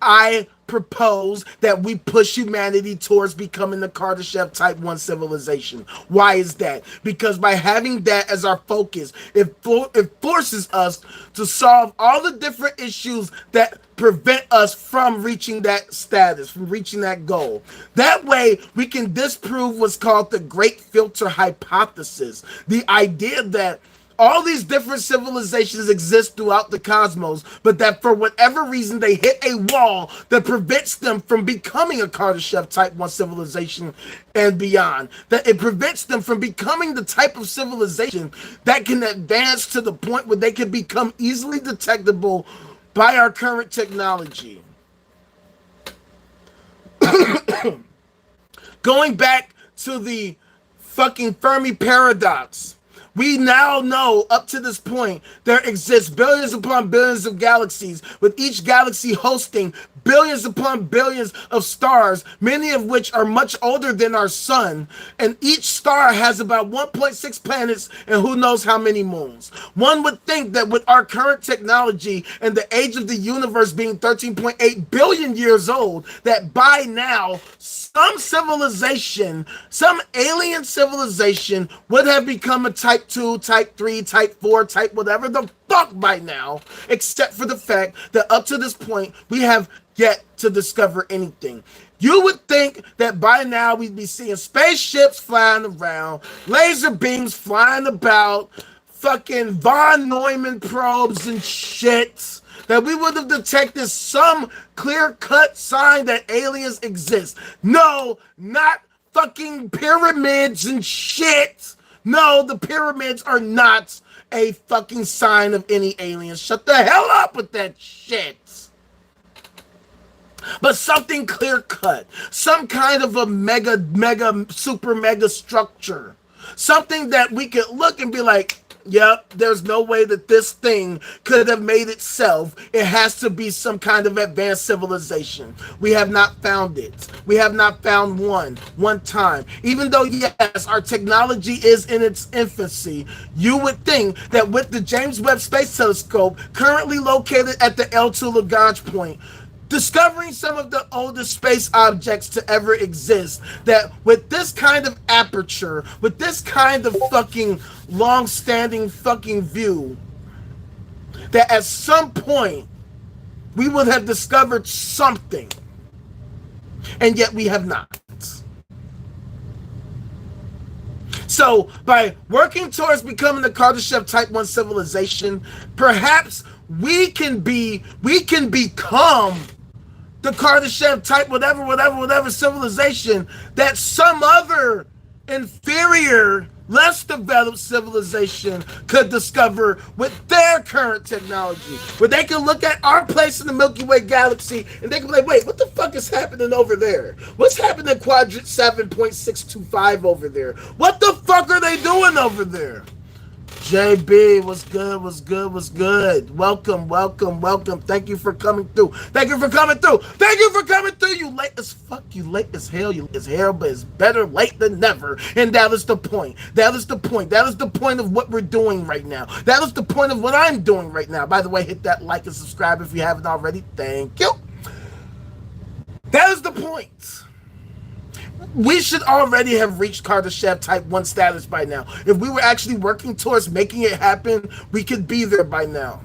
I propose that we push humanity towards becoming the Kardashev Type 1 civilization. Why is that? Because by having that as our focus, it forces us to solve all the different issues that prevent us from reaching that status, from reaching that goal. That way, we can disprove what's called the Great Filter Hypothesis, the idea that all these different civilizations exist throughout the cosmos, but that for whatever reason they hit a wall that prevents them from becoming a Kardashev Type 1 civilization and beyond. That it prevents them from becoming the type of civilization that can advance to the point where they can become easily detectable by our current technology. Going back to the fucking Fermi paradox, we now know, up to this point, there exists billions upon billions of galaxies, with each galaxy hosting billions upon billions of stars, many of which are much older than our sun, and each star has about 1.6 planets and who knows how many moons. One would think that with our current technology and the age of the universe being 13.8 billion years old, that by now, some civilization, some alien civilization would have become a Type 2, Type 3, Type 4, Type whatever the fuck by now, except for the fact that up to this point, we have yet to discover anything. You would think that by now we'd be seeing spaceships flying around, laser beams flying about, fucking von Neumann probes and shit, that we would have detected some clear-cut sign that aliens exist. No, not fucking pyramids and shit. No, the pyramids are not a fucking sign of any aliens. Shut the hell up with that shit. but something clear cut, some kind of a super mega structure, something that we could look and be like, yep, there's no way that this thing could have made itself. It has to be some kind of advanced civilization. We have not found it. We have not found one time. Even though, yes, our technology is in its infancy, you would think that with the James Webb Space Telescope, currently located at the L2 Lagrange point, discovering some of the oldest space objects to ever exist, that with this kind of aperture, with this kind of fucking long-standing fucking view, that at some point we would have discovered something, and yet we have not. So by working towards becoming the Kardashev Type 1 civilization, perhaps we can become the Kardashev type whatever civilization that some other inferior, less developed civilization could discover with their current technology, where they can look at our place in the Milky Way galaxy and they can be like, wait, what the fuck is happening over there? What's happening in quadrant 7.625 over there? What the fuck are they doing over there? JB, what's good? Welcome. Thank you for coming through. You late as fuck. You late as hell. But it's better late than never. And that is the point. That is the point of what we're doing right now. That is the point of what I'm doing right now. By the way, hit that like and subscribe if you haven't already. Thank you. That is the point. We should already have reached Kardashev Type 1 status by now. If we were actually working towards making it happen, we could be there by now.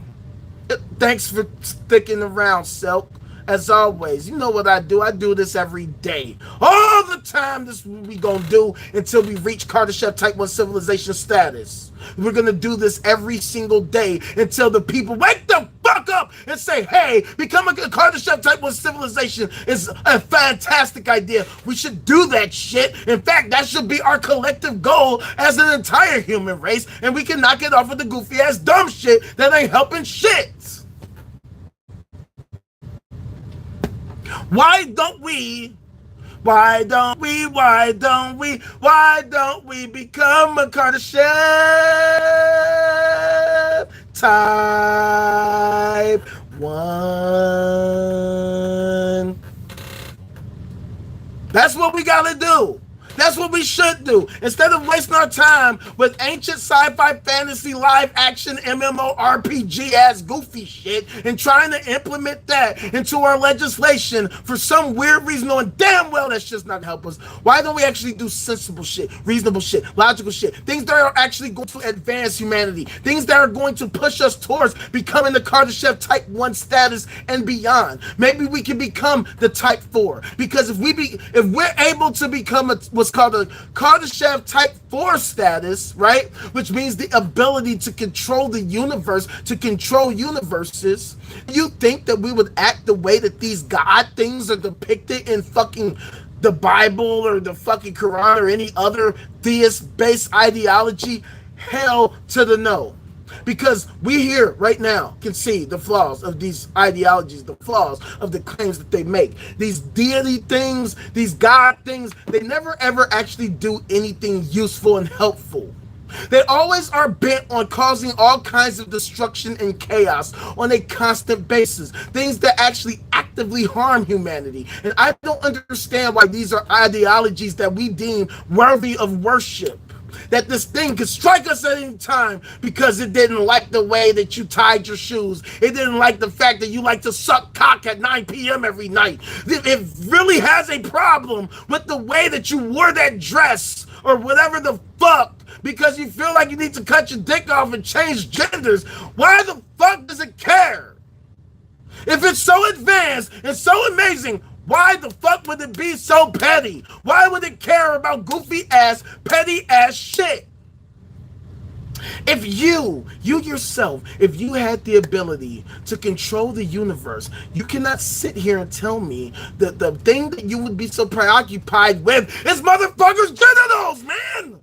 Thanks for sticking around, Silk. As always, you know what I do. I do this every day. All the time, this is what we gonna do until we reach Kardashev Type 1 civilization status. We're gonna do this every single day until the people wake the fuck up and say, hey, becoming a Kardashev Type 1 civilization is a fantastic idea. We should do that shit. In fact, that should be our collective goal as an entire human race, and we can knock it off with the goofy ass dumb shit that ain't helping shit. Why don't we become a Kardashev Type 1? That's what we gotta do. That's what we should do. Instead of wasting our time with ancient sci-fi fantasy live action MMORPG ass goofy shit and trying to implement that into our legislation for some weird reason, knowing damn well that's just not gonna help us. Why don't we actually do sensible shit, reasonable shit, logical shit, things that are actually going to advance humanity, things that are going to push us towards becoming the Kardashev Type 1 status and beyond. Maybe we can become the Type 4, because if we're able to become what's called a Kardashev Type 4 status, right? Which means the ability to control the universe, to control universes. You think that we would act the way that these god things are depicted in fucking the Bible or the fucking Quran or any other theist-based ideology? Hell to the no. Because we here right now can see the flaws of these ideologies, the flaws of the claims that they make. These deity things, these God things, they never ever actually do anything useful and helpful. They always are bent on causing all kinds of destruction and chaos on a constant basis. Things that actually actively harm humanity. And I don't understand why these are ideologies that we deem worthy of worship. That this thing could strike us at any time because it didn't like the way that you tied your shoes. It didn't like the fact that you like to suck cock at 9 p.m. every night. It really has a problem with the way that you wore that dress or whatever the fuck, because you feel like you need to cut your dick off and change genders. Why the fuck does it care? If it's so advanced and so amazing, why the fuck would it be so petty? Why would it care about goofy ass, petty ass shit? If you yourself, if you had the ability to control the universe, you cannot sit here and tell me that the thing that you would be so preoccupied with is motherfuckers' genitals, man!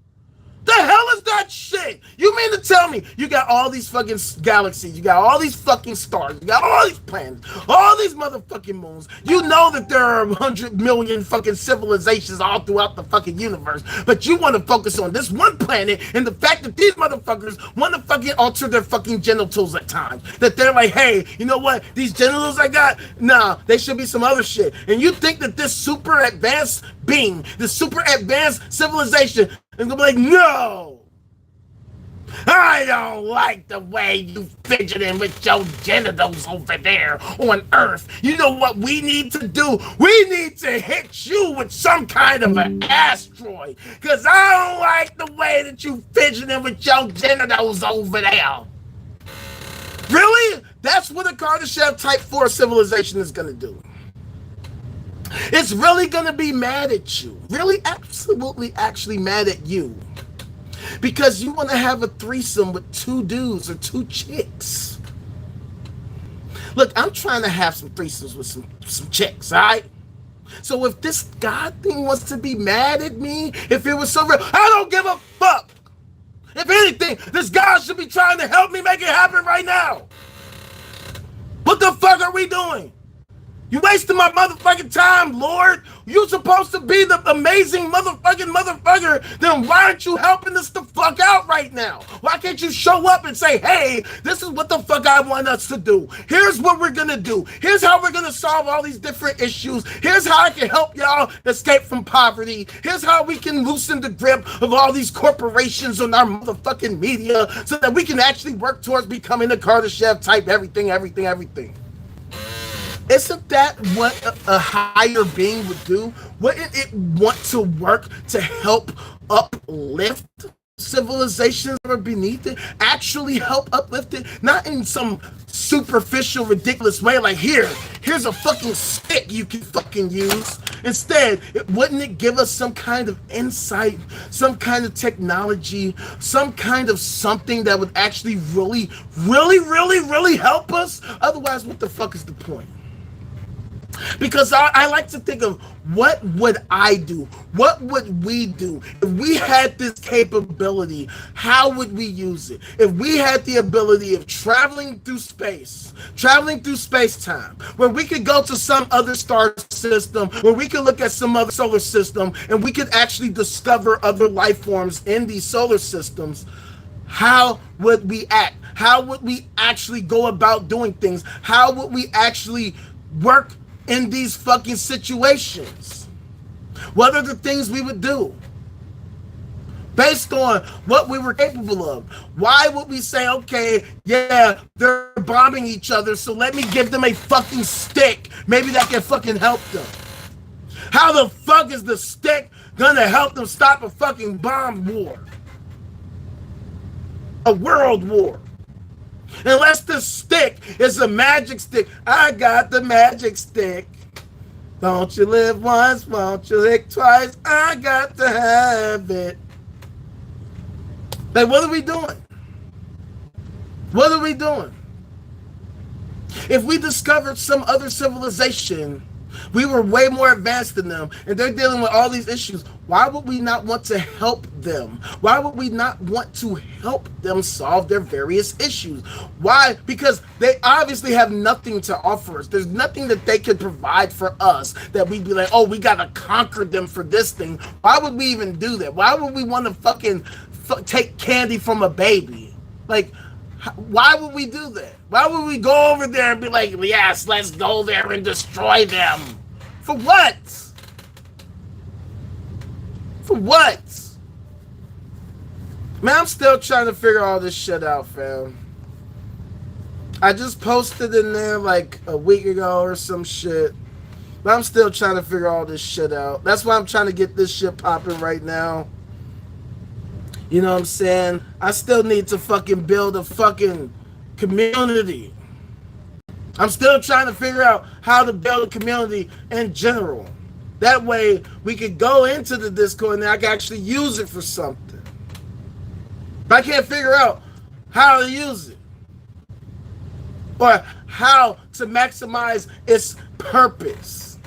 The hell is that shit? You mean to tell me you got all these fucking galaxies, you got all these fucking stars, you got all these planets, all these motherfucking moons. You know that there are 100 million fucking civilizations all throughout the fucking universe, but you want to focus on this one planet and the fact that these motherfuckers want to fucking alter their fucking genitals at times. That they're like, hey, you know what? These genitals I got, nah, they should be some other shit. And you think that this super advanced being, this super advanced civilization is gonna be like, no, I don't like the way you fidgeting with your genitals over there on Earth. You know what we need to do? We need to hit you with some kind of an asteroid, because I don't like the way that you fidgeting with your genitals over there. Really? That's what a Kardashev Type 4 civilization is gonna do. It's really gonna be mad at you. Really, absolutely, actually mad at you. Because you want to have a threesome with 2 dudes or 2 chicks. Look, I'm trying to have some threesomes with some chicks, all right? So if this God thing wants to be mad at me, if it was so real, I don't give a fuck. If anything, this God should be trying to help me make it happen right now. What the fuck are we doing? You wasting my motherfucking time, Lord. You supposed to be the amazing motherfucker. Then why aren't you helping us the fuck out right now? Why can't you show up and say, hey, this is what the fuck I want us to do. Here's what we're gonna do. Here's how we're gonna solve all these different issues. Here's how I can help y'all escape from poverty. Here's how we can loosen the grip of all these corporations on our motherfucking media so that we can actually work towards becoming a Kardashev type everything. Isn't that what a higher being would do? Wouldn't it want to work to help uplift civilizations that are beneath it? Actually help uplift it? Not in some superficial, ridiculous way like, here's a fucking stick you can fucking use. Instead, wouldn't it give us some kind of insight, some kind of technology, some kind of something that would actually really help us? Otherwise, what the fuck is the point? Because I like to think of what would I do? What would we do? If we had this capability, how would we use it? If we had the ability of traveling through space-time, where we could go to some other star system, where we could look at some other solar system, and we could actually discover other life forms in these solar systems, how would we act? How would we actually go about doing things? How would we actually work in these fucking situations? What are the things we would do based on what we were capable of? Why would we say, okay, yeah, they're bombing each other, so let me give them a fucking stick, maybe that can fucking help them? How the fuck is the stick gonna help them stop a fucking bomb war, a world war? Unless the stick is a magic stick. I got the magic stick. Don't you live once, won't you lick twice? I got to have it. Like, what are we doing? What are we doing? If we discovered some other civilization, we were way more advanced than them, and they're dealing with all these issues, why would we not want to help them? Why would we not want to help them solve their various issues? Why? Because they obviously have nothing to offer us. There's nothing that they could provide for us that we'd be like, oh, we gotta conquer them for this thing. Why would we even do that? Why would we want to fucking take candy from a baby? Like, why would we do that? Why would we go over there and be like, yes, let's go there and destroy them? For what? For what? Man, I'm still trying to figure all this shit out, fam. I just posted in there like a week ago or some shit. But I'm still trying to figure all this shit out. That's why I'm trying to get this shit popping right now. You know what I'm saying? I still need to fucking build a fucking community. I'm still trying to figure out how to build a community in general. That way we could go into the Discord and I can actually use it for something. But I can't figure out how to use it, or how to maximize its purpose.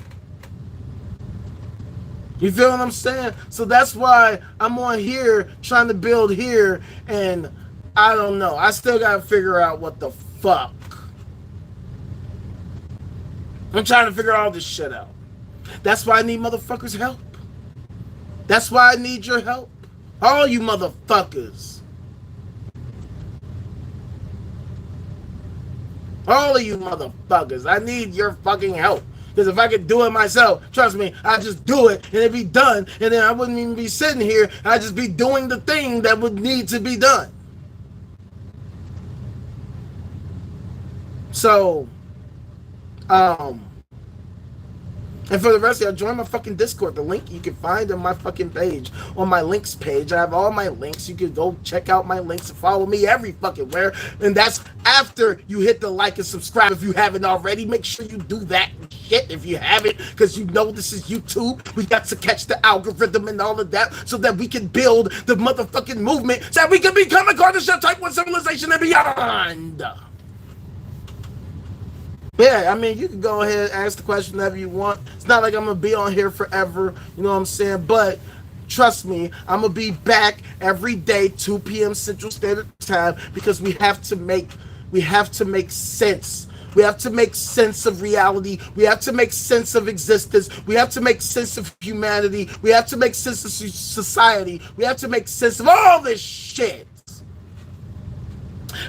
You feel what I'm saying? So that's why I'm on here trying to build here, and I don't know. I still gotta figure out what the fuck. I'm trying to figure all this shit out. That's why I need motherfuckers' help. That's why I need your help. All you motherfuckers. All of you motherfuckers. I need your fucking help. Because if I could do it myself, trust me, I'd just do it and it'd be done. And then I wouldn't even be sitting here. I'd just be doing the thing that would need to be done. So, and for the rest of y'all, join my fucking Discord. The link you can find on my fucking page, on my links page. I have all my links. You can go check out my links and follow me every fucking where. And that's after you hit the like and subscribe if you haven't already. Make sure you do that shit if you haven't, because you know this is YouTube. We got to catch the algorithm and all of that so that we can build the motherfucking movement so that we can become a Kardashev Type 1 civilization and beyond. Yeah, I mean, you can go ahead and ask the question whenever you want. It's not like I'm going to be on here forever, you know what I'm saying? But trust me, I'm going to be back every day, 2 p.m. Central Standard Time, because we have to make sense. We have to make sense of reality. We have to make sense of existence. We have to make sense of humanity. We have to make sense of society. We have to make sense of all this shit.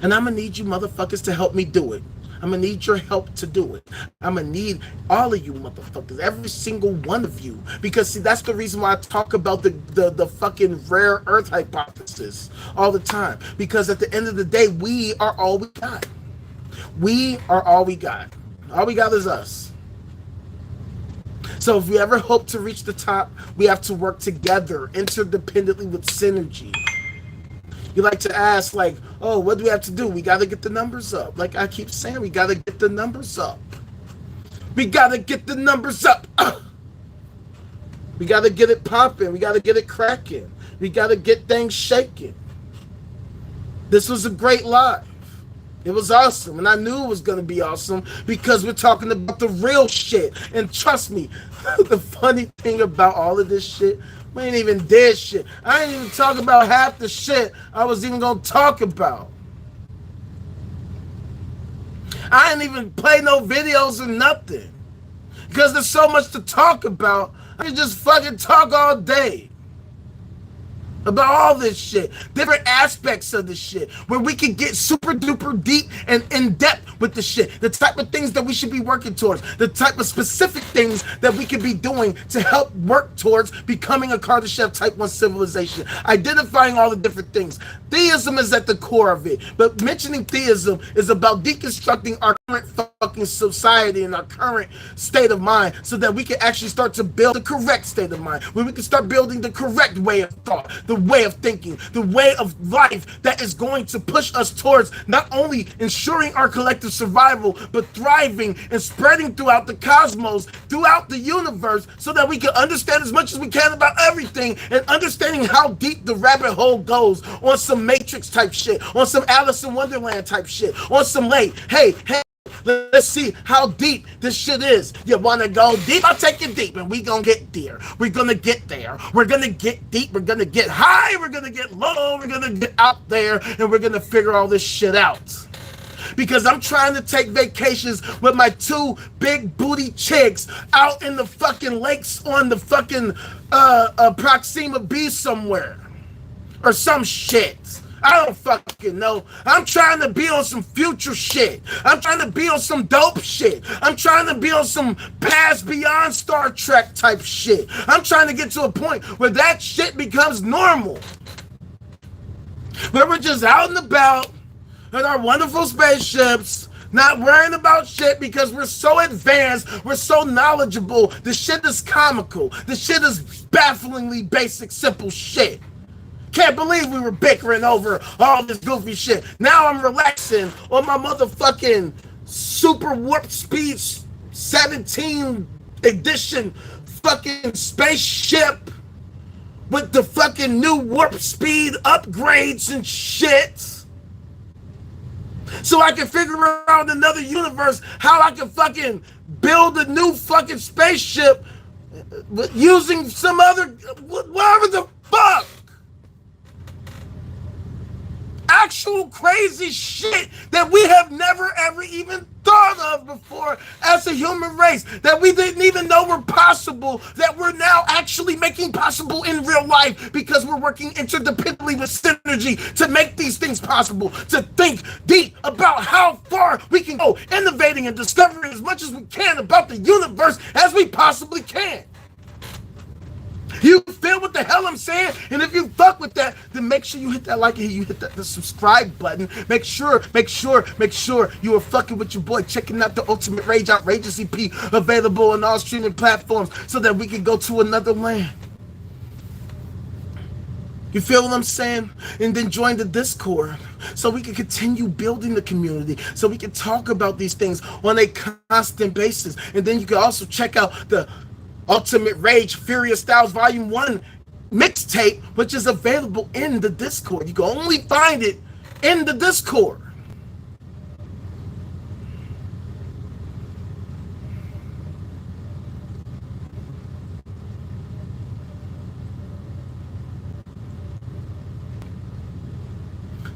And I'm going to need you motherfuckers to help me do it. I'm going to need your help to do it. I'm going to need all of you motherfuckers, every single one of you. Because, see, that's the reason why I talk about the fucking rare earth hypothesis all the time. Because at the end of the day, we are all we got. We are all we got. All we got is us. So if we ever hope to reach the top, we have to work together, interdependently with synergy. You like to ask, like, oh, what do we have to do? We got to get the numbers up. Like I keep saying, we got to get the numbers up. We got to get the numbers up. We got to get it popping. We got to get it cracking. We got to get things shaking. This was a great live. It was awesome. And I knew it was going to be awesome because we're talking about the real shit. And trust me, the funny thing about all of this shit, we ain't even did shit. I ain't even talking about half the shit I was even gonna talk about. I ain't even play no videos or nothing. Because there's so much to talk about. I can just fucking talk all day about all this shit, different aspects of the shit, where we can get super duper deep and in depth with the shit, the type of things that we should be working towards, the type of specific things that we could be doing to help work towards becoming a Kardashev Type 1 civilization, identifying all the different things. Theism is at the core of it, but mentioning theism is about deconstructing our current fucking society and our current state of mind so that we can actually start to build the correct state of mind, where we can start building the correct way of thought, the way of thinking, the way of life that is going to push us towards not only ensuring our collective survival, but thriving and spreading throughout the cosmos, throughout the universe, so that we can understand as much as we can about everything, and understanding how deep the rabbit hole goes on some Matrix type shit, on some Alice in Wonderland type shit, on some hey, let's see how deep this shit is. You want to go deep? I'll take you deep, and we gonna get there. We're gonna get there. We're gonna get deep. We're gonna get high. We're gonna get low. We're gonna get out there, and we're gonna figure all this shit out. Because I'm trying to take vacations with my 2 big booty chicks out in the fucking lakes on the fucking Proxima B somewhere. Or some shit. I don't fucking know. I'm trying to be on some future shit. I'm trying to be on some dope shit. I'm trying to be on some past beyond Star Trek type shit. I'm trying to get to a point where that shit becomes normal. Where we're just out and about in our wonderful spaceships, not worrying about shit because we're so advanced, we're so knowledgeable. The shit is comical. The shit is bafflingly basic, simple shit. Can't believe we were bickering over all this goofy shit. Now I'm relaxing on my motherfucking super warp speed 17 edition fucking spaceship with the fucking new warp speed upgrades and shit. So I can figure out another universe how I can fucking build a new fucking spaceship using some other, whatever the fuck. Actual crazy shit that we have never ever even thought of before as a human race, that we didn't even know were possible, that we're now actually making possible in real life because we're working interdependently with synergy to make these things possible, to think deep about how far we can go, innovating and discovering as much as we can about the universe as we possibly can. You feel what the hell I'm saying? And if you fuck with that, then make sure you hit that like and you hit the subscribe button. Make sure you are fucking with your boy, checking out the Ultimate Rage Outrageous EP, available on all streaming platforms, so that we can go to another land. You feel what I'm saying? And then join the Discord so we can continue building the community, so we can talk about these things on a constant basis. And then you can also check out the Ultimate Rage Furious Styles Volume 1 mixtape, which is available in the Discord. You can only find it in the Discord.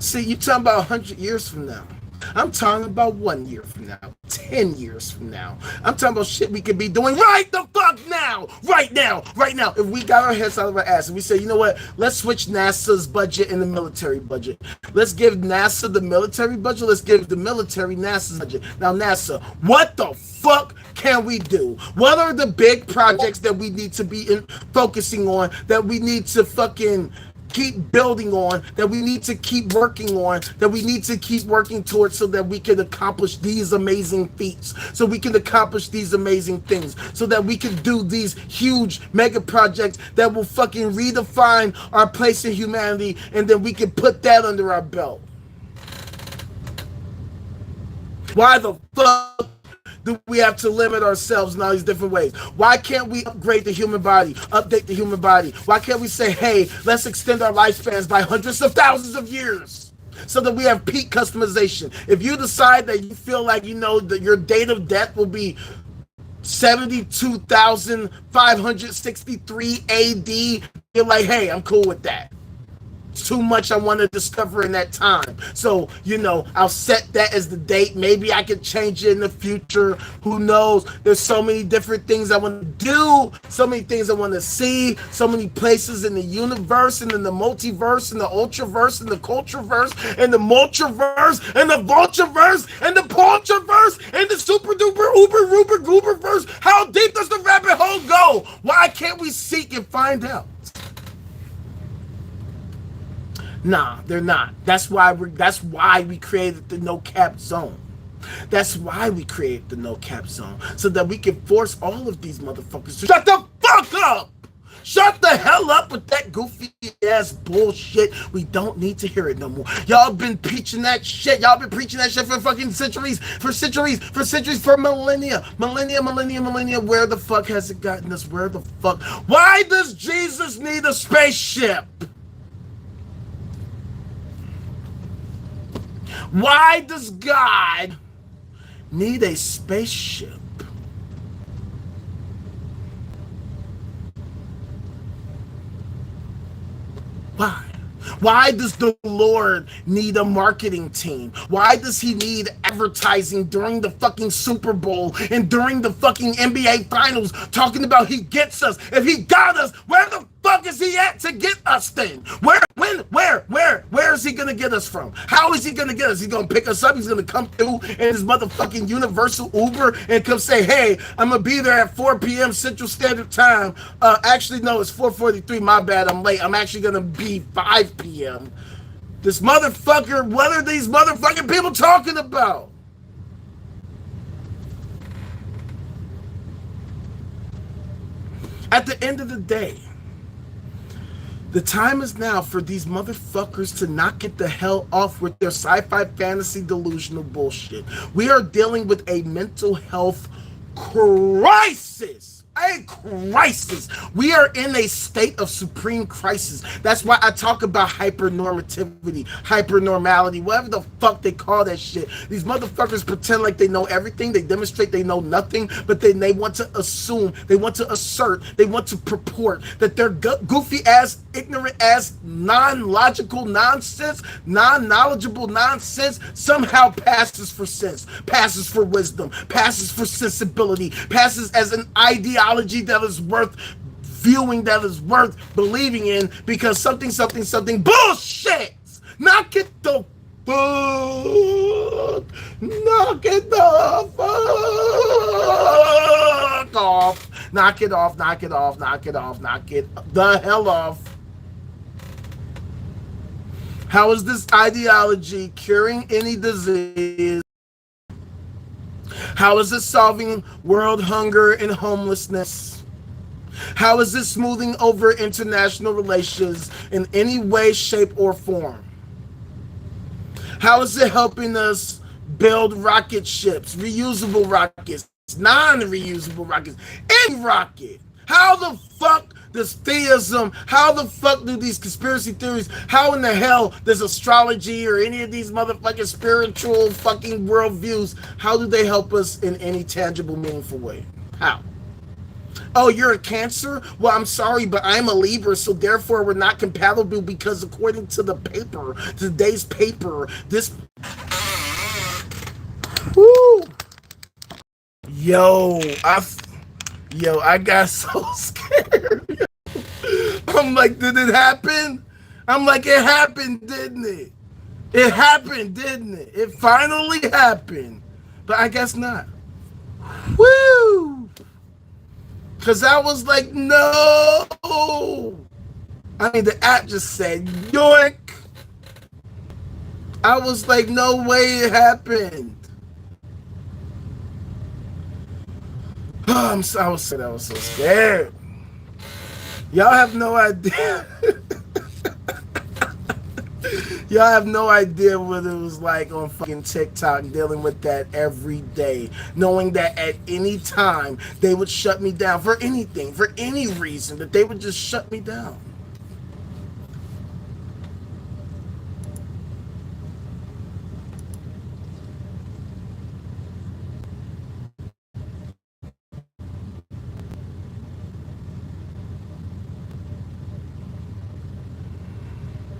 See, you're talking about 100 years from now. I'm talking about 1 year from now, 10 years from now. I'm talking about shit we could be doing right the fuck now, right now. If we got our heads out of our ass and we say, you know what, let's switch NASA's budget and the military budget. Let's give NASA the military budget. Let's give the military NASA's budget. Now, NASA, what the fuck can we do? What are the big projects that we need to be focusing on, that we need to fucking keep building on, that we need to keep working on, that we need to keep working towards, so that we can accomplish these amazing feats, so we can accomplish these amazing things, so that we can do these huge mega projects that will fucking redefine our place in humanity, and then we can put that under our belt. Why the fuck do we have to limit ourselves in all these different ways? Why can't we upgrade the human body, update the human body? Why can't we say, hey, let's extend our lifespans by hundreds of thousands of years, so that we have peak customization? If you decide that you feel like, you know, that your date of death will be 72,563 AD, you're like, hey, I'm cool with that. Too much I want to discover in that time, so you know, I'll set that as the date. Maybe I can change it in the future, who knows? There's so many different things I want to do, so many things I want to see, so many places in the universe, and in the multiverse, and the ultraverse, and the cultureverse, and the multiverse, and the vultureverse, and the polterverse, and the super duper uber ruber gooberverse. How deep does the rabbit hole go? Why can't we seek and find out? Nah, they're not. That's why we created the no cap zone. That's why we created the no cap zone, so that we can force all of these motherfuckers to shut the fuck up. Shut the hell up with that goofy ass bullshit. We don't need to hear it no more. Y'all been preaching that shit. Y'all been preaching that shit for fucking centuries, for millennia. Where the fuck has it gotten us? Where the fuck? Why does Jesus need a spaceship? Why does God need a spaceship? Why? Why does the Lord need a marketing team? Why does he need advertising during the fucking Super Bowl and during the fucking NBA Finals, talking about he gets us? If he got us, where the fuck is he at to get us then? Where is he gonna get us from? How is he gonna get us? He's gonna pick us up, he's gonna come through in his motherfucking universal Uber and come say, hey, I'm gonna be there at 4 p.m. Central Standard Time. Actually, no, it's 4:43, my bad, I'm late. I'm actually gonna be 5 p.m. This motherfucker, what are these motherfucking people talking about? At the end of the day, the time is now for these motherfuckers to not get the hell off with their sci-fi fantasy delusional bullshit. We are dealing with a mental health crisis a crisis. We are in a state of supreme crisis. That's why I talk about hypernormativity, hypernormality, whatever the fuck they call that shit. These motherfuckers pretend like they know everything. They demonstrate they know nothing, but then they want to assume, they want to assert, they want to purport that their goofy ass, ignorant ass, non-logical nonsense, non-knowledgeable nonsense somehow passes for sense, passes for wisdom, passes for sensibility, passes as an ideology that is worth viewing, that is worth believing in, because something bullshit. Knock it the fuck, knock it the fuck off, knock it off, knock it off, knock it off, knock it the hell off. How is this ideology curing any disease? How is it solving world hunger and homelessness? How is it smoothing over international relations in any way, shape, or form? How is it helping us build rocket ships, reusable rockets, non-reusable rockets, any rocket? How the fuck does theism, how the fuck do these conspiracy theories, how in the hell does astrology or any of these motherfucking spiritual fucking worldviews, how do they help us in any tangible, meaningful way? How? Oh, you're a Cancer? Well, I'm sorry, but I'm a Libra, so therefore we're not compatible, because according to the paper, today's paper, this... Woo! Yo, I got so scared. I'm like, did it happen? I'm like, it happened, didn't it? It happened, didn't it? It finally happened. But I guess not. Woo! Because I was like, no. I mean, the app just said, yoink. I was like, no way it happened. I was so scared. Y'all have no idea. Y'all have no idea what it was like on fucking TikTok, dealing with that every day, knowing that at any time they would shut me down for anything, for any reason, that they would just shut me down.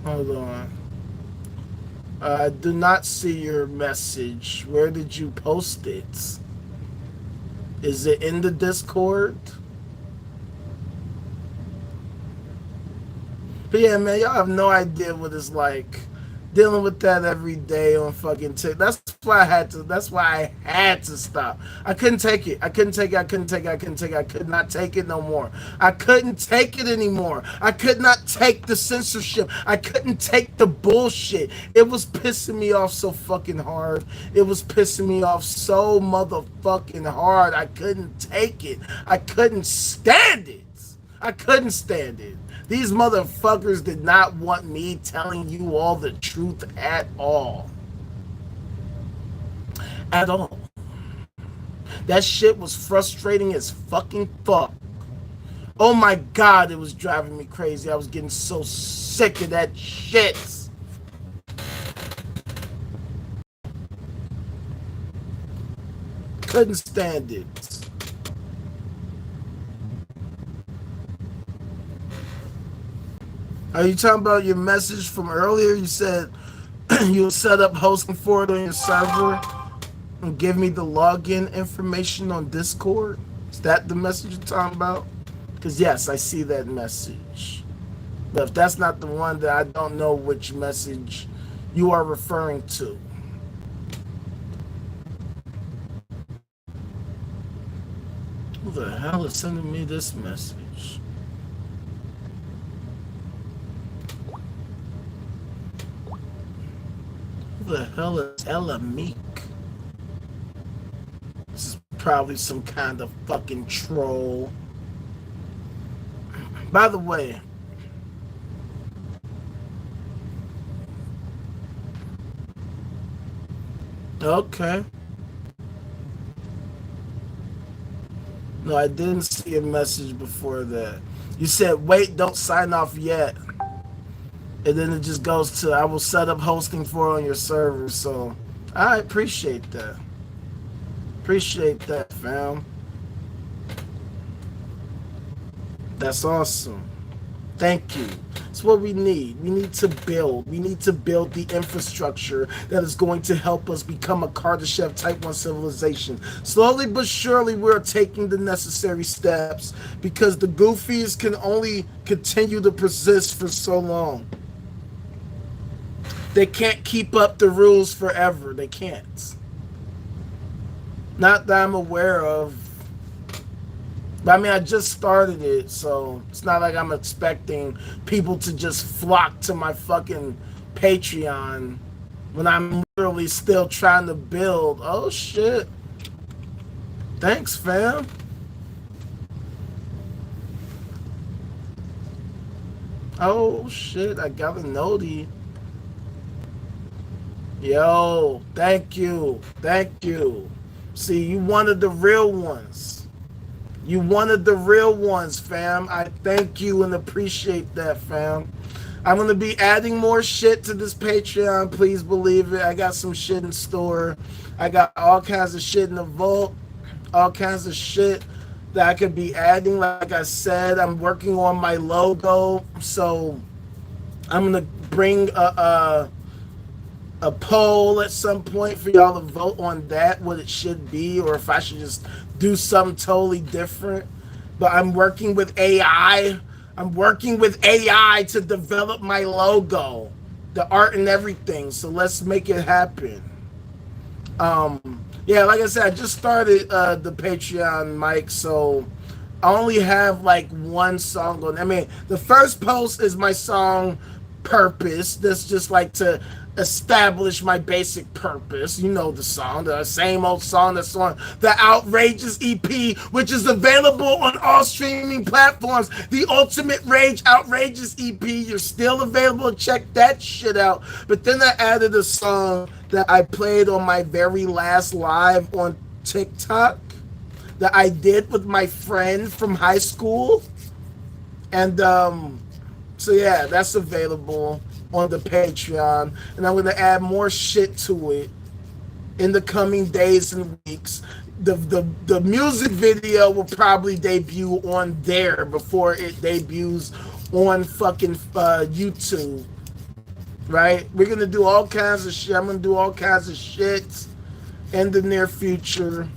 Hold on. I do not see your message. Where did you post it? Is it in the Discord? But yeah, man, y'all have no idea what it's like dealing with that every day on fucking TikTok. That's why I had to stop. I couldn't take it. I could not take it no more. I couldn't take it anymore. I could not take the censorship. I couldn't take the bullshit. It was pissing me off so fucking hard. It was pissing me off so motherfucking hard. I couldn't take it. I couldn't stand it. I couldn't stand it. These motherfuckers did not want me telling you all the truth at all. At all. That shit was frustrating as fucking fuck. Oh my God, it was driving me crazy. I was getting so sick of that shit. Couldn't stand it. Are you talking about your message from earlier? You said you'll set up hosting for it on your server and give me the login information on Discord? Is that the message you're talking about? Because yes, I see that message. But if that's not the one, then I don't know which message you are referring to. Who the hell is sending me this message? Who the hell is Ella Meek? This is probably some kind of fucking troll. By the way, okay. No, I didn't see a message before that. You said, wait, don't sign off yet. And then it just goes to, I will set up hosting for on your server. So I appreciate that. Appreciate that, fam. That's awesome. Thank you. It's what we need. We need to build. We need to build the infrastructure that is going to help us become a Kardashev Type 1 civilization. Slowly but surely, we're taking the necessary steps because the goofies can only continue to persist for so long. They can't keep up the rules forever. They can't. Not that I'm aware of. But I mean, I just started it, so it's not like I'm expecting people to just flock to my fucking Patreon when I'm literally still trying to build. Oh, shit. Thanks, fam. Oh, shit. I got a noti. Yo, thank you. Thank you. See, you wanted the real ones. You wanted the real ones, fam. I thank you and appreciate that, fam. I'm going to be adding more shit to this Patreon. Please believe it. I got some shit in store. I got all kinds of shit in the vault. All kinds of shit that I could be adding. Like I said, I'm working on my logo. So I'm going to bring a poll at some point for y'all to vote on that, what it should be, or if I should just do something totally different. But I'm working with AI. I'm working with AI to develop my logo, the art and everything. So let's make it happen. Yeah, like I said, I just started the Patreon, Mike, so I only have like one song on. I mean, the first post is my song Purpose. That's just like to establish my basic purpose. You know the song, the same old song that's on the Outrageous EP, which is available on all streaming platforms. The Ultimate Rage Outrageous EP. You're still available. Check that shit out. But then I added a song that I played on my very last live on TikTok that I did with my friend from high school. And so yeah, that's available on the Patreon, and I'm going to add more shit to it in the coming days and weeks. The music video will probably debut on there before it debuts on fucking YouTube, right? We're going to do all kinds of shit. I'm going to do all kinds of shit in the near future.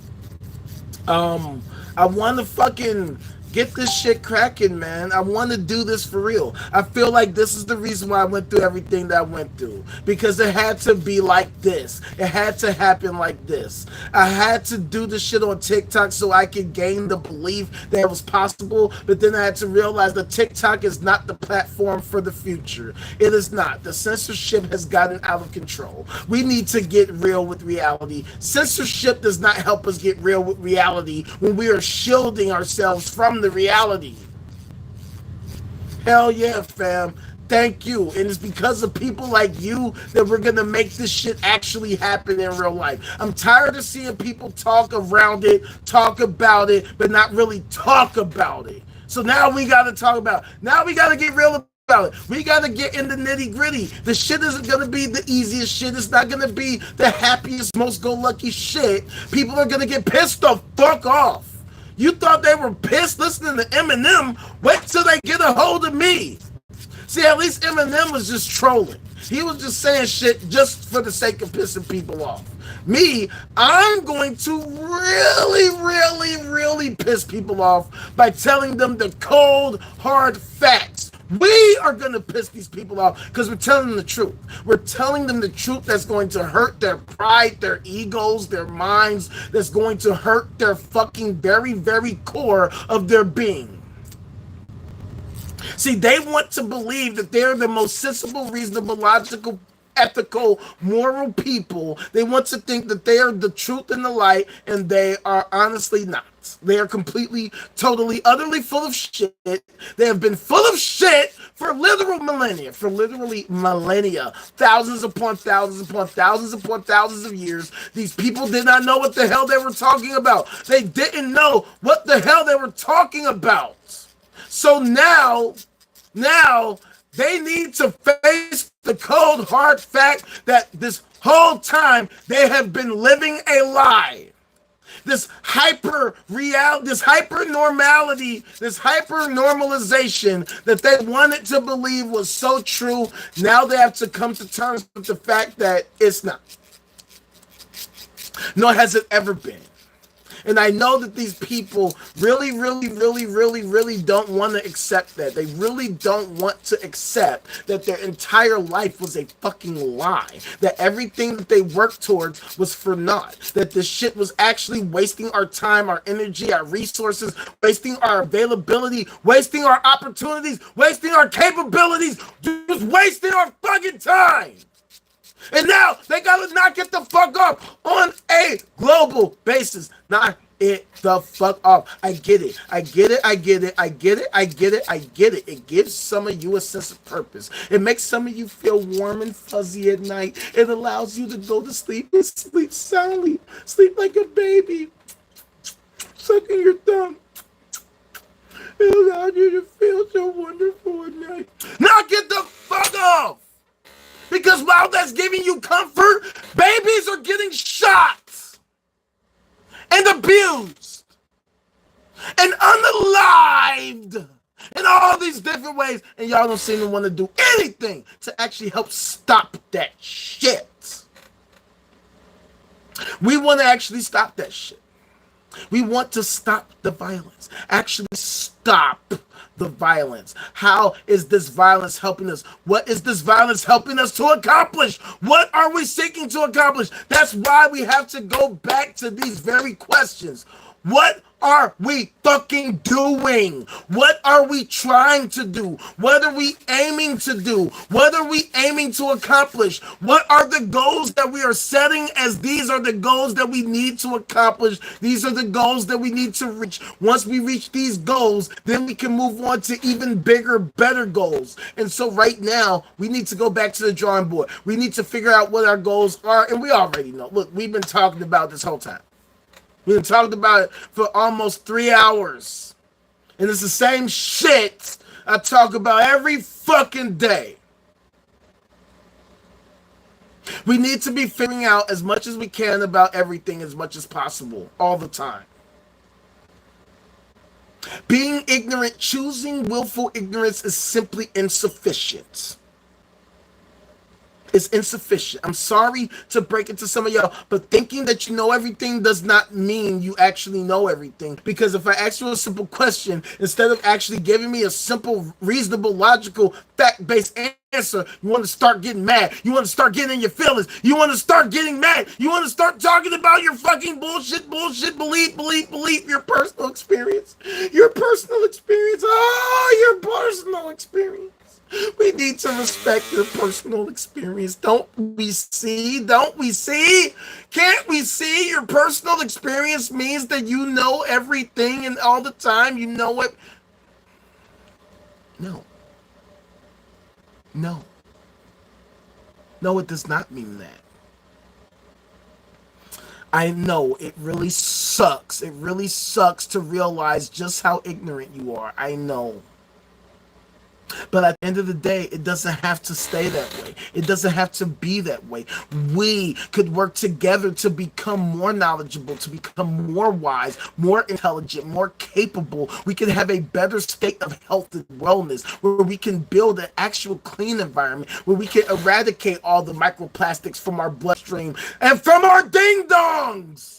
I want to fucking get this shit cracking, man. I want to do this for real. I feel like this is the reason why I went through everything that I went through. Because it had to be like this. It had to happen like this. I had to do the shit on TikTok so I could gain the belief that it was possible. But then I had to realize that TikTok is not the platform for the future. It is not. The censorship has gotten out of control. We need to get real with reality. Censorship does not help us get real with reality when we are shielding ourselves from the reality. Hell yeah, fam. Thank you. And it's because of people like you that we're going to make this shit actually happen in real life. I'm tired of seeing people talk around it, talk about it, but not really talk about it. So now we got to talk about it. Now we got to get real about it. We got to get in the nitty gritty. The shit isn't going to be the easiest shit. It's not going to be the happiest, most go-lucky shit. People are going to get pissed the fuck off. You thought they were pissed listening to Eminem? Wait till they get a hold of me. See, at least Eminem was just trolling. He was just saying shit just for the sake of pissing people off. Me, I'm going to really piss people off by telling them the cold, hard facts. We are going to piss these people off because we're telling them the truth. We're telling them the truth that's going to hurt their pride, their egos, their minds, that's going to hurt their fucking very core of their being. See, they want to believe that they're the most sensible, reasonable, logical, ethical, moral people. They want to think that they are the truth and the light, and they are honestly not. They are completely, totally, utterly full of shit. They have been full of shit for literal millennia, for literally millennia, thousands upon thousands upon thousands upon thousands of years. These people did not know what the hell they were talking about. They didn't know what the hell they were talking about. So now they need to face the cold, hard fact that this whole time they have been living a lie. This hyper reality, this hyper normality, this hyper normalization that they wanted to believe was so true. Now they have to come to terms with the fact that it's not. Nor has it ever been. And I know that these people really don't want to accept that. They really don't want to accept that their entire life was a fucking lie. That everything that they worked towards was for naught. That this shit was actually wasting our time, our energy, our resources, wasting our availability, wasting our opportunities, wasting our capabilities, just wasting our fucking time. And now they gotta knock it the fuck off on a global basis. Knock it the fuck off. I get it. It gives some of you a sense of purpose. It makes some of you feel warm and fuzzy at night. It allows you to go to sleep and sleep soundly. Sleep like a baby. Sucking your thumb. It allows you to feel so wonderful at night. Knock it the fuck off! Because while that's giving you comfort, babies are getting shot and abused and unalived in all these different ways. And y'all don't seem to want to do anything to actually help stop that shit. We want to actually stop that shit. We want to stop the violence. Actually stop the violence. How is this violence helping us? What is this violence helping us to accomplish? What are we seeking to accomplish? That's why we have to go back to these very questions. What are we fucking doing? What are we trying to do? What are we aiming to do? What are we aiming to accomplish? What are the goals that we are setting as these are the goals that we need to accomplish? These are the goals that we need to reach. Once we reach these goals, then we can move on to even bigger, better goals. And so right now, we need to go back to the drawing board. We need to figure out what our goals are, and we already know. Look, we've been talking about this whole time. We've talked about it for almost 3 hours. And it's the same shit I talk about every fucking day. We need to be figuring out as much as we can about everything as much as possible, all the time. Being ignorant, choosing willful ignorance is simply insufficient. It's insufficient. I'm sorry to break it to some of y'all, but thinking that you know everything does not mean you actually know everything. Because if I ask you a simple question, instead of actually giving me a simple, reasonable, logical, fact-based answer, you want to start getting mad. You want to start getting in your feelings. You want to start getting mad. You want to start talking about your fucking bullshit, belief, your personal experience. Your personal experience. Oh, your personal experience. We need to respect your personal experience. Don't we see? Don't we see? Can't we see your personal experience means that you know everything and all the time you know it? No. No. No, it does not mean that. I know it really sucks. It really sucks to realize just how ignorant you are. I know. But at the end of the day, it doesn't have to stay that way. It doesn't have to be that way. We could work together to become more knowledgeable, to become more wise, more intelligent, more capable. We can have a better state of health and wellness, where we can build an actual clean environment, where we can eradicate all the microplastics from our bloodstream and from our ding-dongs.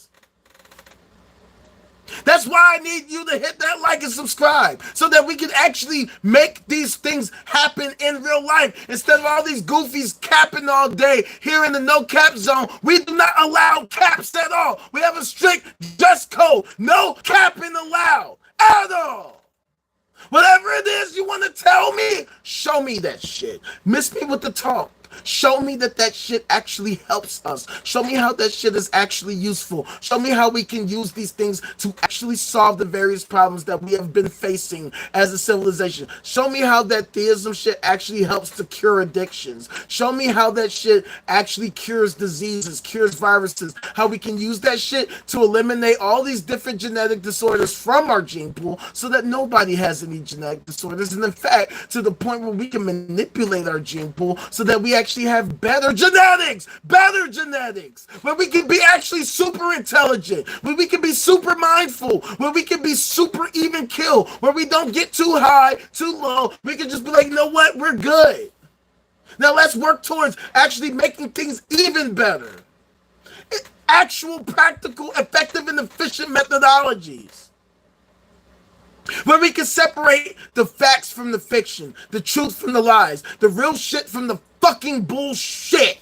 That's why I need you to hit that like and subscribe so that we can actually make these things happen in real life instead of all these goofies capping all day here in the no cap zone. We do not allow caps at all. We have a strict dress code. No capping allowed at all. Whatever it is you want to tell me, show me that shit. Miss me with the talk. Show me that that shit actually helps us. Show me how that shit is actually useful. Show me how we can use these things to actually solve the various problems that we have been facing as a civilization. Show me how that theism shit actually helps to cure addictions. Show me how that shit actually cures diseases, cures viruses, how we can use that shit to eliminate all these different genetic disorders from our gene pool so that nobody has any genetic disorders. And in fact, to the point where we can manipulate our gene pool so that we actually have better genetics, where we can be actually super intelligent, where we can be super mindful, where we can be super even kill, where we don't get too high, too low. We can just be like, you know what, we're good. Now let's work towards actually making things even better. Actual, practical, effective, and efficient methodologies. Where we can separate the facts from the fiction, the truth from the lies, the real shit from the fucking bullshit.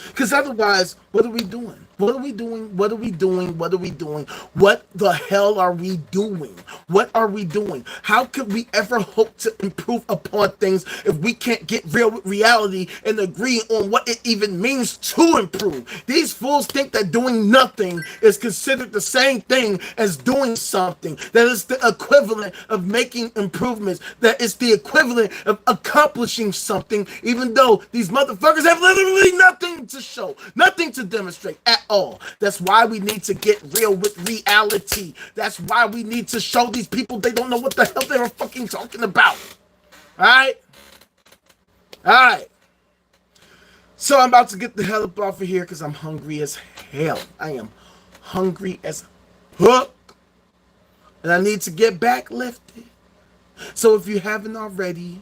Because otherwise, what are we doing? What are we doing? What are we doing? What are we doing? What the hell are we doing? What are we doing? How could we ever hope to improve upon things if we can't get real with reality and agree on what it even means to improve? These fools think that doing nothing is considered the same thing as doing something, that is the equivalent of making improvements, that is the equivalent of accomplishing something, even though these motherfuckers have literally nothing to show, nothing to demonstrate at all. That's why we need to get real with reality. That's why we need to show these people they don't know what the hell they're fucking talking about. Alright? Alright. So I'm about to get the hell up off of here because I'm hungry as hell. I am hungry as hook. And I need to get back lifted. So if you haven't already,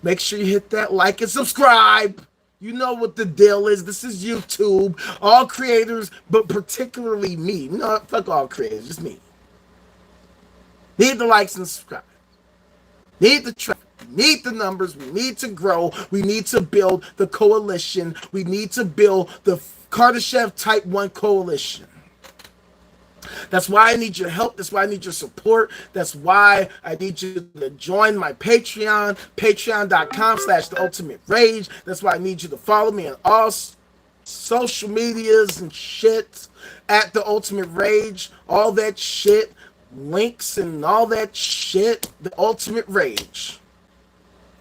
make sure you hit that like and subscribe. You know what the deal is. This is YouTube. All creators, but particularly me. No, fuck all creators, just me. Need the likes and subscribe. Need the traffic. Need the numbers. We need to grow. We need to build the coalition. We need to build the Kardashev Type 1 coalition. That's why I need your help. That's why I need your support. That's why I need you to join my Patreon, patreon.com/theultimaterage. That's why I need you to follow me on all social medias and shit at The Ultimate Rage. All that shit, links and all that shit, The Ultimate Rage.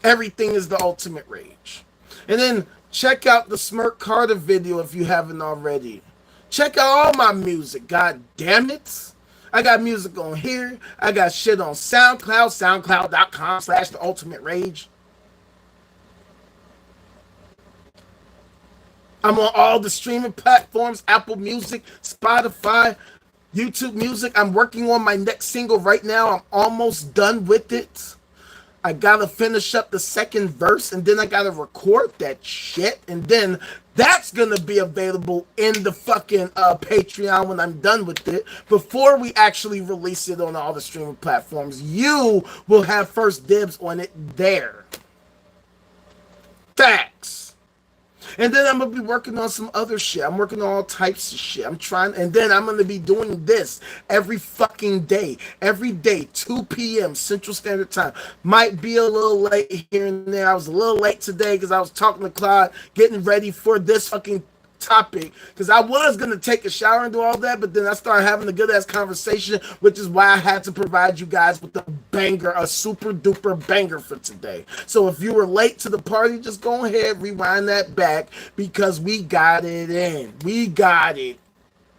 Everything is The Ultimate Rage. And then check out the Smirk Carter video if you haven't already. Check out all my music, god damn it. I got music on here. I got shit on SoundCloud, soundcloud.com/theultimaterage. I'm on all the streaming platforms, Apple Music, Spotify, YouTube Music. I'm working on my next single right now. I'm almost done with it. I gotta finish up the second verse, and then I gotta record that shit, and then that's gonna be available in the fucking Patreon when I'm done with it. Before we actually release it on all the streaming platforms, you will have first dibs on it there. Facts. And then I'm going to be working on some other shit. I'm working on all types of shit. And then I'm going to be doing this every fucking day. Every day, 2 p.m. Central Standard Time. Might be a little late here and there. I was a little late today because I was talking to Claude, getting ready for this fucking topic, because I was going to take a shower and do all that, but then I started having a good ass conversation, which is why I had to provide you guys with a banger, a super duper banger for today. So if you were late to the party, just go ahead, rewind that back, because we got it in. We got it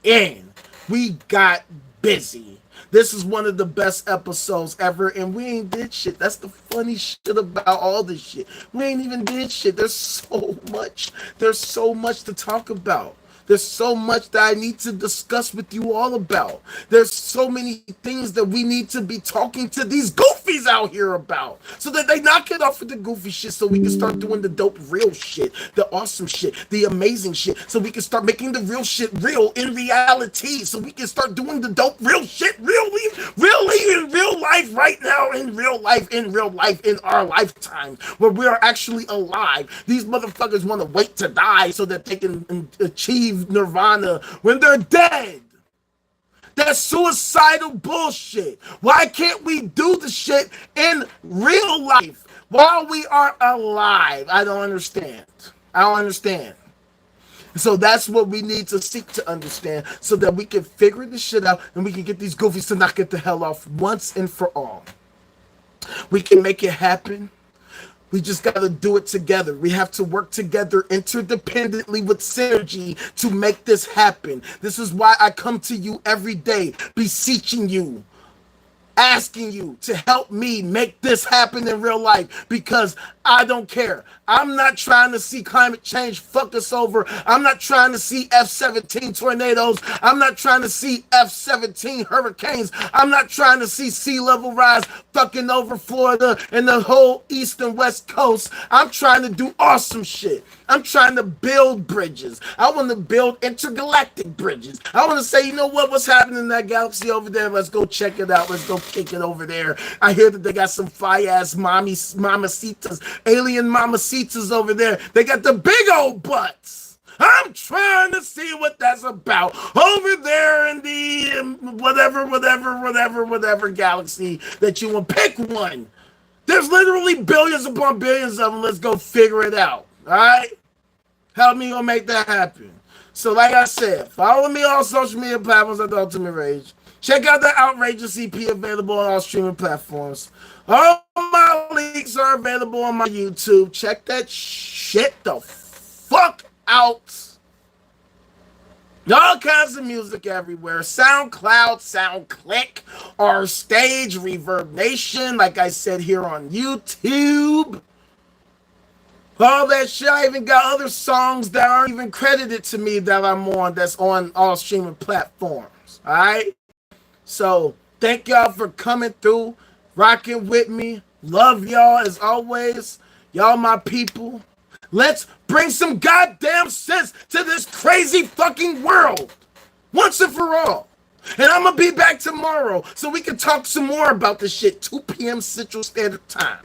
in. We got busy. This is one of the best episodes ever, and we ain't did shit. That's the funny shit about all this shit. We ain't even did shit. There's so much. There's so much to talk about. There's so much that I need to discuss with you all about. There's so many things that we need to be talking to these goofies out here about, so that they knock it off with the goofy shit, so we can start doing the dope real shit, the awesome shit, the amazing shit, so we can start making the real shit real in reality, so we can start doing the dope real shit really in real life right now, in real life, in our lifetime, where we are actually alive. These motherfuckers want to wait to die so that they can achieve nirvana when they're dead. That's suicidal bullshit. Why can't we do the shit in real life? while we are alive. I don't understand. I don't understand. So that's what we need to seek to understand so that we can figure this shit out and we can get these goofies to knock it the hell off once and for all. We can make it happen. We just got to do it together. We have to work together interdependently with synergy to make this happen. This is why I come to you every day, beseeching you, asking you to help me make this happen in real life, because I don't care. I'm not trying to see climate change fuck us over. I'm not trying to see F-17 tornadoes. I'm not trying to see F-17 hurricanes. I'm not trying to see sea level rise fucking over Florida and the whole east and west coast. I'm trying to do awesome shit. I'm trying to build bridges. I want to build intergalactic bridges. I want to say, you know what? What's happening in that galaxy over there? Let's go check it out. Let's go kick it over there. I hear that they got some fire-ass mamacitas, alien mamacitas over there. They got the big old butts. I'm trying to see what that's about over there in the whatever galaxy that you want. Pick one. There's literally billions upon billions of them. Let's go figure it out. All right? Help me go make that happen. So like I said, follow me on social media platforms at The Ultimate Rage. Check out the Outrageous EP available on all streaming platforms. All my links are available on my YouTube. Check that shit the fuck out. All kinds of music everywhere. SoundCloud, SoundClick, our stage, Reverb Nation, like I said here on YouTube. All that shit. I even got other songs that aren't even credited to me that I'm on, that's on all streaming platforms. Alright? So, thank y'all for coming through, rocking with me. Love y'all as always. Y'all my people. Let's bring some goddamn sense to this crazy fucking world. Once and for all. And I'm going to be back tomorrow so we can talk some more about this shit. 2 p.m. Central Standard Time.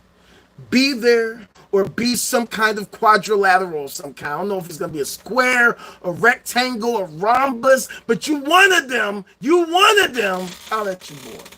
Be there or be some kind of quadrilateral of some kind. I don't know if it's going to be a square, a rectangle, a rhombus, but you wanted them. I'll let you board.